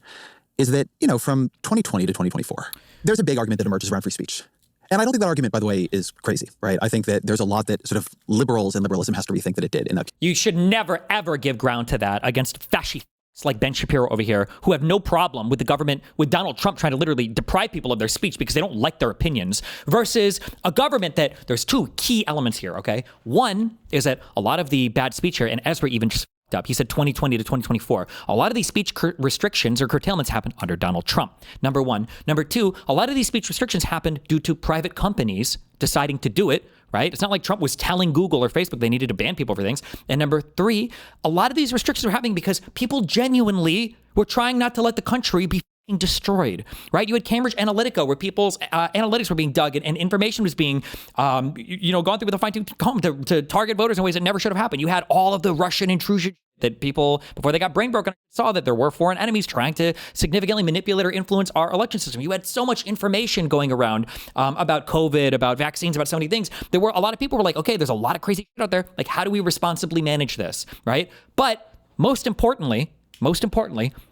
is that, from 2020 to 2024, there's a big argument that emerges around free speech. And I don't think that argument, by the way, is crazy, right? I think that there's a lot that sort of liberals and liberalism has to rethink that it did in that. You should never, ever give ground to that against fascists like Ben Shapiro over here, who have no problem with the government, with Donald Trump trying to literally deprive people of their speech because they don't like their opinions, versus a government that there's two key elements here, okay? One is that a lot of the bad speech here, and Ezra even just up. He said 2020 to 2024. A lot of these speech restrictions or curtailments happened under Donald Trump. Number one. Number two, a lot of these speech restrictions happened due to private companies deciding to do it, right? It's not like Trump was telling Google or Facebook they needed to ban people for things. And number three, a lot of these restrictions were happening because people genuinely were trying not to let the country be destroyed, right? You had Cambridge Analytica where people's analytics were being dug and information was being, gone through with a fine-tooth comb to target voters in ways that never should have happened. You had all of the Russian intrusion that people, before they got brain broken, saw that there were foreign enemies trying to significantly manipulate or influence our election system. You had so much information going around about COVID, about vaccines, about so many things. There were a lot of people were like, okay, there's a lot of crazy shit out there. Like, how do we responsibly manage this, right? But most importantly,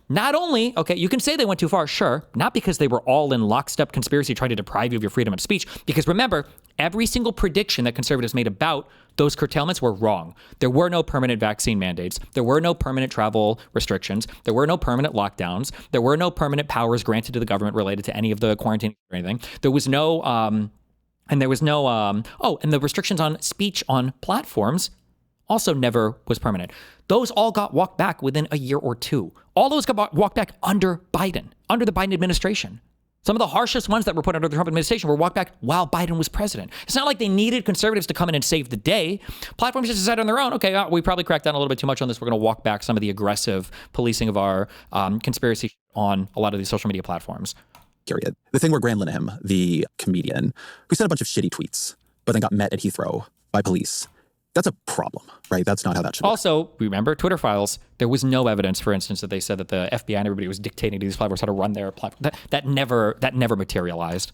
not only, okay, you can say they went too far, sure, not because they were all in lockstep conspiracy trying to deprive you of your freedom of speech, because remember, every single prediction that conservatives made about those curtailments were wrong. There were no permanent vaccine mandates. There were no permanent travel restrictions. There were no permanent lockdowns. There were no permanent powers granted to the government related to any of the quarantine or anything. There was no, and the restrictions on speech on platforms also never was permanent. Those all got walked back within a year or two. All those got walked back under Biden, under the Biden administration. Some of the harshest ones that were put under the Trump administration were walked back while Biden was president. It's not like they needed conservatives to come in and save the day. Platforms just decided on their own, okay, we probably cracked down a little bit too much on this. We're going to walk back some of the aggressive policing of our conspiracy on a lot of these social media platforms. Period. The thing where Graham Linehan, the comedian, who said a bunch of shitty tweets, but then got met at Heathrow by police, that's a problem, right? That's not how that should work. Also, remember, Twitter files, there was no evidence, for instance, that they said that the FBI and everybody was dictating to these platforms how to run their platform. That never materialized.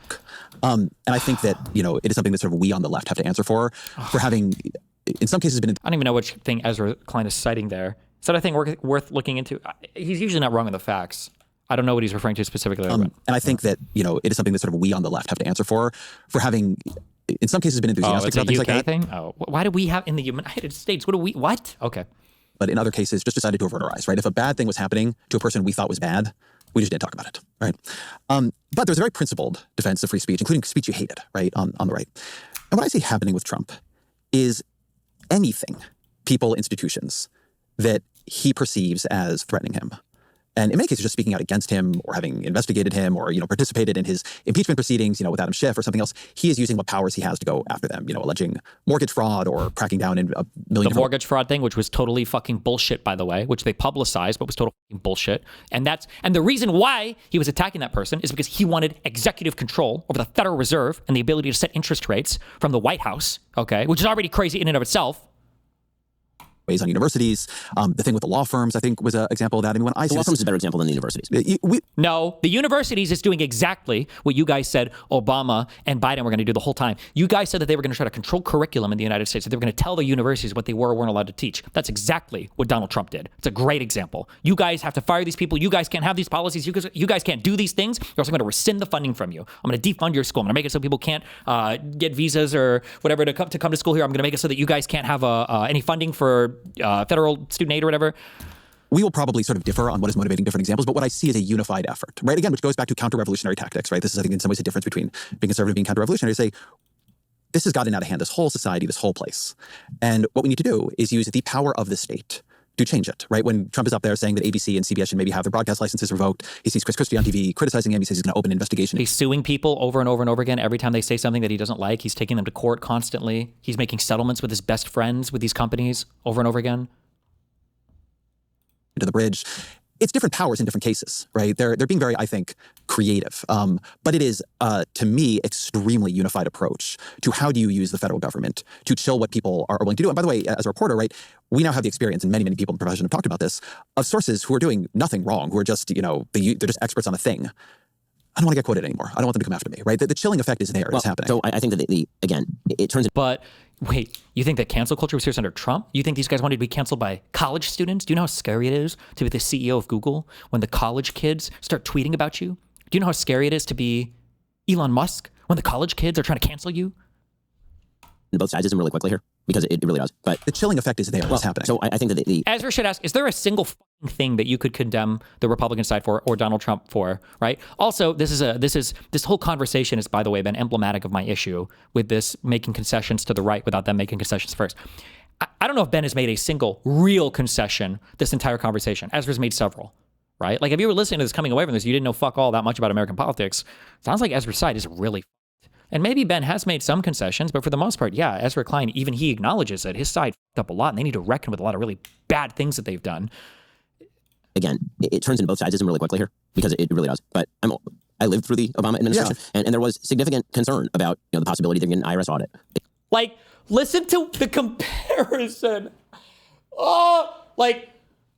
And I think that, it is something that sort of we on the left have to answer for having, in some cases, been... I don't even know which thing Ezra Klein is citing there. Is that a thing worth looking into? He's usually not wrong on the facts. I don't know what he's referring to specifically. And I think that, it is something that sort of we on the left have to answer for having... in some cases been enthusiastic about things like that. Thing? Oh, why do we have in the United States? What? Okay. But in other cases, just decided to avert our eyes, right? If a bad thing was happening to a person we thought was bad, we just didn't talk about it, right? But there's a very principled defense of free speech, including speech you hated, right, on the right. And what I see happening with Trump is anything, people, institutions, that he perceives as threatening him. And in many cases, just speaking out against him or having investigated him or, participated in his impeachment proceedings, with Adam Schiff or something else, he is using what powers he has to go after them, alleging mortgage fraud or cracking down in a million... The mortgage fraud thing, which was totally fucking bullshit, by the way, which they publicized, but was total fucking bullshit. And the reason why he was attacking that person is because he wanted executive control over the Federal Reserve and the ability to set interest rates from the White House, okay, which is already crazy in and of itself. Ways on universities. The thing with the law firms, I think, was an example of that. I mean, when ISIS... The law firms is a better example than the universities. No, the universities is doing exactly what you guys said Obama and Biden were going to do the whole time. You guys said that they were going to try to control curriculum in the United States, that they were going to tell the universities what they were or weren't allowed to teach. That's exactly what Donald Trump did. It's a great example. You guys have to fire these people. You guys can't have these policies. You guys can't do these things. You're also going to rescind the funding from you. I'm going to defund your school. I'm going to make it so people can't get visas or whatever to come to school here. I'm going to make it so that you guys can't have any funding for federal student aid or whatever. We will probably sort of differ on what is motivating different examples, but what I see is a unified effort, right? Again, which goes back to counter-revolutionary tactics, right? This is, I think, in some ways a difference between being conservative and being counter-revolutionary. Say, this has gotten out of hand, this whole society, this whole place. And what we need to do is use the power of the state to change it, right? When Trump is up there saying that ABC and CBS should maybe have their broadcast licenses revoked, he sees Chris Christie on TV criticizing him, he says he's going to open an investigation. He's suing people over and over and over again. Every time they say something that he doesn't like, he's taking them to court constantly. He's making settlements with his best friends with these companies over and over again. To the bridge. It's different powers in different cases, right? They're being very, I think, creative. But it is, to me, extremely unified approach to how do you use the federal government to chill what people are willing to do. And by the way, as a reporter, right, we now have the experience, and many, many people in the profession have talked about this, of sources who are doing nothing wrong, who are just, they're just experts on a thing. I don't want to get quoted anymore. I don't want them to come after me, right? The chilling effect is there. It's happening. So I think that again, it turns... But Wait, you think that cancel culture was serious under Trump? You think these guys wanted to be canceled by college students? Do you know how scary it is to be the CEO of Google when the college kids start tweeting about you? Do you know how scary it is to be Elon Musk when the college kids are trying to cancel you? Both sides really quickly here, because it really does. But the chilling effect is there. What's happening? So I think that the Ezra should ask, is there a single fucking thing that you could condemn the Republican side for or Donald Trump for, right? Also, this whole conversation has, by the way, been emblematic of my issue with this making concessions to the right without them making concessions first. I don't know if Ben has made a single real concession this entire conversation. Ezra's made several, right? Like, if you were listening to this coming away from this, you didn't know fuck all that much about American politics. Sounds like Ezra's side is really. And maybe Ben has made some concessions, but for the most part, yeah, Ezra Klein, even he acknowledges that his side fucked up a lot and they need to reckon with a lot of really bad things that they've done. Again, it turns into both sides really quickly here, because it really does. But I lived through the Obama administration, and there was significant concern about the possibility they're getting an IRS audit. Like, listen to the comparison. Oh, like,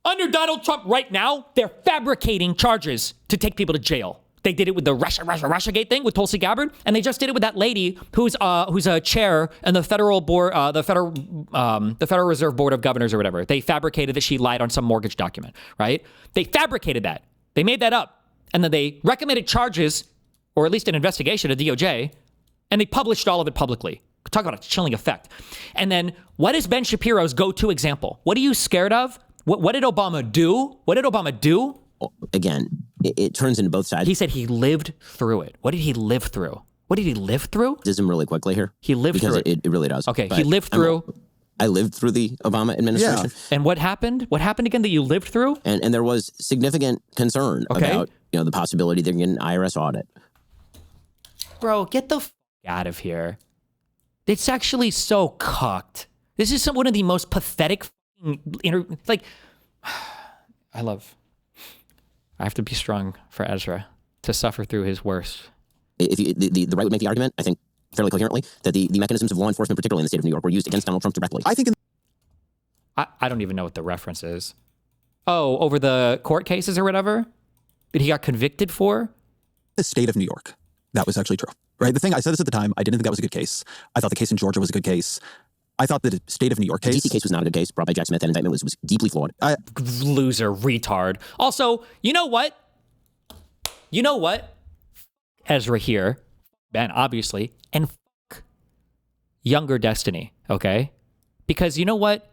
under Donald Trump right now, they're fabricating charges to take people to jail. They did it with the Russiagate thing with Tulsi Gabbard, and they just did it with that lady who's a chair in the federal board, the Federal Reserve Board of Governors or whatever. They fabricated that she lied on some mortgage document, right? They fabricated that. They made that up, and then they recommended charges, or at least an investigation to DOJ, and they published all of it publicly. Talk about a chilling effect. And then what is Ben Shapiro's go-to example? What are you scared of? What did Obama do? What did Obama do? Again, it turns into both sides. He said he lived through it. What did he live through? What did he live through? Really quickly here. He lived through it. It really does. Okay, he lived through. I lived through the Obama administration. Yeah. And what happened? What happened again that you lived through? And there was significant concern about the possibility they're getting an IRS audit. Bro, get the out of here. It's actually so cocked. This is one of the most pathetic like. I have to be strong for Ezra to suffer through his worst. If the right would make the argument, I think, fairly coherently, that the mechanisms of law enforcement, particularly in the state of New York, were used against Donald Trump directly. I think I don't even know what the reference is. Oh, over the court cases or whatever that he got convicted for? The state of New York. That was actually true, right? The thing, I said this at the time, I didn't think that was a good case. I thought the case in Georgia was a good case. I thought the state of New York case. The DC case was not a good case brought by Jack Smith. That indictment was deeply flawed. Loser, retard. Also, you know what? Ezra here, Ben, obviously, and younger Destiny, okay? Because you know what?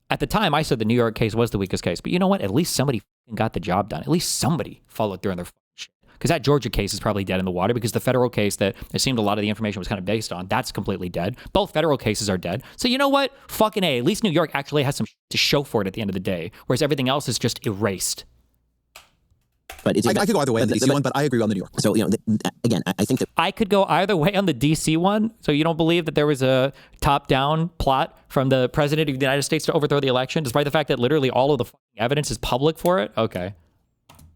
At the time, I said the New York case was the weakest case. But you know what? At least somebody got the job done. At least somebody followed through on their shit. Because that Georgia case is probably dead in the water, because the federal case that it seemed a lot of the information was kind of based on, that's completely dead. Both federal cases are dead. So you know what? Fucking A. At least New York actually has some to show for it at the end of the day, whereas everything else is just erased. But I could go either way on the DC one, but I agree on the New York. So, again, I think that I could go either way on the DC one. So you don't believe that there was a top-down plot from the president of the United States to overthrow the election, despite the fact that literally all of the evidence is public for it? Okay.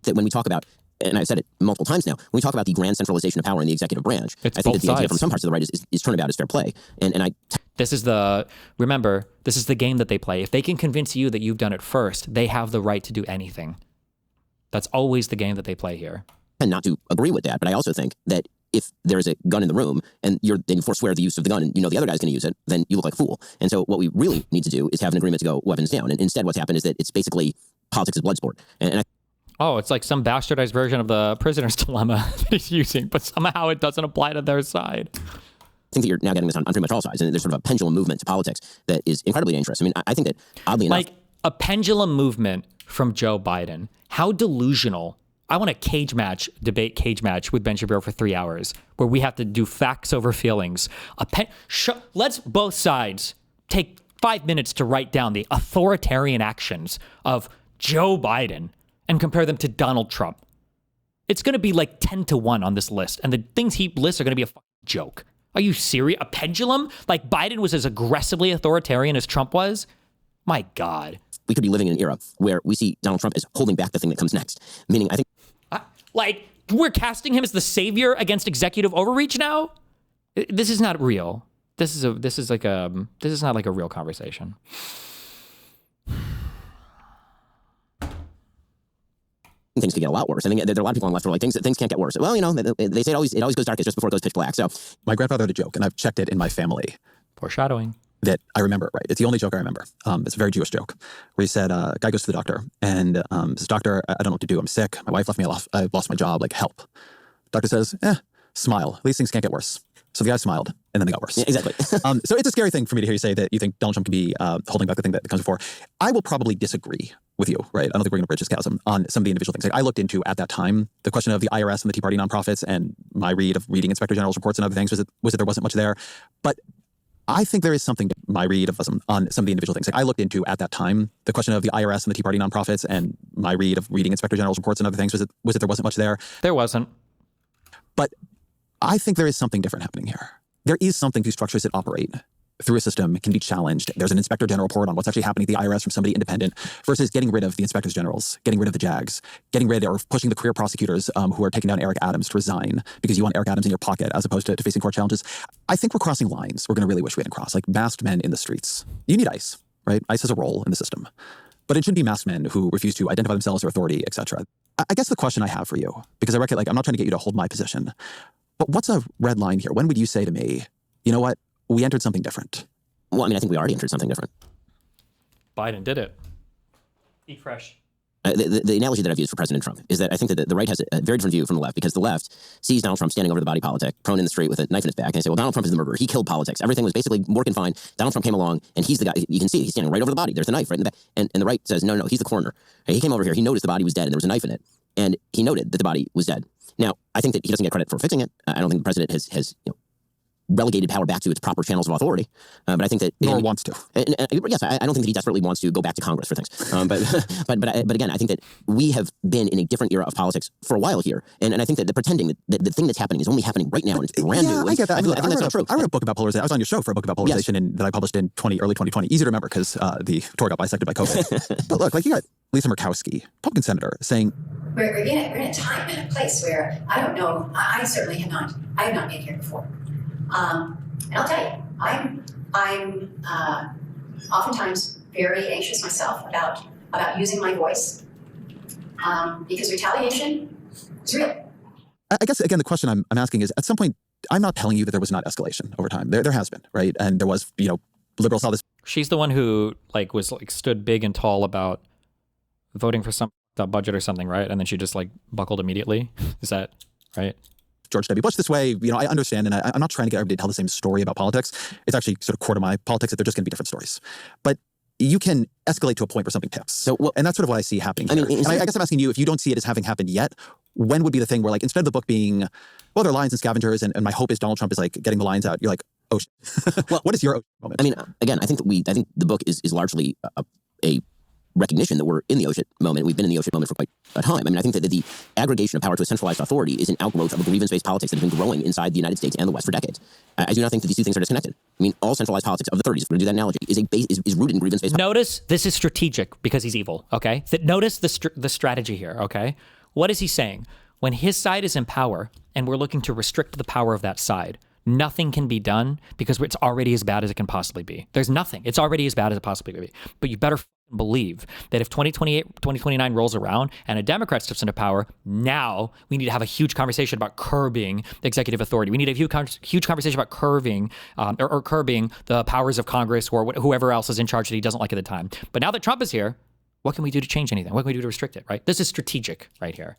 That when we talk about, and I've said it multiple times now, when we talk about the grand centralization of power in the executive branch, I think that the idea from some parts of the right is turnabout is fair play. This is this is the game that they play. If they can convince you that you've done it first, they have the right to do anything. That's always the game that they play here. And not to agree with that, but I also think that if there is a gun in the room and you forswear the use of the gun and the other guy's going to use it, then you look like a fool. And so what we really need to do is have an agreement to go weapons down. And instead what's happened is that it's basically politics is blood sport. Oh, it's like some bastardized version of the prisoner's dilemma that he's using, but somehow it doesn't apply to their side. I think that you're now getting this on pretty much all sides, and there's sort of a pendulum movement to politics that is incredibly dangerous. I mean, I think that, oddly enough... Like a pendulum movement from Joe Biden. How delusional. I want a debate cage match with Ben Shapiro for 3 hours, where we have to do facts over feelings. Let's both sides take 5 minutes to write down the authoritarian actions of Joe Biden and compare them to Donald Trump. It's going to be like 10-1 on this list, and the things he lists are going to be a fucking joke. Are you serious? A pendulum? Like Biden was as aggressively authoritarian as Trump was? My God. We could be living in an era where we see Donald Trump as holding back the thing that comes next. Meaning, I think... Like, we're casting him as the savior against executive overreach now? This is not real. This is not like a real conversation. Things could get a lot worse. I think there are a lot of people on the left who are like, things can't get worse. Well, they say it always goes darkest just before it goes pitch black. So my grandfather had a joke, and I've checked it in my family. Foreshadowing. That I remember, right? It's the only joke I remember. It's a very Jewish joke where he said, a guy goes to the doctor and says, doctor, I don't know what to do. I'm sick. My wife left me. I lost my job. Like, help. Doctor says, smile. These things can't get worse. So the guy smiled, and then they got worse. Yeah, exactly. So it's a scary thing for me to hear you say that you think Donald Trump can be holding back the thing that comes before. I will probably disagree with you, right? I don't think we're going to bridge this chasm on some of the individual things. Like, I looked into, at that time, the question of the IRS and the Tea Party nonprofits, and my read of reading Inspector General's reports and other things was that there wasn't much there. But I think there is something to my read of on some of the individual things. Like, I looked into, at that time, the question of the IRS and the Tea Party nonprofits, and my read of reading Inspector General's reports and other things was that there wasn't much there. There wasn't. But I think there is something different happening here. There is something to structures that operate through a system can be challenged. There's an Inspector General report on what's actually happening at the IRS from somebody independent versus getting rid of the Inspectors Generals, getting rid of the JAGs, getting rid or pushing the career prosecutors who are taking down Eric Adams to resign because you want Eric Adams in your pocket as opposed to facing court challenges. I think we're crossing lines we're going to really wish we didn't cross, like masked men in the streets. You need ICE, right? ICE has a role in the system. But it shouldn't be masked men who refuse to identify themselves or authority, etc. I guess the question I have for you, because I reckon, like, I'm not trying to get you to hold my position, but what's a red line here? When would you say to me, you know what, we entered something different? Well, I mean, I think we already entered something different. Biden did it. Eat fresh. The analogy that I've used for President Trump is that I think that the right has a very different view from the left, because the left sees Donald Trump standing over the body politic, prone in the street with a knife in his back, and they say, well, Donald Trump is the murderer. He killed politics. Everything was basically working fine. Donald Trump came along, and he's the guy. You can see he's standing right over the body. There's the knife right in the back. And the right says, no, he's the coroner. And he came over here. He noticed the body was dead, and there was a knife in it. And he noted that the body was dead. Now, I think that he doesn't get credit for fixing it. I don't think the president has relegated power back to its proper channels of authority. But I think that nor wants to. Yes, I don't think that he desperately wants to go back to Congress for things. But again, I think that we have been in a different era of politics for a while here, and I think that the pretending that the thing that's happening is only happening right now and it's brand new. I get that. I think that's not true. I wrote a book about polarization. I was on your show for a book about polarization that I published in early 2020. Easy to remember because the tour got bisected by COVID. But look, like, you got Lisa Murkowski, Republican senator, saying we're in a time and a place where I don't know. I certainly have not. I have not been here before. And I'll tell you, I'm oftentimes very anxious myself about using my voice because retaliation is real. I guess, again, the question I'm asking is, at some point, I'm not telling you that there was not escalation over time. There has been, right? And there was, liberals saw this. She's the one who stood big and tall about voting for some budget or something, right? And then she just buckled immediately. Is that right? George W. Bush this way, I understand, and I'm not trying to get everybody to tell the same story about politics. It's actually sort of core to my politics that they're just going to be different stories. But you can escalate to a point where something tips. And that's sort of what I see happening here. I guess I'm asking you, if you don't see it as having happened yet, when would be the thing where, instead of the book being, well, there are lions and scavengers, and my hope is Donald Trump is getting the lions out, you're like, oh, well, what is your moment? I mean, again, I think the book is largely a recognition that we're in the ocean moment. We've been in the ocean moment for quite a time. I mean, I think that the aggregation of power to a centralized authority is an outgrowth of a grievance-based politics that has been growing inside the United States and the West for decades. I do not think that these two things are disconnected. I mean, all centralized politics of the 30s, if we're going to do that analogy, is rooted in grievance-based. Notice this is strategic because he's evil, okay? Notice the strategy here, okay? What is he saying? When his side is in power and we're looking to restrict the power of that side, nothing can be done because it's already as bad as it can possibly be. There's nothing. It's already as bad as it possibly could be. But you better believe that if 2028, 2029 rolls around and a Democrat steps into power, now we need to have a huge conversation about curbing executive authority. We need a huge conversation about curbing the powers of Congress or whoever else is in charge that he doesn't like at the time. But now that Trump is here, what can we do to change anything? What can we do to restrict it, right? This is strategic right here.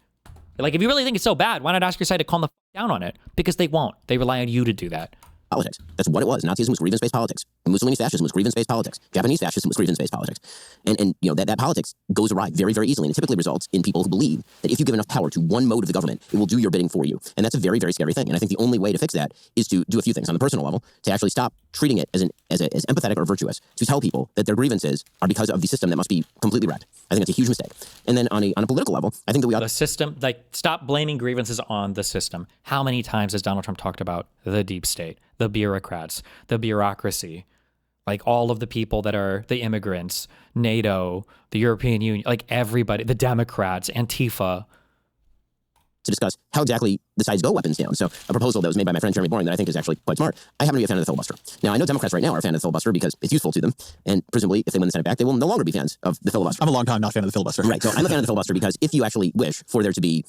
If you really think it's so bad, why not ask your side to calm the down on it? Because they won't. They rely on you to do that. Politics. That's what it was. Nazism was grievance-based politics. Mussolini's fascism was grievance-based politics. Japanese fascism was grievance-based politics. And that politics goes awry very, very easily, and it typically results in people who believe that if you give enough power to one mode of the government, it will do your bidding for you. And that's a very, very scary thing. And I think the only way to fix that is to do a few things on the personal level, to actually stop treating it as empathetic or virtuous, to tell people that their grievances are because of the system that must be completely wrecked. I think that's a huge mistake. And then on a political level, I think that we ought the system, stop blaming grievances on the system. How many times has Donald Trump talked about the deep state, the bureaucrats, the bureaucracy, all of the people that are the immigrants, NATO, the European Union, everybody, the Democrats, Antifa. To discuss how exactly the sides go weapons down. So a proposal that was made by my friend Jeremy Boring that I think is actually quite smart. I happen to be a fan of the filibuster. Now, I know Democrats right now are a fan of the filibuster because it's useful to them, and presumably if they win the Senate back, they will no longer be fans of the filibuster. I'm a long time not a fan of the filibuster. Right, so I'm a fan of the filibuster because if you actually wish for there to be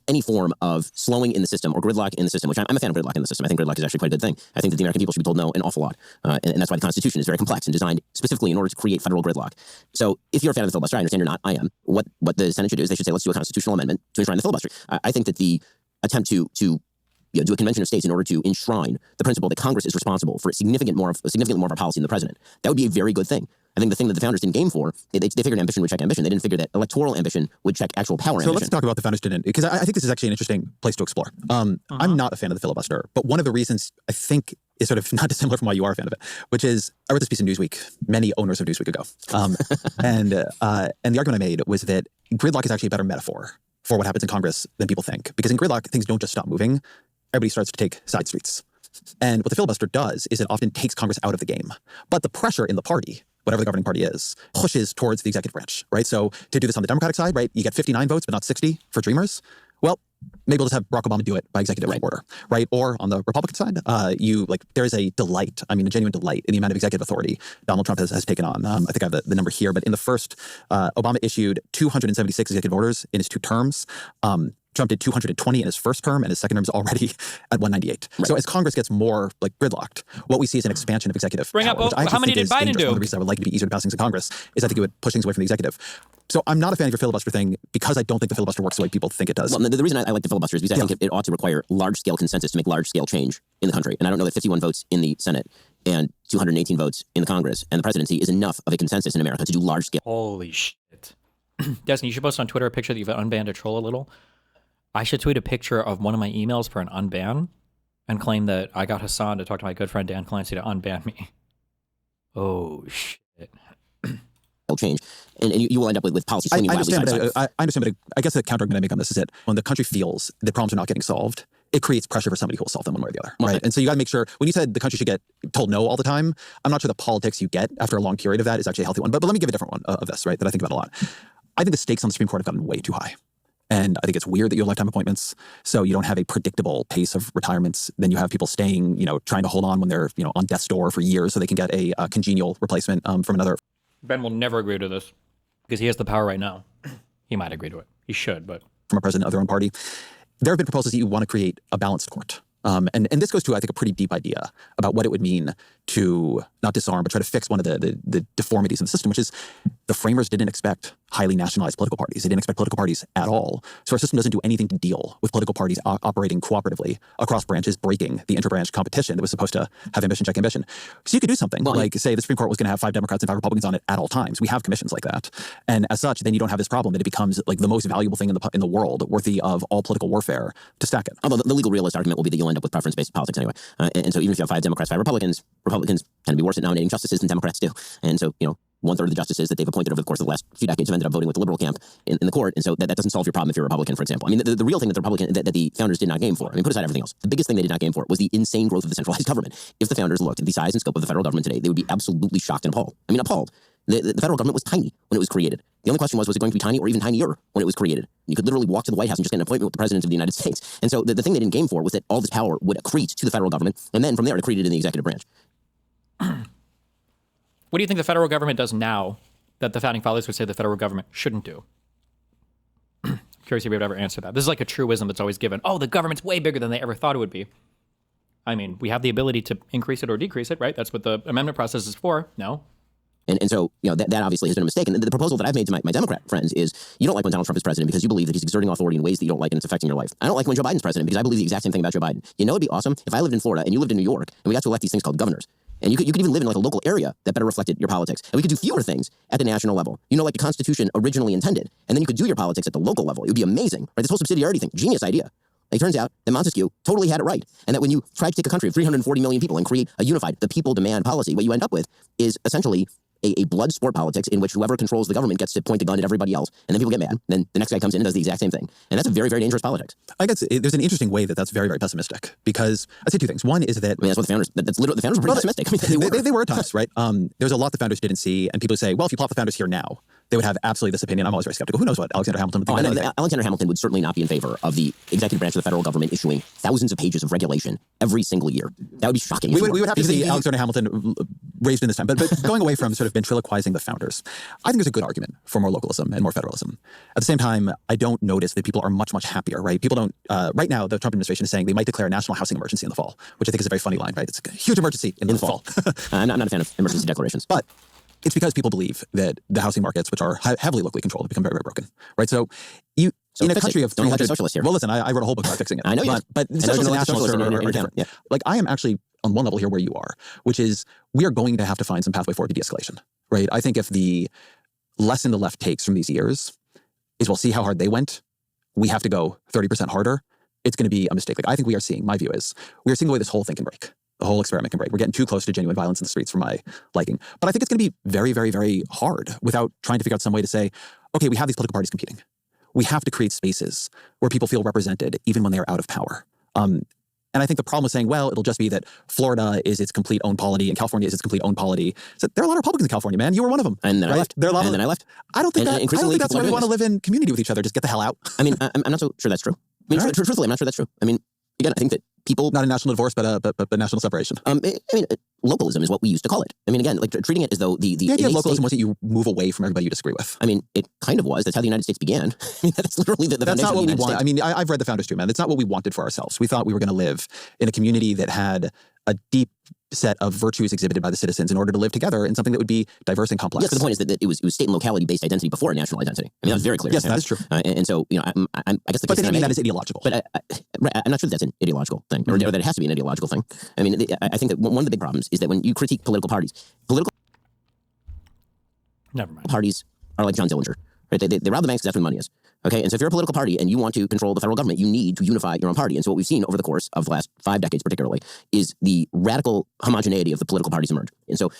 any form of slowing in the system or gridlock in the system, which I'm a fan of gridlock in the system. I think gridlock is actually quite a good thing. I think that the American people should be told no an awful lot. And that's why the Constitution is very complex and designed specifically in order to create federal gridlock. So if you're a fan of the filibuster, I understand you're not, I am. What the Senate should do is they should say, let's do a constitutional amendment to enshrine the filibuster. I think that the attempt to do a convention of states in order to enshrine the principle that Congress is responsible for significantly more of our policy than the president, that would be a very good thing. I think the thing that the founders didn't game for, they figured ambition would check ambition. They didn't figure that electoral ambition would check actual power ambition. So let's talk about the founders didn't, because I think this is actually an interesting place to explore. I'm not a fan of the filibuster, but one of the reasons I think is sort of not dissimilar from why you are a fan of it, which is I wrote this piece in Newsweek, many owners of Newsweek ago. And the argument I made was that gridlock is actually a better metaphor for what happens in Congress than people think. Because in gridlock, things don't just stop moving. Everybody starts to take side streets. And what the filibuster does is it often takes Congress out of the game. But the pressure in the party, whatever the governing party is, pushes towards the executive branch, right? So to do this on the Democratic side, right, you get 59 votes, but not 60 for Dreamers. Well, maybe we'll just have Barack Obama do it by executive order, right? Or on the Republican side, there is a delight, a genuine delight in the amount of executive authority Donald Trump has taken on. I think I have the number here, but in the first, Obama issued 276 executive orders in his 2 terms. Trump did 220 in his first term, and his second term is already at 198. Right. So as Congress gets more gridlocked, what we see is an expansion of executive power, how many did Biden do? One of the reasons I would like it to be easier to pass things in Congress is I think it would push things away from the executive. So I'm not a fan of your filibuster thing because I don't think the filibuster works the way people think it does. Well, the reason I like the filibuster is because I think it ought to require large-scale consensus to make large-scale change in the country. And I don't know that 51 votes in the Senate and 218 votes in the Congress and the presidency is enough of a consensus in America to do large-scale. Holy shit. Destin, you should post on Twitter a picture that you've unbanned a troll a little. I should tweet a picture of one of my emails for an unban and claim that I got Hassan to talk to my good friend Dan Clancy to unban me. Oh, shit. Change. And you will end up with policies. I understand, but I guess the counter-argument I make on this is that when the country feels the problems are not getting solved, it creates pressure for somebody who will solve them one way or the other, right? And so you got to make sure, when you said the country should get told no all the time, I'm not sure the politics you get after a long period of that is actually a healthy one. But let me give a different one of this, right, that I think about a lot. I think the stakes on the Supreme Court have gotten way too high. And I think it's weird that you have lifetime appointments, so you don't have a predictable pace of retirements. Then you have people staying, trying to hold on when they're, on death's door for years so they can get a congenial replacement from another. Ben will never agree to this because he has the power right now. He might agree to it. He should, but. From a president of their own party. There have been proposals that you want to create a balanced court. And this goes to, I think, a pretty deep idea about what it would mean to not disarm, but try to fix one of the deformities in the system, which is the framers didn't expect highly nationalized political parties. They didn't expect political parties at all. So our system doesn't do anything to deal with political parties operating cooperatively across branches, breaking the interbranch competition that was supposed to have ambition check ambition. So you could do something like, say, the Supreme Court was going to have 5 Democrats and 5 Republicans on it at all times. We have commissions like that. And as such, then you don't have this problem that it becomes like the most valuable thing in the world, worthy of all political warfare to stack it. Although the legal realist argument will be that you'll end up with preference-based politics anyway. And so even if you have 5 Democrats, 5 Republicans tend to be worse at nominating justices than Democrats do. And so, 1/3 of the justices that they've appointed over the course of the last few decades have ended up voting with the liberal camp in the court. And so that doesn't solve your problem if you're a Republican, for example. The real thing that the founders did not game for, put aside everything else, the biggest thing they did not game for was the insane growth of the centralized government. If the founders looked at the size and scope of the federal government today, they would be absolutely shocked and appalled. Appalled. The federal government was tiny when it was created. The only question was it going to be tiny or even tinier when it was created? You could literally walk to the White House and just get an appointment with the President of the United States. And so the thing they didn't game for was that all this power would accrete to the federal government, and then from there it accreted in the executive branch. What do you think the federal government does now that the founding fathers would say the federal government shouldn't do? Curious if you would ever answer that. This is like a truism that's always given. Oh, the government's way bigger than they ever thought it would be. We have the ability to increase it or decrease it, right? That's what the amendment process is for. No. And so, that obviously has been a mistake. And the proposal that I've made to my Democrat friends is you don't like when Donald Trump is president because you believe that he's exerting authority in ways that you don't like and it's affecting your life. I don't like when Joe Biden's president because I believe the exact same thing about Joe Biden. It'd be awesome if I lived in Florida and you lived in New York and we got to elect these things called governors. And you could even live in like a local area that better reflected your politics. And we could do fewer things at the national level. Like the Constitution originally intended. And then you could do your politics at the local level. It would be amazing. Right? This whole subsidiarity thing, genius idea. It turns out that Montesquieu totally had it right. And that when you try to take a country of 340 million people and create a unified, the people demand policy, what you end up with is essentially a blood sport politics in which whoever controls the government gets to point the gun at everybody else. And then people get mad. Then the next guy comes in and does the exact same thing. And that's a very, very dangerous politics. I guess there's an interesting way that's very, very pessimistic because I'd say 2 things. One is that... that's what the founders... That's literally... The founders were pretty pessimistic. They were at times, right? There's a lot the founders didn't see. And people say, well, if you plop the founders here now, they would have absolutely this opinion. I'm always very skeptical. Who knows what Alexander Hamilton would think about anything. Alexander Hamilton would certainly not be in favor of the executive branch of the federal government issuing thousands of pages of regulation every single year. That would be shocking. We would have to see Alexander Hamilton raised in this time. But going away from sort of ventriloquizing the founders, I think there's a good argument for more localism and more federalism. At the same time, I don't notice that people are much, much happier, right? People don't, right now, the Trump administration is saying they might declare a national housing emergency in the fall, which I think is a very funny line, right? It's a huge emergency in the fall. I'm not a fan of emergency declarations. But it's because people believe that the housing markets, which are heavily locally controlled, have become very, very broken, right? So in a country of 300 socialists here. Well, listen, I wrote a whole book about fixing it. I know, but socialists and nationalists are different. Yeah. Like, I am actually on one level here where you are, which is we are going to have to find some pathway forward to de-escalation, right? I think if the lesson the left takes from these years is we'll see how hard they went, we have to go 30% harder, it's going to be a mistake. Like, I think we are seeing, my view is, we are seeing the way this whole thing can break. The whole experiment can break. We're getting too close to genuine violence in the streets for my liking. But I think it's going to be very, very, very hard without trying to figure out some way to say, okay, we have these political parties competing. We have to create spaces where people feel represented even when they're out of power. And I think the problem with saying, well, it'll just be that Florida is its complete own polity and California is its complete own polity. So there are a lot of Republicans in California, man. You were one of them. And then right? I left. There are a lot and then I left. I don't think that's why we want to live live in community with each other. Just get the hell out. I mean, I'm not so sure that's true. I mean, truthfully, I'm not sure that's true. I mean, again, I think that people... Not a national divorce, but national separation. I mean, localism is what we used to call it. I mean, again, like treating it as though the idea of localism was that you move away from everybody you disagree with. I mean, it kind of was. That's how the United States began. I mean, that's literally the That's foundation not what of the we United want. States. I mean, I've read the Founders too, man. That's not what we wanted for ourselves. We thought we were going to live in a community that had a deep set of virtues exhibited by the citizens in order to live together in something that would be diverse and complex. Yes, but the point is that it was state and locality based identity before national identity. I mean, that was very clear. Yes, that is true. And so, you know, I guess the but case that is ideological. But I'm not sure that that's an ideological thing, or that it has to be an ideological thing. I mean, I think that one of the big problems is that when you critique political parties, Never mind. parties are like John Dillinger. Right? They rob the banks because that's where the money is. Okay, and so if you're a political party and you want to control the federal government, you need to unify your own party. And so what we've seen over the course of the last 5 decades particularly is the radical homogeneity of the political parties emerge. And so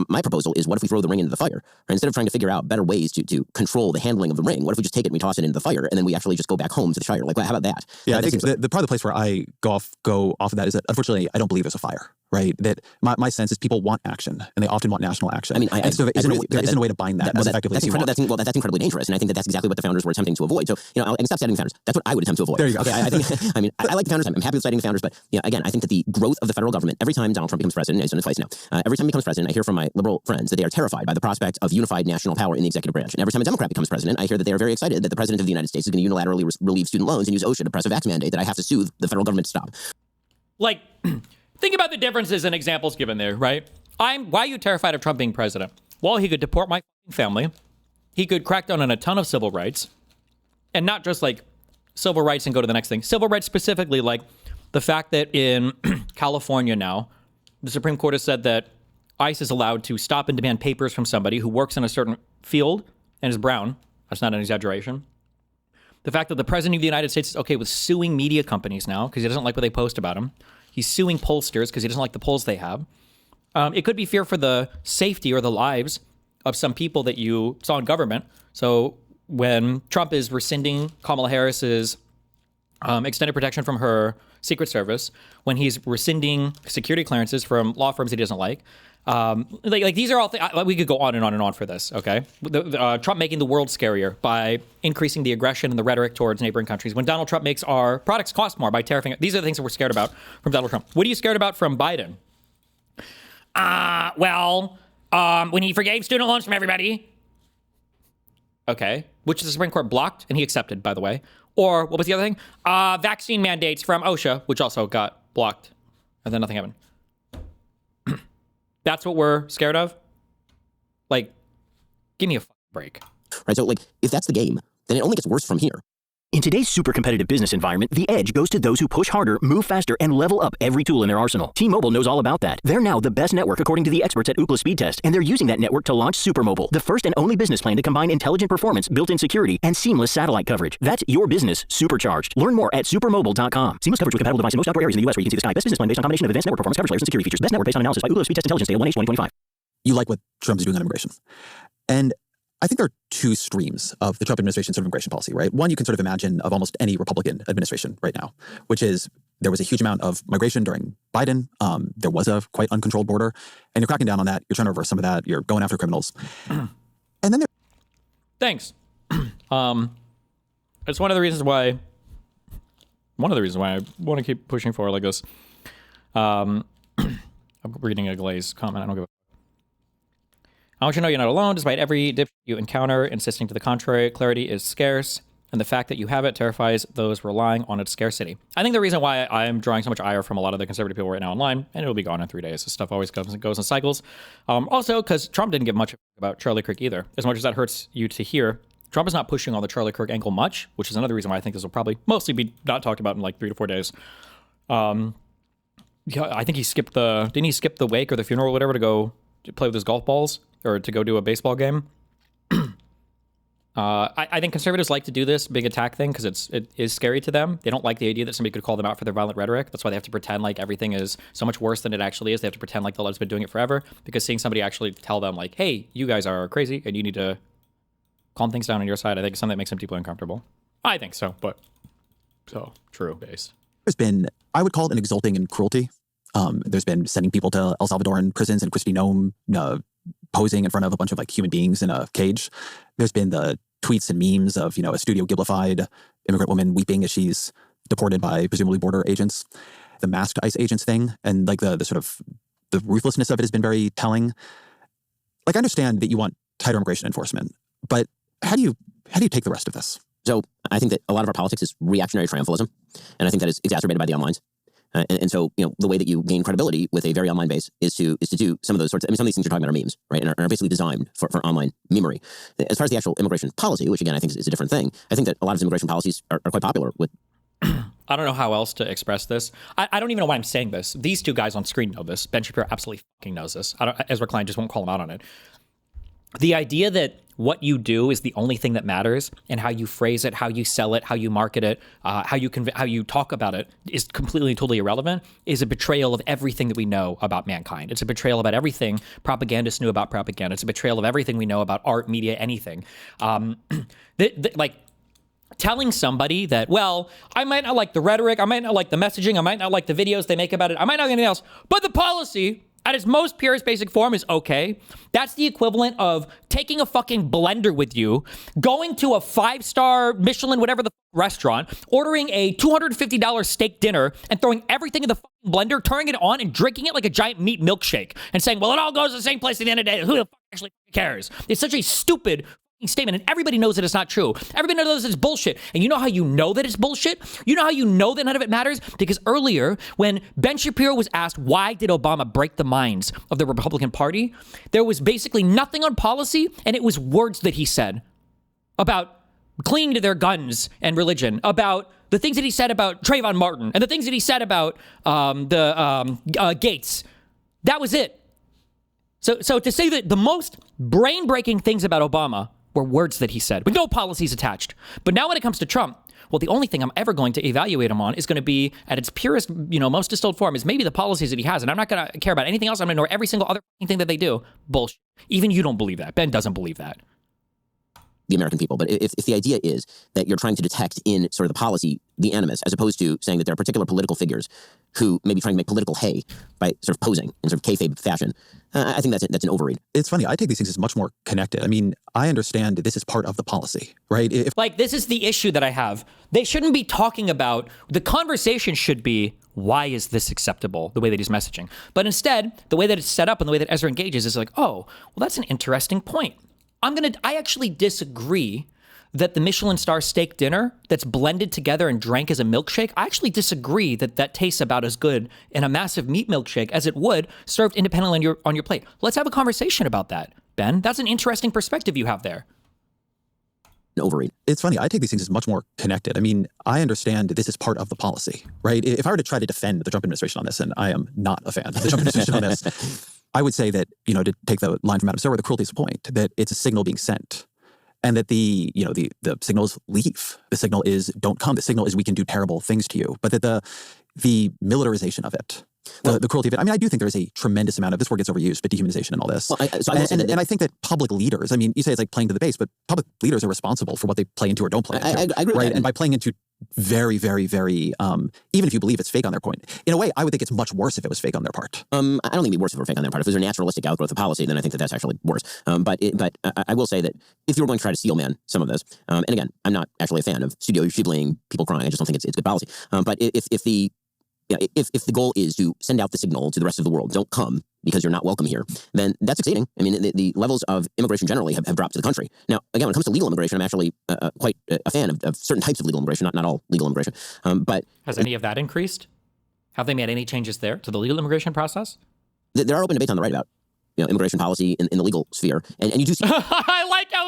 my proposal is, what if we throw the ring into the fire? Right? Instead of trying to figure out better ways to control the handling of the ring, what if we just take it and we toss it into the fire and then we actually just go back home to the Shire? Like, how about that? Yeah, I think the part of the place where I go off of that is that, unfortunately, I don't believe there's a fire. Right, that my sense is people want action, and they often want national action. I mean, there isn't a way to bind that as effectively as you want. That's incredibly dangerous, and I think that's exactly what the founders were attempting to avoid. So, you know, I can stop citing the founders. That's what I would attempt to avoid. There you go. Okay, I think, I mean, I like the founders. I'm happy with citing the founders, but you know, again, I think that the growth of the federal government, every time Donald Trump becomes president, he's done it twice now. Every time he becomes president, I hear from my liberal friends that they are terrified by the prospect of unified national power in the executive branch. And every time a Democrat becomes president, I hear that they are very excited that the president of the United States is going to unilaterally relieve student loans and use OSHA to press a vax mandate that I have to sue the federal government to stop. Like, think about the differences and examples given there, right? Why are you terrified of Trump being president? Well, he could deport my family. He could crack down on a ton of civil rights. And not just like civil rights and go to the next thing. Civil rights specifically, like the fact that in California now, the Supreme Court has said that ICE is allowed to stop and demand papers from somebody who works in a certain field and is brown. That's not an exaggeration. The fact that the president of the United States is okay with suing media companies now because he doesn't like what they post about him. He's suing pollsters because he doesn't like the polls they have. It could be fear for the safety or the lives of some people that you saw in government. So when Trump is rescinding Kamala Harris's extended protection from her Secret Service, when he's rescinding security clearances from law firms he doesn't like these are all things, we could go on and on and on for this, okay? Trump making the world scarier by increasing the aggression and the rhetoric towards neighboring countries. When Donald Trump makes our products cost more by tariffing, these are the things that we're scared about from Donald Trump. What are you scared about from Biden? When he forgave student loans from everybody. Okay, which the Supreme Court blocked and he accepted, by the way. Or what was the other thing? Vaccine mandates from OSHA, which also got blocked, and then nothing happened. That's what we're scared of? Like, give me a break. Right, so like, if that's the game, then it only gets worse from here. In today's super competitive business environment, the edge goes to those who push harder, move faster, and level up every tool in their arsenal. T-Mobile knows all about that. They're now the best network according to the experts at Ookla Speed Test, and they're using that network to launch Supermobile, the first and only business plan to combine intelligent performance, built-in security, and seamless satellite coverage. That's your business supercharged. Learn more at supermobile.com. Seamless coverage with compatible device in most outdoor areas in the U.S. where you can see the sky. Best business plan based on combination of advanced network performance, coverage layers, and security features. Best network based on analysis by Ookla Speed Test Intelligence Data 1H 2025. You like what Trump is doing on immigration. And I think there are two streams of the Trump administration's sort of immigration policy, right? One you can sort of imagine of almost any Republican administration right now, which is there was a huge amount of migration during Biden. There was a quite uncontrolled border, and you're cracking down on that. You're trying to reverse some of that. You're going after criminals. And then Thanks. It's one of the reasons why I want to keep pushing forward like this. I'm reading a Glaze comment. I don't give I want you to know you're not alone. Despite every dip you encounter insisting to the contrary, clarity is scarce, and the fact that you have it terrifies those relying on its scarcity. I think the reason why I'm drawing so much ire from a lot of the conservative people right now online, and it'll be gone in 3 days. This stuff always goes in cycles. Also, because Trump didn't give much about Charlie Kirk either. As much as that hurts you to hear, Trump is not pushing on the Charlie Kirk angle much, which is another reason why I think this will probably mostly be not talked about in like 3 to 4 days. Yeah, I think he skipped didn't he skip the wake or the funeral or whatever to go play with his golf balls or to go do a baseball game? I think conservatives like to do this big attack thing because it is scary to them. They don't like the idea that somebody could call them out for their violent rhetoric. That's why they have to pretend like everything is so much worse than it actually is. They have to pretend like the left's been doing it forever, because seeing somebody actually tell them like, hey, you guys are crazy and you need to calm things down on your side, I think is something that makes some people uncomfortable. I think so, but so true based. There's been, I would call it an exulting in cruelty. There's been sending people to El Salvadoran prisons and Kristi Noem posing in front of a bunch of like human beings in a cage. There's been the tweets and memes of, a Studio Ghiblified immigrant woman weeping as she's deported by presumably border agents. The masked ICE agents thing and like the sort of the ruthlessness of it has been very telling. Like I understand that you want tighter immigration enforcement, but how do you take the rest of this? So I think that a lot of our politics is reactionary triumphalism, and I think that is exacerbated by the onlines. And so, the way that you gain credibility with a very online base is to do some of those sorts. Some of these things you're talking about are memes, right? And are basically designed for online memery. As far as the actual immigration policy, which again I think is a different thing, I think that a lot of immigration policies are quite popular with. I don't know how else to express this. I don't even know why I'm saying this. These two guys on screen know this. Ben Shapiro absolutely fucking knows this. Ezra Klein just won't call him out on it. The idea that what you do is the only thing that matters, and how you phrase it, how you sell it, how you market it, how you talk about it is completely and totally irrelevant, is a betrayal of everything that we know about mankind. It's a betrayal about everything propagandists knew about propaganda. It's a betrayal of everything we know about art, media, anything. Like telling somebody that, well, I might not like the rhetoric, I might not like the messaging, I might not like the videos they make about it, I might not like anything else, but the policy at its most purest basic form is okay. That's the equivalent of taking a fucking blender with you, going to a 5-star Michelin, whatever the restaurant, ordering a $250 steak dinner and throwing everything in the fucking blender, turning it on and drinking it like a giant meat milkshake and saying, well, it all goes to the same place at the end of the day. Who the fuck actually cares? It's such a stupid statement, and everybody knows that it's not true. Everybody knows it's bullshit. And you know how you know that it's bullshit? You know how you know that none of it matters? Because earlier, when Ben Shapiro was asked why did Obama break the minds of the Republican Party, there was basically nothing on policy, and it was words that he said about clinging to their guns and religion, about the things that he said about Trayvon Martin, and the things that he said about Gates. That was it. So to say that the most brain-breaking things about Obama were words that he said, with no policies attached. But now when it comes to Trump, well, the only thing I'm ever going to evaluate him on is going to be, at its purest, most distilled form, is maybe the policies that he has. And I'm not going to care about anything else. I'm going to ignore every single other thing that they do. Bullshit. Even you don't believe that. Ben doesn't believe that. The American people. But if the idea is that you're trying to detect in sort of the policy the animus, as opposed to saying that there are particular political figures who may be trying to make political hay by sort of posing in sort of kayfabe fashion, I think that's an overread. It's funny. I take these things as much more connected. I mean, I understand this is part of the policy, right? This is the issue that I have. They shouldn't be talking about, the conversation should be, why is this acceptable, the way that he's messaging? But instead, the way that it's set up and the way that Ezra engages is like, oh, well, that's an interesting point. I actually disagree that the Michelin star steak dinner that's blended together and drank as a milkshake, I actually disagree that tastes about as good in a massive meat milkshake as it would served independently on your plate. Let's have a conversation about that, Ben. That's an interesting perspective you have there. Overread. It's funny. I take these things as much more connected. I mean, I understand this is part of the policy, right? If I were to try to defend the Trump administration on this, and I am not a fan of the Trump administration on this, I would say that, to take the line from Adam Silver, the cruelty is the point, that it's a signal being sent. And that the signal is leave. The signal is don't come. The signal is we can do terrible things to you. But that the militarization of it, the cruelty of it. I mean, I do think there is a tremendous amount of, this word gets overused, but dehumanization and all this. Well, and I think that public leaders, I mean, you say it's like playing to the base, but public leaders are responsible for what they play into or don't play into. I agree right? with that. And by playing into very, very, very, even if you believe it's fake on their point, in a way, I would think it's much worse if it was fake on their part. I don't think it'd be worse if it were fake on their part. If there's a naturalistic outgrowth of policy, then I think that's actually worse. But I will say that if you were going to try to steel man some of this, and again, I'm not actually a fan of Studio Ghibli people crying. I just don't think it's good policy. But if if the goal is to send out the signal to the rest of the world, don't come because you're not welcome here, then that's succeeding. I mean, the levels of immigration generally have dropped to the country. Now, again, when it comes to legal immigration, I'm actually quite a fan of certain types of legal immigration, not all legal immigration. But has any of that increased? Have they made any changes there to the legal immigration process? There are open debates on the right about immigration policy in the legal sphere, and you do see. I like how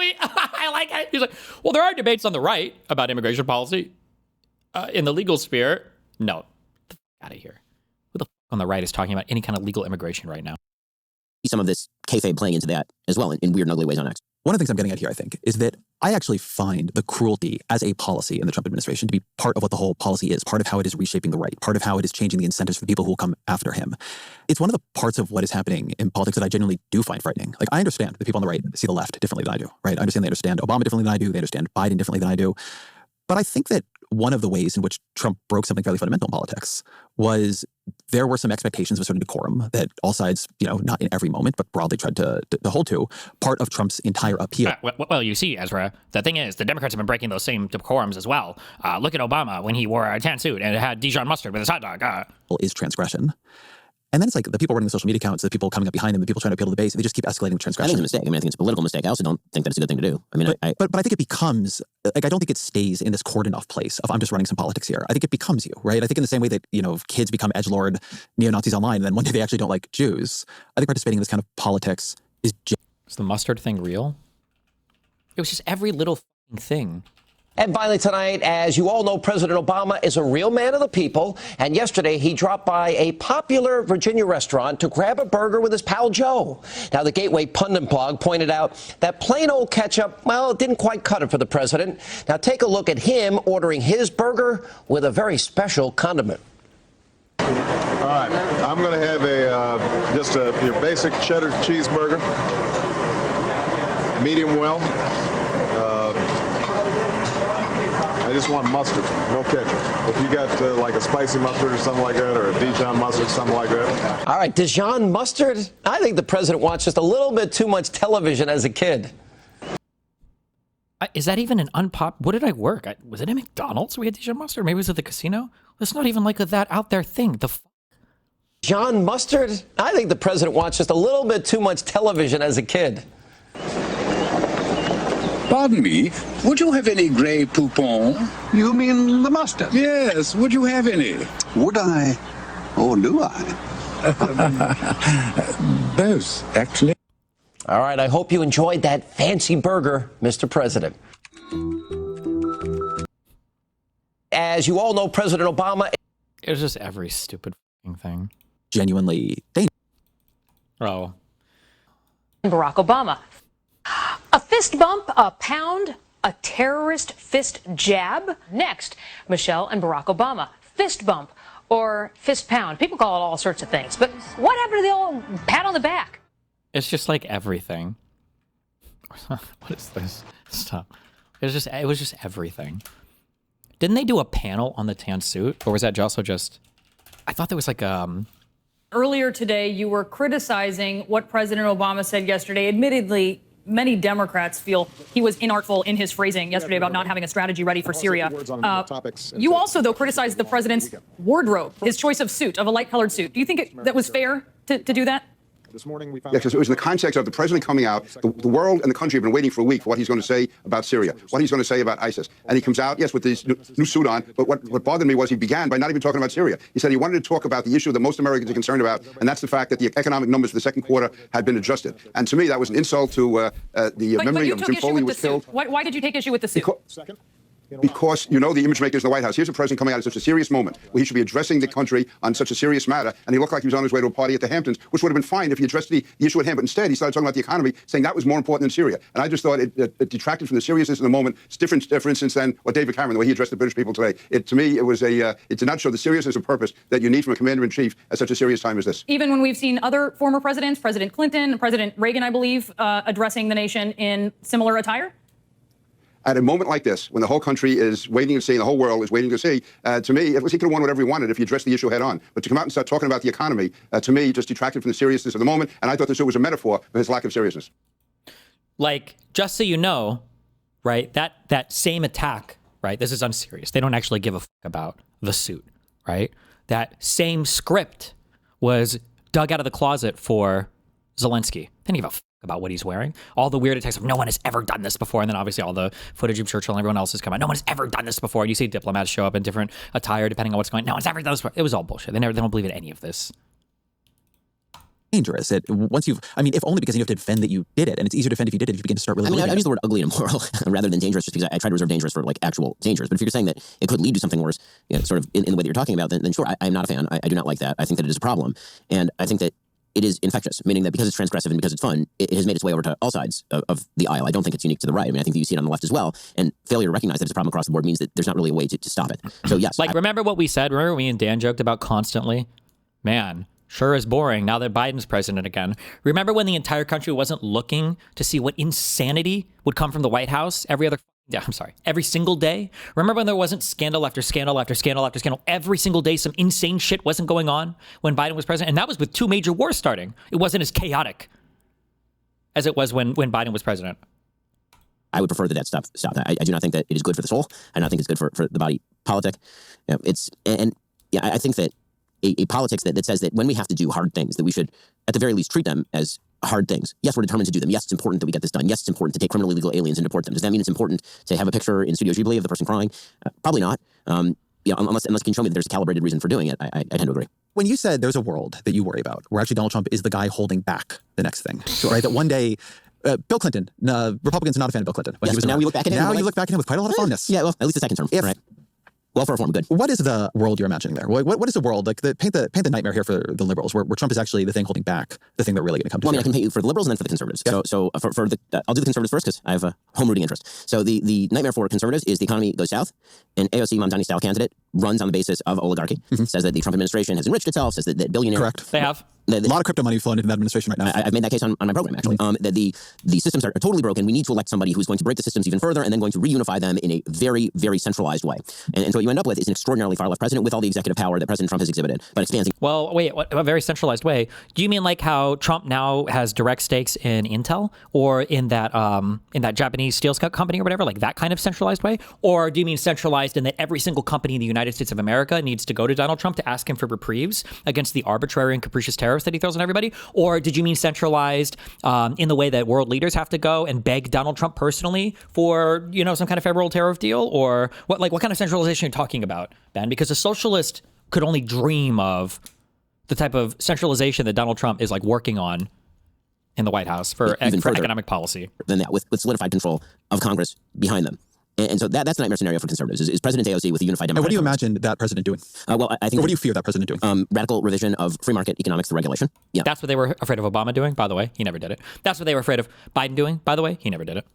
he's like, well, there are debates on the right about immigration policy in the legal sphere. No, get the fuck out of here. Who the fuck on the right is talking about any kind of legal immigration right now? Some of this kayfabe playing into that as well in weird and ugly ways on X. One of the things I'm getting at here, I think, is that I actually find the cruelty as a policy in the Trump administration to be part of what the whole policy is, part of how it is reshaping the right, part of how it is changing the incentives for people who will come after him. It's one of the parts of what is happening in politics that I genuinely do find frightening. Like, I understand that people on the right see the left differently than I do, right? I understand they understand Obama differently than I do. They understand Biden differently than I do. But I think that one of the ways in which Trump broke something fairly fundamental in politics was there were some expectations of a certain decorum that all sides, not in every moment, but broadly tried to hold to. Part of Trump's entire appeal. Well, you see, Ezra, the thing is, the Democrats have been breaking those same decorums as well. Look at Obama when he wore a tan suit and had Dijon mustard with his hot dog. Is transgression. And then it's like the people running the social media accounts, the people coming up behind them, the people trying to appeal to the base, they just keep escalating the transgression. I think it's a mistake. I mean, I think it's a political mistake. I also don't think that it's a good thing to do. I mean, but I think it becomes, I don't think it stays in this cordoned off place of I'm just running some politics here. I think it becomes you, right? I think in the same way that, kids become edgelord neo-Nazis online and then one day they actually don't like Jews. I think participating in this kind of politics is Is the mustard thing real? It was just every little thing. And finally tonight, as you all know, President Obama is a real man of the people. And yesterday, he dropped by a popular Virginia restaurant to grab a burger with his pal Joe. Now, the Gateway Pundit blog pointed out that plain old ketchup, well, it didn't quite cut it for the president. Now, take a look at him ordering his burger with a very special condiment. All right, I'm going to have your basic cheddar cheeseburger, medium well. I just want mustard, no ketchup. If you got like a spicy mustard or something like that, or a Dijon mustard, something like that. All right, Dijon mustard? I think the president watched just a little bit too much television as a kid. Is that even an What did I work? Was it at McDonald's we had Dijon mustard? Maybe it was at the casino? It's not even like that out there thing. Dijon mustard? I think the president watched just a little bit too much television as a kid. Pardon me, would you have any Grey Poupon? You mean the mustard? Yes, would you have any? Would I? Or do I? Both, actually. All right, I hope you enjoyed that fancy burger, Mr. President. As you all know, President Obama... It was just every stupid thing. Genuinely Oh. Barack Obama. A fist bump, a pound, a terrorist fist jab. Next, Michelle and Barack Obama. Fist bump or fist pound. People call it all sorts of things. But what happened to the old pat on the back? It's just like everything. What is this? Stop. It was just everything. Didn't they do a panel on the tan suit? Or was that also just... I thought there was like Earlier today, you were criticizing what President Obama said yesterday. Admittedly, many Democrats feel he was inartful in his phrasing yesterday about not having a strategy ready for Syria. You also, though, criticized the president's wardrobe, his choice of suit, of a light-colored suit. Do you think that was fair to do that? This morning we found... Yes, because it was in the context of the president coming out. The world and the country have been waiting for a week for what he's going to say about Syria, what he's going to say about ISIS. And he comes out, yes, with this new suit on. But what bothered me was he began by not even talking about Syria. He said he wanted to talk about the issue that most Americans are concerned about, and that's the fact that the economic numbers for the second quarter had been adjusted. And to me, that was an insult to the memory of Jim Foley was killed. Why did you take issue with the suit? Because, the image makers in the White House, here's a president coming out at such a serious moment where he should be addressing the country on such a serious matter, and he looked like he was on his way to a party at the Hamptons, which would have been fine if he addressed the issue at hand. But instead, he started talking about the economy, saying that was more important than Syria. And I just thought it detracted from the seriousness of the moment. It's different, for instance, than what David Cameron, the way he addressed the British people today. To me, it was it did not show the seriousness of purpose that you need from a commander-in-chief at such a serious time as this. Even when we've seen other former presidents, President Clinton, President Reagan, I believe, addressing the nation in similar attire? At a moment like this, when the whole country is waiting to see, and the whole world is waiting to see, to me, he could have won whatever he wanted if he addressed the issue head on. But to come out and start talking about the economy, to me, just detracted from the seriousness of the moment. And I thought this was a metaphor for his lack of seriousness. Like, just so you know, right, that same attack, right, this is unserious. They don't actually give a fuck about the suit, right? that same script was dug out of the closet for Zelensky. Didn't give a fuck about what he's wearing. All the weird attacks of no one has ever done this before. And then obviously all the footage of Churchill and everyone else has come out. No one has ever done this before. And you see diplomats show up in different attire depending on what's going on. No one's ever done this before. It was all bullshit. They don't believe in any of this. Dangerous. If only because you have to defend that you did it, and it's easier to defend if you did it if you begin to start really. I use the word ugly and immoral rather than dangerous, just because I try to reserve dangerous for like actual dangers. But if you're saying that it could lead to something worse, sort of in the way that you're talking about, then sure, I'm not a fan. I do not like that. I think that it is a problem, and I think that it is infectious, meaning that because it's transgressive and because it's fun, it has made its way over to all sides of the aisle. I don't think it's unique to the right. I mean, I think that you see it on the left as well. And failure to recognize that it's a problem across the board means that there's not really a way to stop it. So yes. Remember what we said? Remember me and Dan joked about constantly? Man, sure is boring now that Biden's president again. Remember when the entire country wasn't looking to see what insanity would come from the White House every single day? Remember when there wasn't scandal after scandal after scandal after scandal? Every single day, some insane shit wasn't going on when Biden was president. And that was with 2 major wars starting. It wasn't as chaotic as it was when Biden was president. I would prefer that stuff stop. I do not think that it is good for the soul. I do not think it's good for the body politic. I think that a politics that says that when we have to do hard things, that we should, at the very least, treat them as hard things. Yes, we're determined to do them. Yes, it's important that we get this done. Yes, it's important to take criminally illegal aliens and deport them. Does that mean it's important to have a picture in Studio Ghibli of the person crying? Probably not. Unless you can show me that there's a calibrated reason for doing it, I tend to agree. When you said there's a world that you worry about, where actually Donald Trump is the guy holding back the next thing, right? That one day, Bill Clinton, Republicans are not a fan of Bill Clinton. But now we look back at him. Now you look back at him with quite a lot of fondness. Yeah, well, at least the second term, right? Well, for reform, good. What is the world you're imagining there? What is the world like? Paint the nightmare here for the liberals, where Trump is actually the thing holding back the thing they're really going to come to. Well, I can paint you for the liberals and then for the conservatives. Yep. So I'll do the conservatives first because I have a home rooting interest. So the nightmare for conservatives is the economy goes south. An AOC Mamdani style candidate runs on the basis of oligarchy. Says that the Trump administration has enriched itself. Says that billionaires. Correct. They have. A lot of crypto money flowing into that administration right now. I've made that case on my program, actually. That the systems are totally broken. We need to elect somebody who's going to break the systems even further and then going to reunify them in a very, very centralized way. And so what you end up with is an extraordinarily far-left president with all the executive power that President Trump has exhibited, but expanding. Well, wait, a very centralized way? Do you mean like how Trump now has direct stakes in Intel or in that Japanese steel company or whatever, like that kind of centralized way? Or do you mean centralized in that every single company in the United States of America needs to go to Donald Trump to ask him for reprieves against the arbitrary and capricious tariffs that he throws on everybody? Or did you mean centralized in the way that world leaders have to go and beg Donald Trump personally for, some kind of federal tariff deal? Or what kind of centralization are you talking about, Ben? Because a socialist could only dream of the type of centralization that Donald Trump is like working on in the White House for economic policy. Than that, with solidified control of Congress behind them. And so that's the nightmare scenario for conservatives is President AOC with a unified Democratic. And what do you imagine that president doing? I think. What do you fear that president doing? Radical revision of free market economics through regulation. Yeah. That's what they were afraid of Obama doing, by the way. He never did it. That's what they were afraid of Biden doing, by the way. He never did it.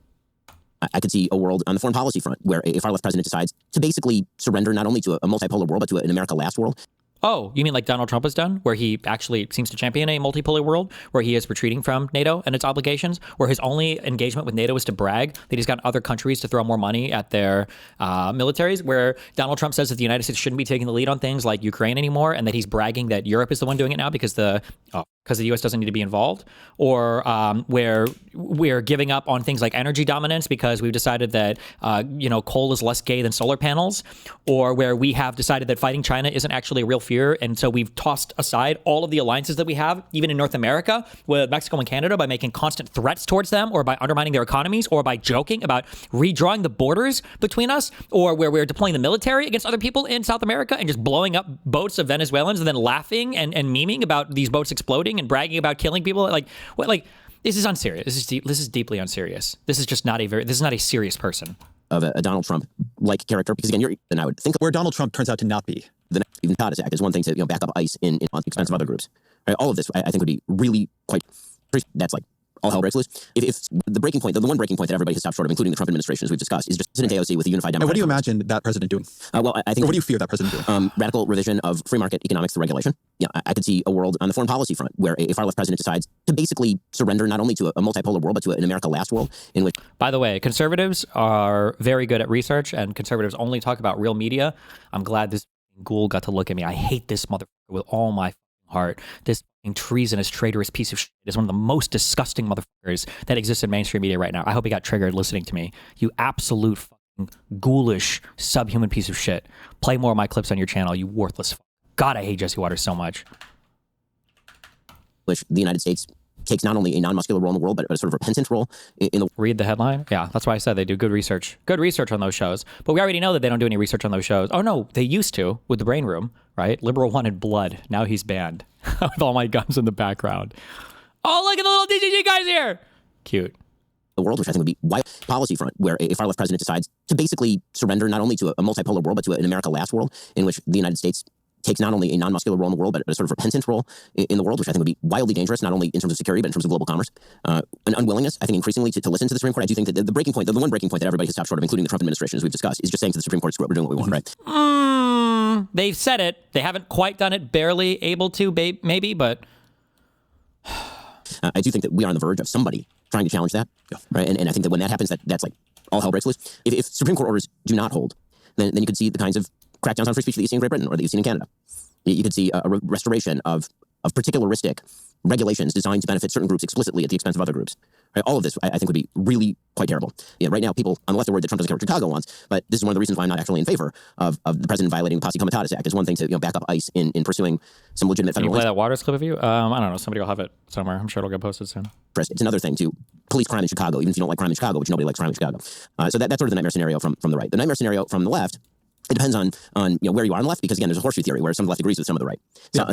I could see a world on the foreign policy front where a far-left president decides to basically surrender not only to a multipolar world, but to an America last world. Oh, you mean like Donald Trump has done, where he actually seems to champion a multipolar world, where he is retreating from NATO and its obligations, where his only engagement with NATO is to brag that he's got other countries to throw more money at their militaries, where Donald Trump says that the United States shouldn't be taking the lead on things like Ukraine anymore, and that he's bragging that Europe is the one doing it now because the U.S. doesn't need to be involved, or where we're giving up on things like energy dominance because we've decided that coal is less gay than solar panels, or where we have decided that fighting China isn't actually a real fear, and so we've tossed aside all of the alliances that we have, even in North America, with Mexico and Canada, by making constant threats towards them, or by undermining their economies, or by joking about redrawing the borders between us, or where we're deploying the military against other people in South America and just blowing up boats of Venezuelans and then laughing and memeing about these boats exploding and bragging about killing people. This is unserious. This is deeply unserious. This is just not a serious person. Of a Donald Trump-like character, because again, I would think where Donald Trump turns out to not be. The next even Todd act is one thing to back up ICE on the expense of other groups. Right? All of this, I think, would be really quite. That's like all hell breaks loose. If the breaking point, the one breaking point that everybody has stopped short of, including the Trump administration, as we've discussed, is just President AOC with a unified Democratic. And what do you imagine that president doing? I think. What do you fear that president doing? Radical revision of free market economics through regulation. Yeah, I could see a world on the foreign policy front where a far-left president decides to basically surrender not only to a multipolar world, but to an America last world in which. By the way, conservatives are very good at research, and conservatives only talk about real media. I'm glad this ghoul got to look at me. I hate this motherfucker with all my heart. This treasonous, traitorous piece of shit is one of the most disgusting motherfuckers that exists in mainstream media right now. I hope he got triggered listening to me. You absolute fucking ghoulish, subhuman piece of shit. Play more of my clips on your channel, you worthless fuck. God, I hate Jesse Waters so much. Which the United States takes not only a non-muscular role in the world, but a sort of repentant role in the... Read the headline? Yeah, that's why I said they do good research. Good research on those shows. But we already know that they don't do any research on those shows. Oh, no, they used to with the Brain Room, right? Liberal wanted blood. Now he's banned with all my guns in the background. Oh, look at the little DGG guys here. Cute. The world, which I think would be wide policy front, where a far-left president decides to basically surrender not only to a multipolar world, but to an America last world in which the United States takes not only a non-muscular role in the world, but a sort of repentant role in the world, which I think would be wildly dangerous, not only in terms of security, but in terms of global commerce. An unwillingness, I think, increasingly to listen to the Supreme Court. I do think that the breaking point, the one breaking point that everybody has stopped short of, including the Trump administration, as we've discussed, is just saying to the Supreme Court, screw it, we're doing what we want, right? They've said it. They haven't quite done it, barely able to, maybe, but... I do think that we are on the verge of somebody trying to challenge that, right? And I think that when that happens, that's like all hell breaks loose. If Supreme Court orders do not hold, then you could see the kinds of crackdowns on free speech that you see in Great Britain or that you see in Canada. You could see a restoration of particularistic regulations designed to benefit certain groups explicitly at the expense of other groups. Right? All of this, I think, would be really quite terrible. Yeah, right now, people on the left are worried that Trump doesn't care what Chicago wants, but this is one of the reasons why I'm not actually in favor of the president violating the Posse Comitatus Act. It's one thing to back up ICE in pursuing some legitimate Can you federal... play that Waters clip of you? I don't know. Somebody will have it somewhere. I'm sure it'll get posted soon. It's another thing to police crime in Chicago, even if you don't like crime in Chicago, which nobody likes crime in Chicago. So that's sort of the nightmare scenario from the right. The nightmare scenario from the left, it depends on where you are on the left, because again, there's a horseshoe theory where some of the left agrees with some of the right.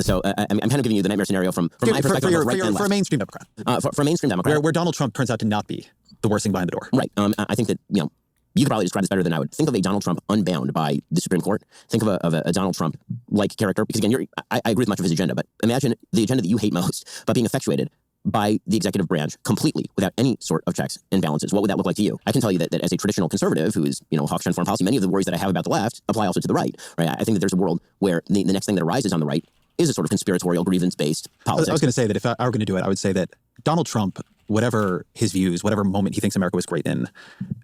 So I'm kind of giving you the nightmare scenario from my perspective. For a mainstream Democrat. For a mainstream Democrat. Where Donald Trump turns out to not be the worst thing behind the door. Right. I think that, you could probably describe this better than I would. Think of a Donald Trump unbound by the Supreme Court. Think of a Donald Trump-like character, because again, I agree with much of his agenda, but imagine the agenda that you hate most, but being effectuated by the executive branch completely without any sort of checks and balances. What would that look like to you? I can tell you that as a traditional conservative who is, hawkish on foreign policy, many of the worries that I have about the left apply also to the right. Right? I think that there's a world where the next thing that arises on the right is a sort of conspiratorial, grievance-based politics. I was going to say that if I were going to do it, I would say that Donald Trump, whatever his views, whatever moment he thinks America was great in,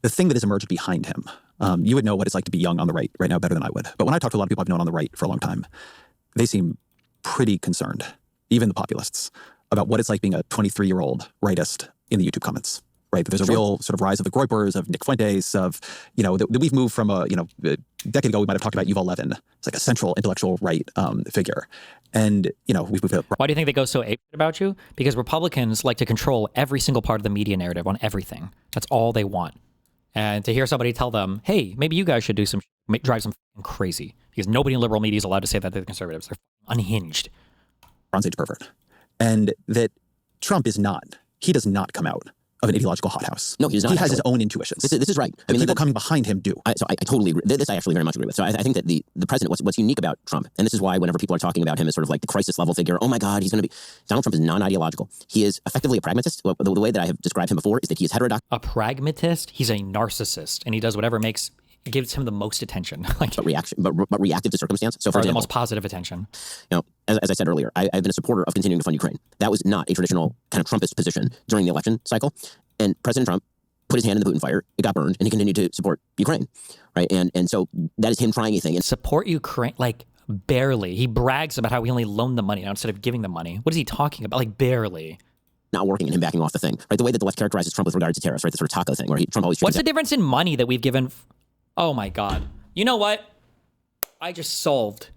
the thing that has emerged behind him, you would know what it's like to be young on the right now better than I would. But when I talk to a lot of people I've known on the right for a long time, they seem pretty concerned, even the populists, about what it's like being a 23-year-old rightist in the YouTube comments, right? There's a real sort of rise of the Groypers, of Nick Fuentes, of, that we've moved from a decade ago, we might have talked about Yuval Levin. It's like a central intellectual right figure. And, we've moved... Why do you think they go so ape about you? Because Republicans like to control every single part of the media narrative on everything. That's all they want. And to hear somebody tell them, hey, maybe you guys should do drive some crazy. Because nobody in liberal media is allowed to say that they're conservatives. They're unhinged. Bronze Age pervert. And that Trump does not come out of an ideological hothouse. No, he does not. He has his own intuitions. This is right. The people coming behind him do. I totally agree. This I actually very much agree with. So I think that the president, what's unique about Trump, and this is why whenever people are talking about him as sort of like the crisis level figure, oh my God, he's going to be... Donald Trump is non-ideological. He is effectively a pragmatist. The way that I have described him before is that he is heterodox. A pragmatist? He's a narcissist, and he does whatever gives him the most attention. but reactive to circumstance. So for example, the most positive attention. As I said earlier, I've been a supporter of continuing to fund Ukraine. That was not a traditional kind of Trumpist position during the election cycle. And President Trump put his hand in the Putin fire. It got burned, and he continued to support Ukraine, right? And so that is him trying a thing. And support Ukraine, like barely. He brags about how he only loaned the money now instead of giving the money. What is he talking about? Like barely. Not working and him backing off the thing, right? The way that the left characterizes Trump with regard to tariffs, right? The sort of taco thing, where Trump always... What's the difference in money that we've given? Oh my God. You know what? I just solved.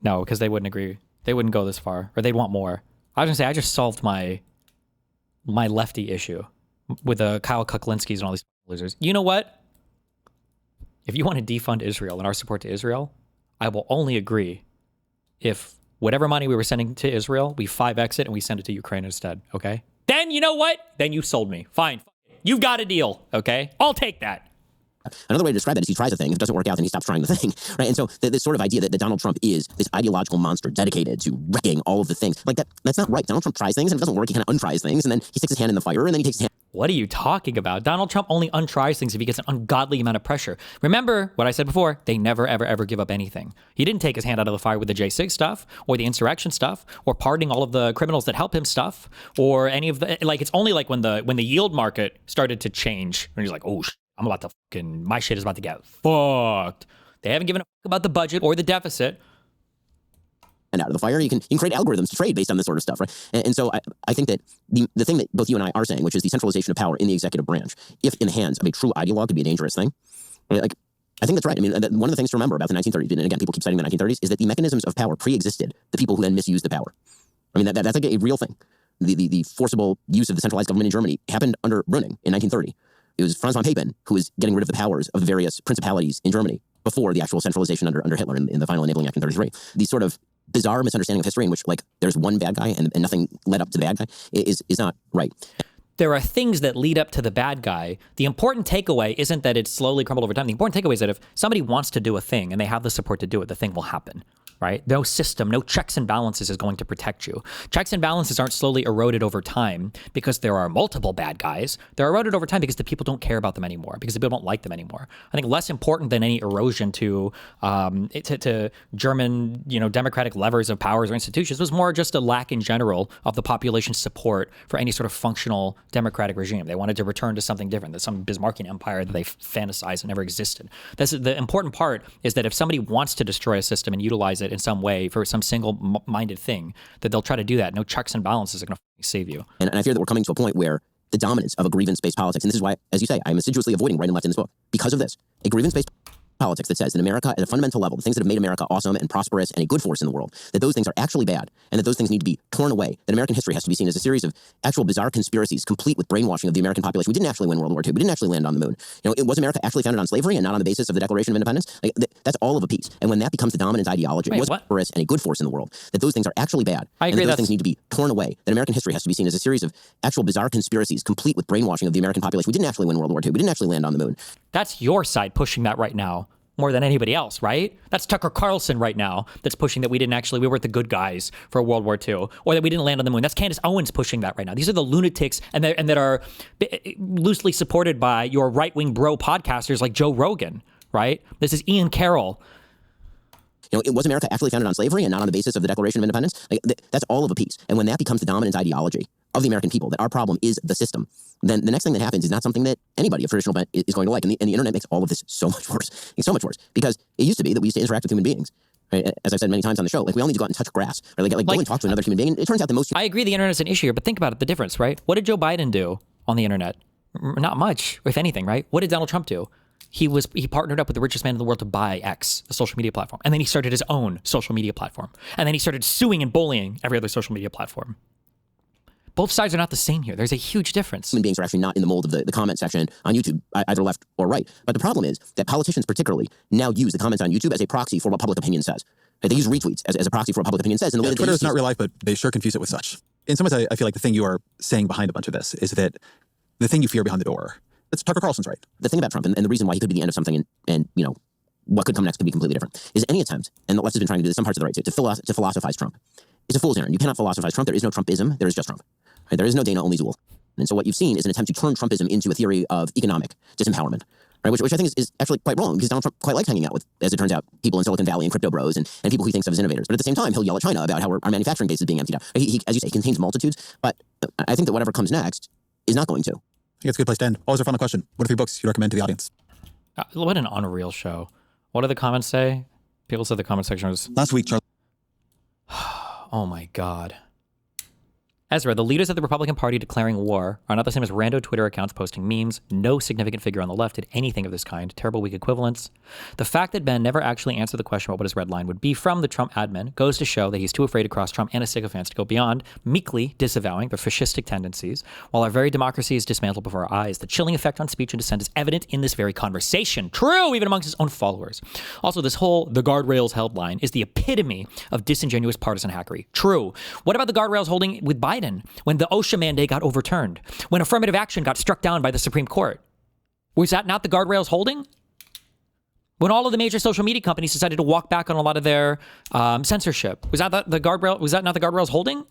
No, because they wouldn't agree. They wouldn't go this far, or they'd want more. I was gonna say I just solved my lefty issue with the Kyle Kuklinskis and all these losers. You know what? If you want to defund Israel and our support to Israel, I will only agree if whatever money we were sending to Israel, we 5x it and we send it to Ukraine instead. Okay? Then you know what? Then you sold me. Fine. You've got a deal. Okay? I'll take that. Another way to describe that is he tries a thing. If it doesn't work out, then he stops trying the thing, right? And so this sort of idea that Donald Trump is this ideological monster dedicated to wrecking all of the things, like that's not right. Donald Trump tries things, and if it doesn't work, he kind of untries things, and then he sticks his hand in the fire, and then he takes his hand... What are you talking about? Donald Trump only untries things if he gets an ungodly amount of pressure. Remember what I said before, they never, ever, ever give up anything. He didn't take his hand out of the fire with the J6 stuff, or the insurrection stuff, or pardoning all of the criminals that help him stuff, or any of the... Like, it's only like when the yield market started to change, and he's like, oh, I'm about to my shit is about to get fucked. They haven't given a fuck about the budget or the deficit. And out of the fire, you can create algorithms to trade based on this sort of stuff, right? And so I think that the thing that both you and I are saying, which is the centralization of power in the executive branch, if in the hands of a true ideologue, could be a dangerous thing. Like, I think that's right. I mean, one of the things to remember about the 1930s, and again, people keep citing the 1930s, is that the mechanisms of power pre-existed the people who then misused the power. I mean, that's like a real thing. The forcible use of the centralized government in Germany happened under Brüning in 1930. It was Franz von Papen who was getting rid of the powers of the various principalities in Germany before the actual centralization under Hitler in the final enabling act in 33. These sort of bizarre misunderstanding of history in which, like, there's one bad guy and nothing led up to the bad guy is not right. There are things that lead up to the bad guy. The important takeaway isn't that it's slowly crumbled over time. The important takeaway is that if somebody wants to do a thing and they have the support to do it, the thing will happen, right? No system, no checks and balances is going to protect you. Checks and balances aren't slowly eroded over time because there are multiple bad guys. They're eroded over time because the people don't care about them anymore, because the people don't like them anymore. I think less important than any erosion to German, democratic levers of powers or institutions was more just a lack in general of the population's support for any sort of functional democratic regime. They wanted to return to something different, that some Bismarckian empire that they fantasized and never existed. The important part is that if somebody wants to destroy a system and utilize it in some way for some single-minded thing, that they'll try to do that. No checks and balances are going to save you. And I fear that we're coming to a point where the dominance of a grievance-based politics, and this is why, as you say, I'm assiduously avoiding right and left in this book, because of this, a grievance-based politics that says that America, at a fundamental level, the things that have made America awesome and prosperous and a good force in the world, that those things are actually bad, and that those things need to be torn away, that American history has to be seen as a series of actual bizarre conspiracies, complete with brainwashing of the American population. We didn't actually win World War II. We didn't actually land on the moon. Was America actually founded on slavery and not on the basis of the Declaration of Independence? That's all of a piece. And when that becomes the dominant ideology, was prosperous and a good force in the world, that those things are actually bad, I agree, and that those things need to be torn away, that American history has to be seen as a series of actual bizarre conspiracies, complete with brainwashing of the American population. We didn't actually win World War II. We didn't actually land on the moon. That's your side pushing that right now more than anybody else, right? That's Tucker Carlson right now that's pushing that we weren't the good guys for World War II, or that we didn't land on the moon. That's Candace Owens pushing that right now. These are the lunatics and that are loosely supported by your right-wing bro podcasters like Joe Rogan, right? This is Ian Carroll. Was America actually founded on slavery and not on the basis of the Declaration of Independence? That's all of a piece. And when that becomes the dominant ideology of the American people, that our problem is the system, then the next thing that happens is not something that anybody of traditional bent is going to like. And the internet makes all of this so much worse. It's so much worse because it used to be that we used to interact with human beings. Right? As I've said many times on the show, we all need to go out and touch grass, or go and talk to another human being. And it turns out that most... I agree the internet is an issue here, but think about it, the difference, right? What did Joe Biden do on the internet? Not much, if anything, right? What did Donald Trump do? He partnered up with the richest man in the world to buy X, the social media platform. And then he started his own social media platform. And then he started suing and bullying every other social media platform. Both sides are not the same here. There's a huge difference. Human beings are actually not in the mold of the comment section on YouTube, either left or right. But the problem is that politicians particularly now use the comments on YouTube as a proxy for what public opinion says. They use retweets as a proxy for what public opinion says. And the way that Twitter is not real life, but they sure confuse it with such. In some ways, I feel like the thing you are saying behind a bunch of this is that the thing you fear behind the door, that's Tucker Carlson's right. The thing about Trump and the reason why he could be the end of something and what could come next could be completely different is any attempt, and the left has been trying to do this, some parts of the right to philosophize Trump. It's a fool's errand. You cannot philosophize Trump. There is no Trumpism. There is just Trump. Right? There is no Dana, only Zool. And so what you've seen is an attempt to turn Trumpism into a theory of economic disempowerment, right? Which I think is actually quite wrong, because Donald Trump quite likes hanging out with, as it turns out, people in Silicon Valley and crypto bros and people he thinks of as innovators. But at the same time, he'll yell at China about how our manufacturing base is being emptied out. He, as you say, contains multitudes. But I think that whatever comes next is not going to. I think it's a good place to end. Always a final question. What are 3 books you recommend to the audience? What an unreal show. What do the comments say? People said the comment section was... Last week, Charlie... Oh my God. Ezra, the leaders of the Republican Party declaring war are not the same as rando Twitter accounts posting memes. No significant figure on the left did anything of this kind. Terrible weak equivalents. The fact that Ben never actually answered the question about what his red line would be from the Trump admin goes to show that he's too afraid to cross Trump and his sycophants to go beyond meekly disavowing their fascistic tendencies. While our very democracy is dismantled before our eyes, the chilling effect on speech and dissent is evident in this very conversation. True, even amongst his own followers. Also, this whole the guardrails held line is the epitome of disingenuous partisan hackery. True. What about the guardrails holding with Biden? When the OSHA mandate got overturned, when affirmative action got struck down by the Supreme Court? Was that not the guardrails holding? When all of the major social media companies decided to walk back on a lot of their censorship, was that not the guardrails holding?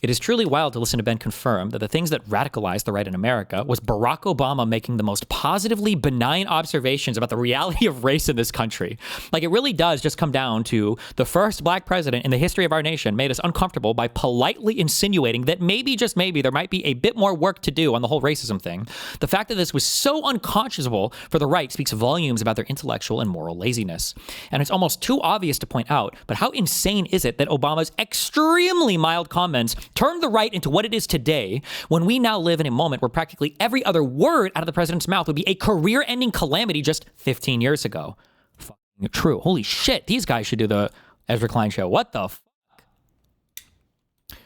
It is truly wild to listen to Ben confirm that the things that radicalized the right in America was Barack Obama making the most positively benign observations about the reality of race in this country. Like, it really does just come down to the first black president in the history of our nation made us uncomfortable by politely insinuating that maybe, just maybe, there might be a bit more work to do on the whole racism thing. The fact that this was so unconscionable for the right speaks volumes about their intellectual and moral laziness. And it's almost too obvious to point out, but how insane is it that Obama's extremely mild comments turned the right into what it is today, when we now live in a moment where practically every other word out of the president's mouth would be a career-ending calamity just 15 years ago. Fucking true. Holy shit, these guys should do the Ezra Klein show. What the fuck?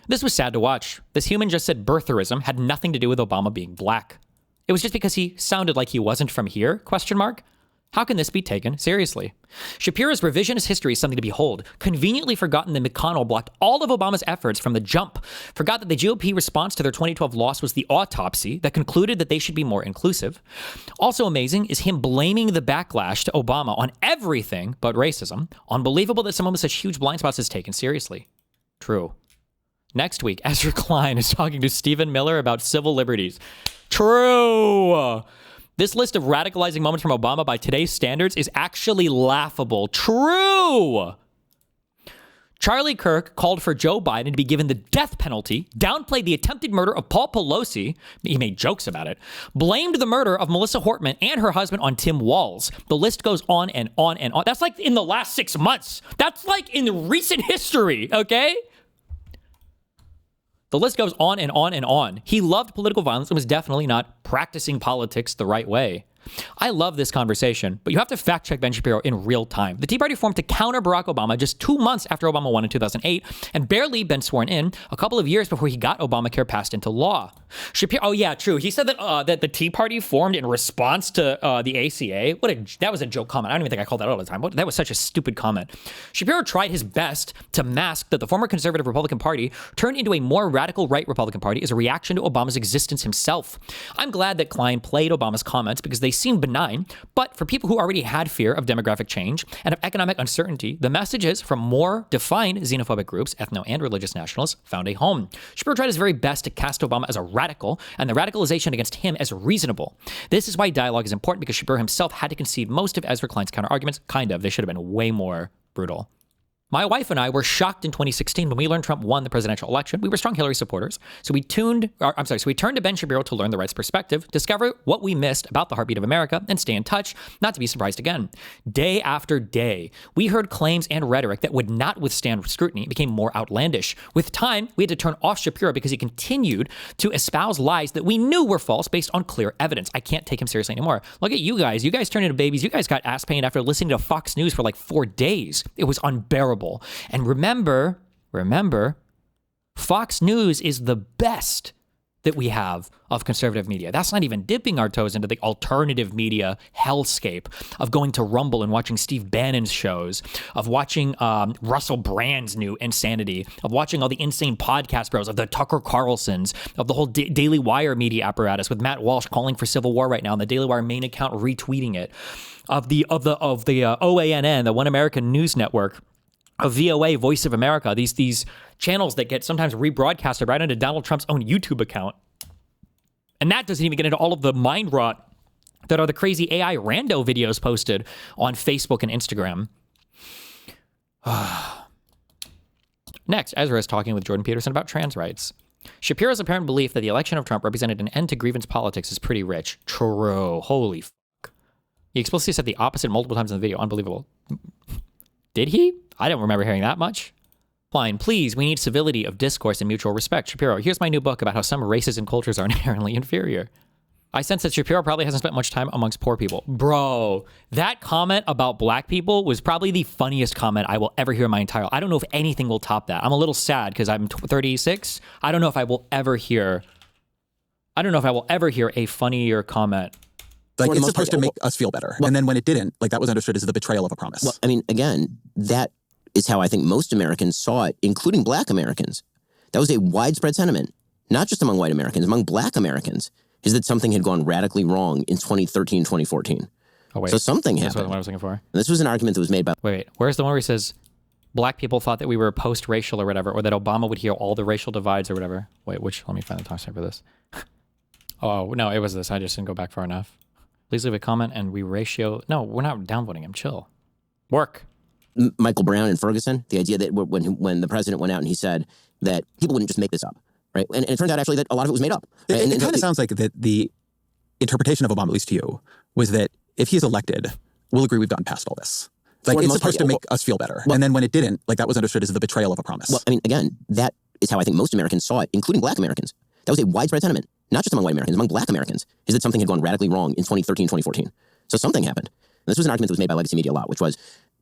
This was sad to watch. This human just said birtherism had nothing to do with Obama being black. It was just because he sounded like he wasn't from here, ? How can this be taken seriously? Shapiro's revisionist history is something to behold. Conveniently forgotten that McConnell blocked all of Obama's efforts from the jump. Forgot that the GOP response to their 2012 loss was the autopsy that concluded that they should be more inclusive. Also amazing is him blaming the backlash to Obama on everything but racism. Unbelievable that someone with such huge blind spots is taken seriously. True. Next week, Ezra Klein is talking to Stephen Miller about civil liberties. True. This list of radicalizing moments from Obama by today's standards is actually laughable. True. Charlie Kirk called for Joe Biden to be given the death penalty, downplayed the attempted murder of Paul Pelosi, he made jokes about it, blamed the murder of Melissa Hortman and her husband on Tim Walz. The list goes on and on and on. That's like in the last 6 months. That's like in recent history, okay? The list goes on and on and on. He loved political violence and was definitely not practicing politics the right way. I love this conversation, but you have to fact check Ben Shapiro in real time. The Tea Party formed to counter Barack Obama just 2 months after Obama won in 2008 and barely been sworn in a couple of years before he got Obamacare passed into law. Shapiro, oh yeah, true. He said that that the Tea Party formed in response to the ACA. That was a joke comment. I don't even think I called that out all the time. That was such a stupid comment. Shapiro tried his best to mask that the former conservative Republican Party turned into a more radical right Republican Party as a reaction to Obama's existence himself. I'm glad that Klein played Obama's comments because they seem benign, but for people who already had fear of demographic change and of economic uncertainty, the messages from more defined xenophobic groups, ethno and religious nationalists, found a home. Shapiro tried his very best to cast Obama as a radical and the radicalization against him as reasonable. This is why dialogue is important, because Shapiro himself had to concede most of Ezra Klein's counter-arguments. Kind of. They should have been way more brutal. My wife and I were shocked in 2016 when we learned Trump won the presidential election. We were strong Hillary supporters. So we turned to Ben Shapiro to learn the right's perspective, discover what we missed about the heartbeat of America, and stay in touch, not to be surprised again. Day after day, we heard claims and rhetoric that would not withstand scrutiny. It became more outlandish. With time, we had to turn off Shapiro because he continued to espouse lies that we knew were false based on clear evidence. I can't take him seriously anymore. Look at you guys. You guys turned into babies. You guys got ass pain after listening to Fox News for like 4 days. It was unbearable. And remember, Fox News is the best that we have of conservative media. That's not even dipping our toes into the alternative media hellscape of going to Rumble and watching Steve Bannon's shows, of watching Russell Brand's new insanity, of watching all the insane podcast bros, of the Tucker Carlsons, of the whole Daily Wire media apparatus with Matt Walsh calling for civil war right now and the Daily Wire main account retweeting it, of the OANN, the One American News Network, of VOA, Voice of America, these channels that get sometimes rebroadcasted right onto Donald Trump's own YouTube account. And that doesn't even get into all of the mind rot that are the crazy AI rando videos posted on Facebook and Instagram. Next, Ezra is talking with Jordan Peterson about trans rights. Shapiro's apparent belief that the election of Trump represented an end to grievance politics is pretty rich. True. Holy fuck. He explicitly said the opposite multiple times in the video. Unbelievable. Did he? I don't remember hearing that much. Klein, please, we need civility of discourse and mutual respect. Shapiro, here's my new book about how some races and cultures are inherently inferior. I sense that Shapiro probably hasn't spent much time amongst poor people. Bro, that comment about black people was probably the funniest comment I will ever hear in my entire life. I don't know if anything will top that. I'm a little sad because I'm 36. I don't know if I will ever hear a funnier comment. Like, it's supposed to make us feel better. And then when it didn't, like, that was understood as the betrayal of a promise. Well, I mean, again, that is how I think most Americans saw it, including black Americans. That was a widespread sentiment, not just among white Americans, among black Americans, is that something had gone radically wrong in 2013, 2014. Oh, wait. So something happened. That's what I was looking for. And this was an argument that was made by... Wait. Where's the one where he says black people thought that we were post-racial or whatever, or that Obama would heal all the racial divides or whatever? Wait, let me find the timestamp for this. Oh, no, it was this. I just didn't go back far enough. Please leave a comment and we ratio... No, we're not downvoting him. Chill. Work. Michael Brown and Ferguson, the idea that when the president went out and he said that people wouldn't just make this up, right? And it turns out actually that a lot of it was made up. Right? It kind of sounds like that the interpretation of Obama, at least to you, was that if he's elected, we'll agree we've gotten past all this. Like, it's supposed to make us feel better. Well, and then when it didn't, like, that was understood as the betrayal of a promise. Well, I mean, again, that is how I think most Americans saw it, including black Americans. That was a widespread sentiment, not just among white Americans, among black Americans, is that something had gone radically wrong in 2013, 2014. So something happened. And this was an argument that was made by legacy media a lot, which was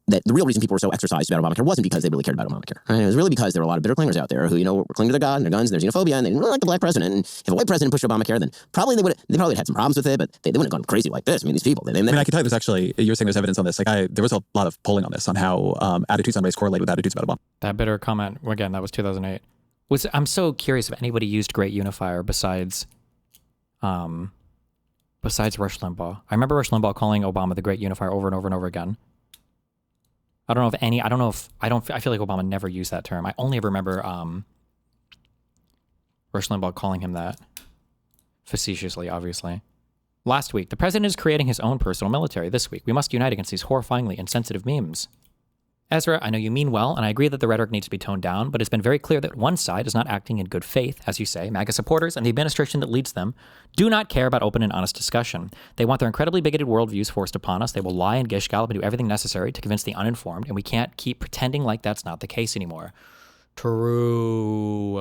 that the real reason people were so exercised about Obamacare wasn't because they really cared about Obamacare. Right? It was really because there were a lot of bitter claimers out there who, were clinging to their God and their guns and their xenophobia, and they didn't really like the black president. And if a white president pushed Obamacare, then probably they probably had some problems with it, but they wouldn't have gone crazy like this. I mean, these people. I mean, I can tell you there's actually, you were saying there's evidence on this. Like there was a lot of polling on this, on how attitudes on race correlate with attitudes about Obama. That bitter comment, again, that was 2008. I'm so curious if anybody used great unifier besides Rush Limbaugh. I remember Rush Limbaugh calling Obama the great unifier over and over and over again. I feel like Obama never used that term. I only ever remember Rush Limbaugh calling him that. Facetiously, obviously. Last week, the president is creating his own personal military. This week, we must unite against these horrifyingly insensitive memes. Ezra, I know you mean well, and I agree that the rhetoric needs to be toned down, but it's been very clear that one side is not acting in good faith. As you say, MAGA supporters and the administration that leads them do not care about open and honest discussion. They want their incredibly bigoted worldviews forced upon us. They will lie and gish gallop and do everything necessary to convince the uninformed, and we can't keep pretending like that's not the case anymore. True.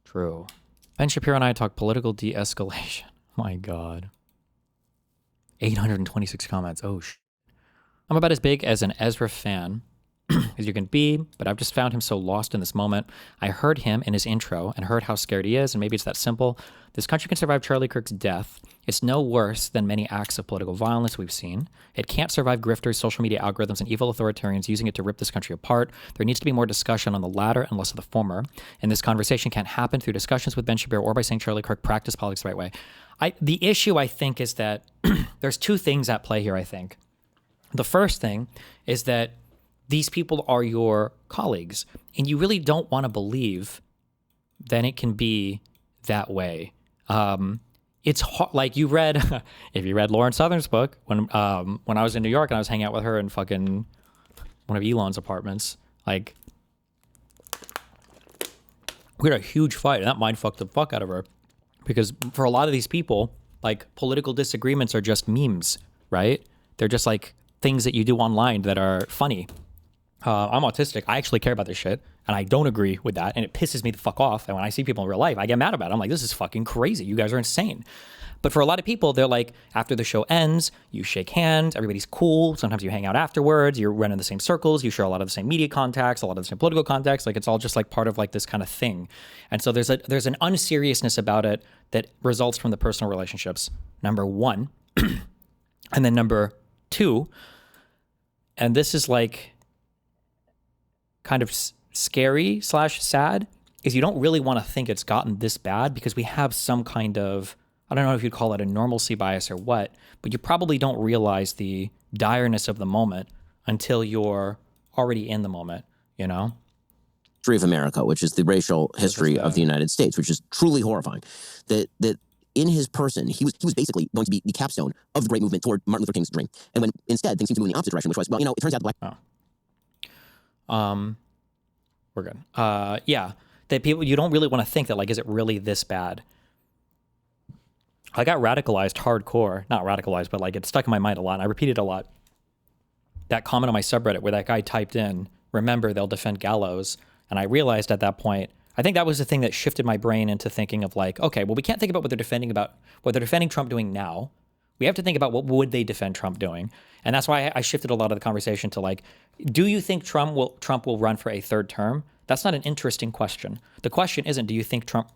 True. Ben Shapiro and I talk political de-escalation. My God. 826 comments. Oh, I'm about as big as an Ezra fan as you can be, but I've just found him so lost in this moment. I heard him in his intro and heard how scared he is, and maybe it's that simple. This country can survive Charlie Kirk's death. It's no worse than many acts of political violence we've seen. It can't survive grifters, social media algorithms, and evil authoritarians using it to rip this country apart. There needs to be more discussion on the latter and less of the former. And this conversation can't happen through discussions with Ben Shapiro or by saying Charlie Kirk practiced politics the right way. The issue, I think, is that there's two things at play here, I think. The first thing is that these people are your colleagues, and you really don't want to believe that it can be that way. It's hard, like you read, if you read Lauren Southern's book, when I was in New York and I was hanging out with her in fucking one of Elon's apartments, like, we had a huge fight, and that mind fucked the fuck out of her. Because for a lot of these people, like, political disagreements are just memes, right? They're just like things that you do online that are funny. I'm autistic. I actually care about this shit, and I don't agree with that, and it pisses me the fuck off. And when I see people in real life, I get mad about it. I'm like, this is fucking crazy. You guys are insane. But for a lot of people, they're like, after the show ends, you shake hands, everybody's cool. Sometimes you hang out afterwards, you're running the same circles, you share a lot of the same media contacts, a lot of the same political contacts. Like, it's all just like part of like this kind of thing. And so there's an unseriousness about it that results from the personal relationships, number one. And then number two, and this is like kind of scary / sad, is you don't really want to think it's gotten this bad because we have some kind of, I don't know if you'd call it a normalcy bias or what, but you probably don't realize the direness of the moment until you're already in the moment, you know? History of America, which is the racial history of the United States, which is truly horrifying. That in his person, he was basically going to be the capstone of the great movement toward Martin Luther King's dream. And when instead things seem to move in the opposite direction, which was, well, it turns out the black... We're good. Yeah, that people, you don't really want to think that, like, is it really this bad? I got radicalized hardcore, not radicalized, but like it stuck in my mind a lot. And I repeated a lot. That comment on my subreddit where that guy typed in, remember, they'll defend gallows. And I realized at that point, I think that was the thing that shifted my brain into thinking of like, okay, well, we can't think about what they're defending Trump doing now. We have to think about what would they defend Trump doing. And that's why I shifted a lot of the conversation to like, do you think Trump will run for a third term? That's not an interesting question. The question isn't, do you think Trump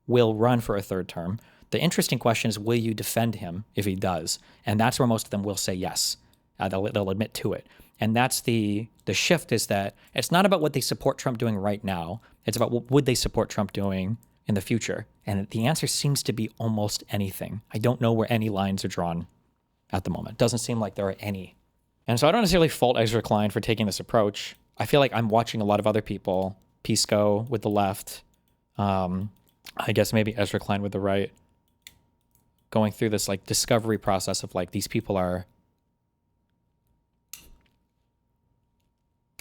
will run for a third term? The interesting question is, will you defend him if he does? And that's where most of them will say yes. They'll admit to it. And that's the shift, is that it's not about what they support Trump doing right now. It's about what would they support Trump doing in the future. And the answer seems to be almost anything. I don't know where any lines are drawn at the moment. Doesn't seem like there are any. And so I don't necessarily fault Ezra Klein for taking this approach. I feel like I'm watching a lot of other people, Pisco with the left, I guess maybe Ezra Klein with the right, going through this like discovery process of like, these people are...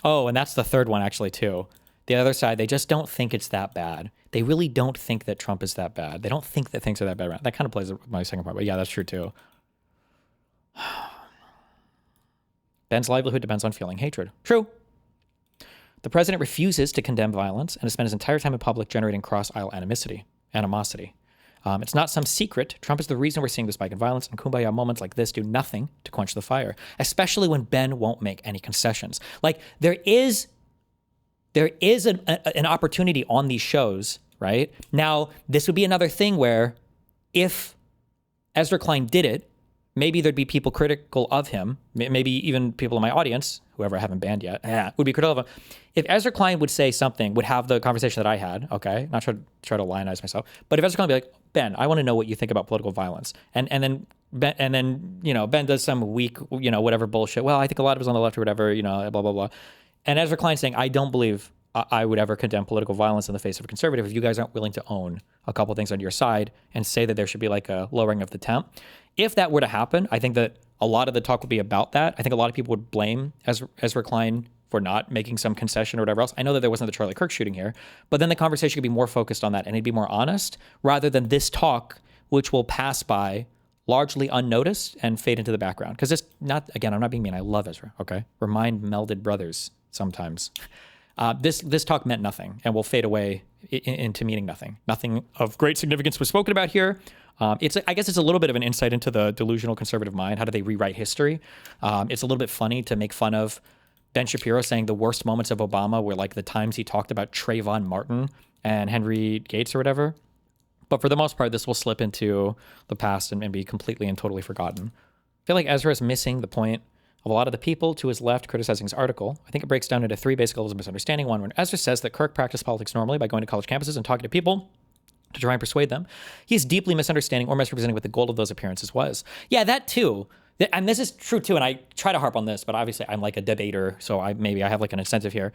Oh, and that's the third one actually too. The other side, they just don't think it's that bad. They really don't think that Trump is that bad. They don't think that things are that bad. That kind of plays my second part, but yeah, that's true too. Ben's livelihood depends on feeling hatred. True. The president refuses to condemn violence and has spent his entire time in public generating cross-aisle animosity. It's not some secret. Trump is the reason we're seeing the spike in violence, and kumbaya moments like this do nothing to quench the fire, especially when Ben won't make any concessions. Like, there is an opportunity on these shows, right? Now, this would be another thing where if Ezra Klein did it, maybe there'd be people critical of him, maybe even people in my audience, whoever I haven't banned yet, would be critical of him. If Ezra Klein would say something, would have the conversation that I had, okay, not try to lionize myself, but if Ezra Klein would be like, Ben, I want to know what you think about political violence, and then Ben does some weak, whatever bullshit, well, I think a lot of us on the left or whatever, blah, blah, blah. And Ezra Klein saying, I don't believe I would ever condemn political violence in the face of a conservative if you guys aren't willing to own a couple things on your side and say that there should be like a lowering of the temp. If that were to happen, I think that a lot of the talk would be about that. I think a lot of people would blame Ezra Klein for not making some concession or whatever else. I know that there wasn't the Charlie Kirk shooting here, but then the conversation could be more focused on that and it'd be more honest rather than this talk, which will pass by largely unnoticed and fade into the background. Because it's not, again, I'm not being mean. I love Ezra, okay? We're mind-melded brothers sometimes. This talk meant nothing and will fade away into meaning nothing. Nothing of great significance was spoken about here. I guess it's a little bit of an insight into the delusional conservative mind. How do they rewrite history? It's a little bit funny to make fun of Ben Shapiro saying the worst moments of Obama were like the times he talked about Trayvon Martin and Henry Gates or whatever. But for the most part, this will slip into the past and be completely and totally forgotten. I feel like Ezra is missing the point of a lot of the people to his left criticizing his article. I think it breaks down into three basic levels of misunderstanding. One, when Ezra says that Kirk practiced politics normally by going to college campuses and talking to people to try and persuade them, he's deeply misunderstanding or misrepresenting what the goal of those appearances was. Yeah, that too. And this is true too, and I try to harp on this, but obviously I'm like a debater, so maybe I have like an incentive here.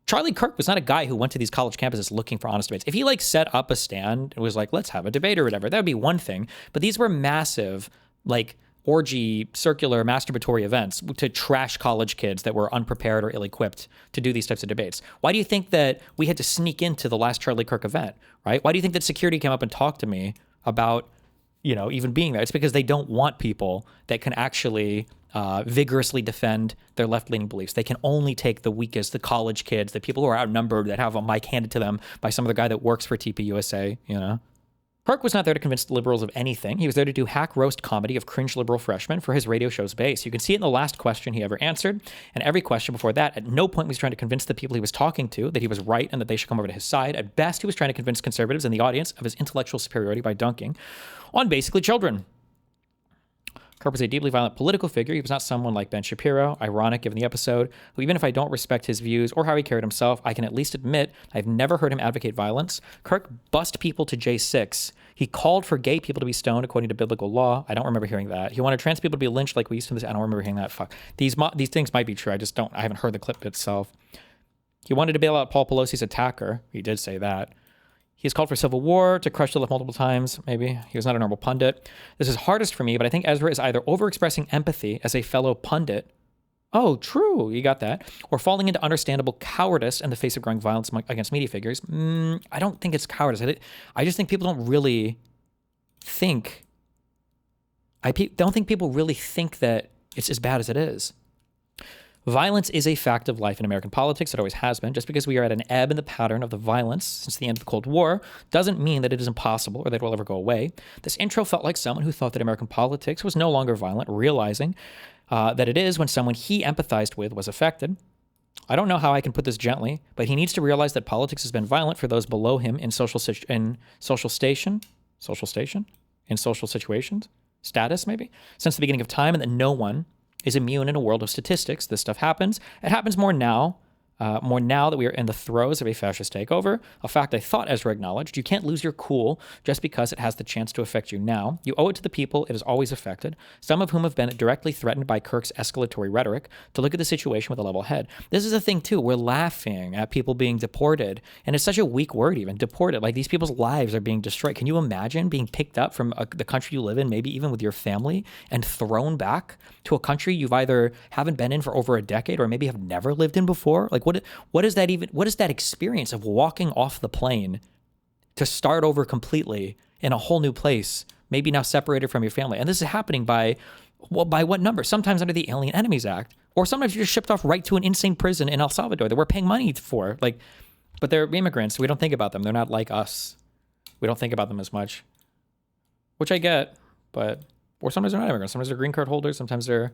Charlie Kirk was not a guy who went to these college campuses looking for honest debates. If he like set up a stand and was like, let's have a debate or whatever, that would be one thing. But these were massive, like, orgy, circular, masturbatory events to trash college kids that were unprepared or ill-equipped to do these types of debates. Why do you think that we had to sneak into the last Charlie Kirk event, right? Why do you think that security came up and talked to me about, even being there? It's because they don't want people that can actually vigorously defend their left-leaning beliefs. They can only take the weakest, the college kids, the people who are outnumbered, that have a mic handed to them by some other guy that works for TPUSA, Kirk was not there to convince liberals of anything. He was there to do hack roast comedy of cringe liberal freshmen for his radio show's base. You can see it in the last question he ever answered, and every question before that. At no point was he trying to convince the people he was talking to that he was right and that they should come over to his side. At best, he was trying to convince conservatives in the audience of his intellectual superiority by dunking on basically children. Kirk was a deeply violent political figure. He was not someone like Ben Shapiro, ironic given the episode, who even if I don't respect his views or how he carried himself, I can at least admit I've never heard him advocate violence. Kirk bussed people to J6. He called for gay people to be stoned according to biblical law. I don't remember hearing that. He wanted trans people to be lynched like we used to. I don't remember hearing that. Fuck. These things might be true. I haven't heard the clip itself. He wanted to bail out Paul Pelosi's attacker. He did say that. He's called for civil war, to crush the left multiple times, maybe. He was not a normal pundit. This is hardest for me, but I think Ezra is either overexpressing empathy as a fellow pundit. Oh, true, you got that. Or falling into understandable cowardice in the face of growing violence against media figures. I don't think it's cowardice. I just think people don't really think... I don't think people really think that it's as bad as it is. Violence is a fact of life in American politics. It always has been. Just because we are at an ebb in the pattern of the violence since the end of the Cold War doesn't mean that it is impossible or that it will ever go away. This intro felt like someone who thought that American politics was no longer violent, realizing that it is when someone he empathized with was affected. I don't know how I can put this gently, but he needs to realize that politics has been violent for those below him in social situations, status maybe, since the beginning of time, and that no one is immune in a world of statistics. This stuff happens. It happens more now that we are in the throes of a fascist takeover, a fact I thought Ezra acknowledged. You can't lose your cool just because it has the chance to affect you now. You owe it to the people it has always affected, some of whom have been directly threatened by Kirk's escalatory rhetoric, to look at the situation with a level head. This is the thing, too. We're laughing at people being deported, and it's such a weak word even, deported. Like, these people's lives are being destroyed. Can you imagine being picked up from the country you live in, maybe even with your family, and thrown back to a country you've either haven't been in for over a decade or maybe have never lived in before? Like, what is that experience of walking off the plane to start over completely in a whole new place, maybe now separated from your family? And this is happening by Well, by what number? Sometimes under the Alien Enemies Act, or sometimes you're just shipped off right to an insane prison in El Salvador that we're paying money for. Like, but they're immigrants. So we don't think about them. They're not like us. We don't think about them as much, which I get. But or sometimes they're not immigrants. Sometimes they're green card holders. Sometimes they're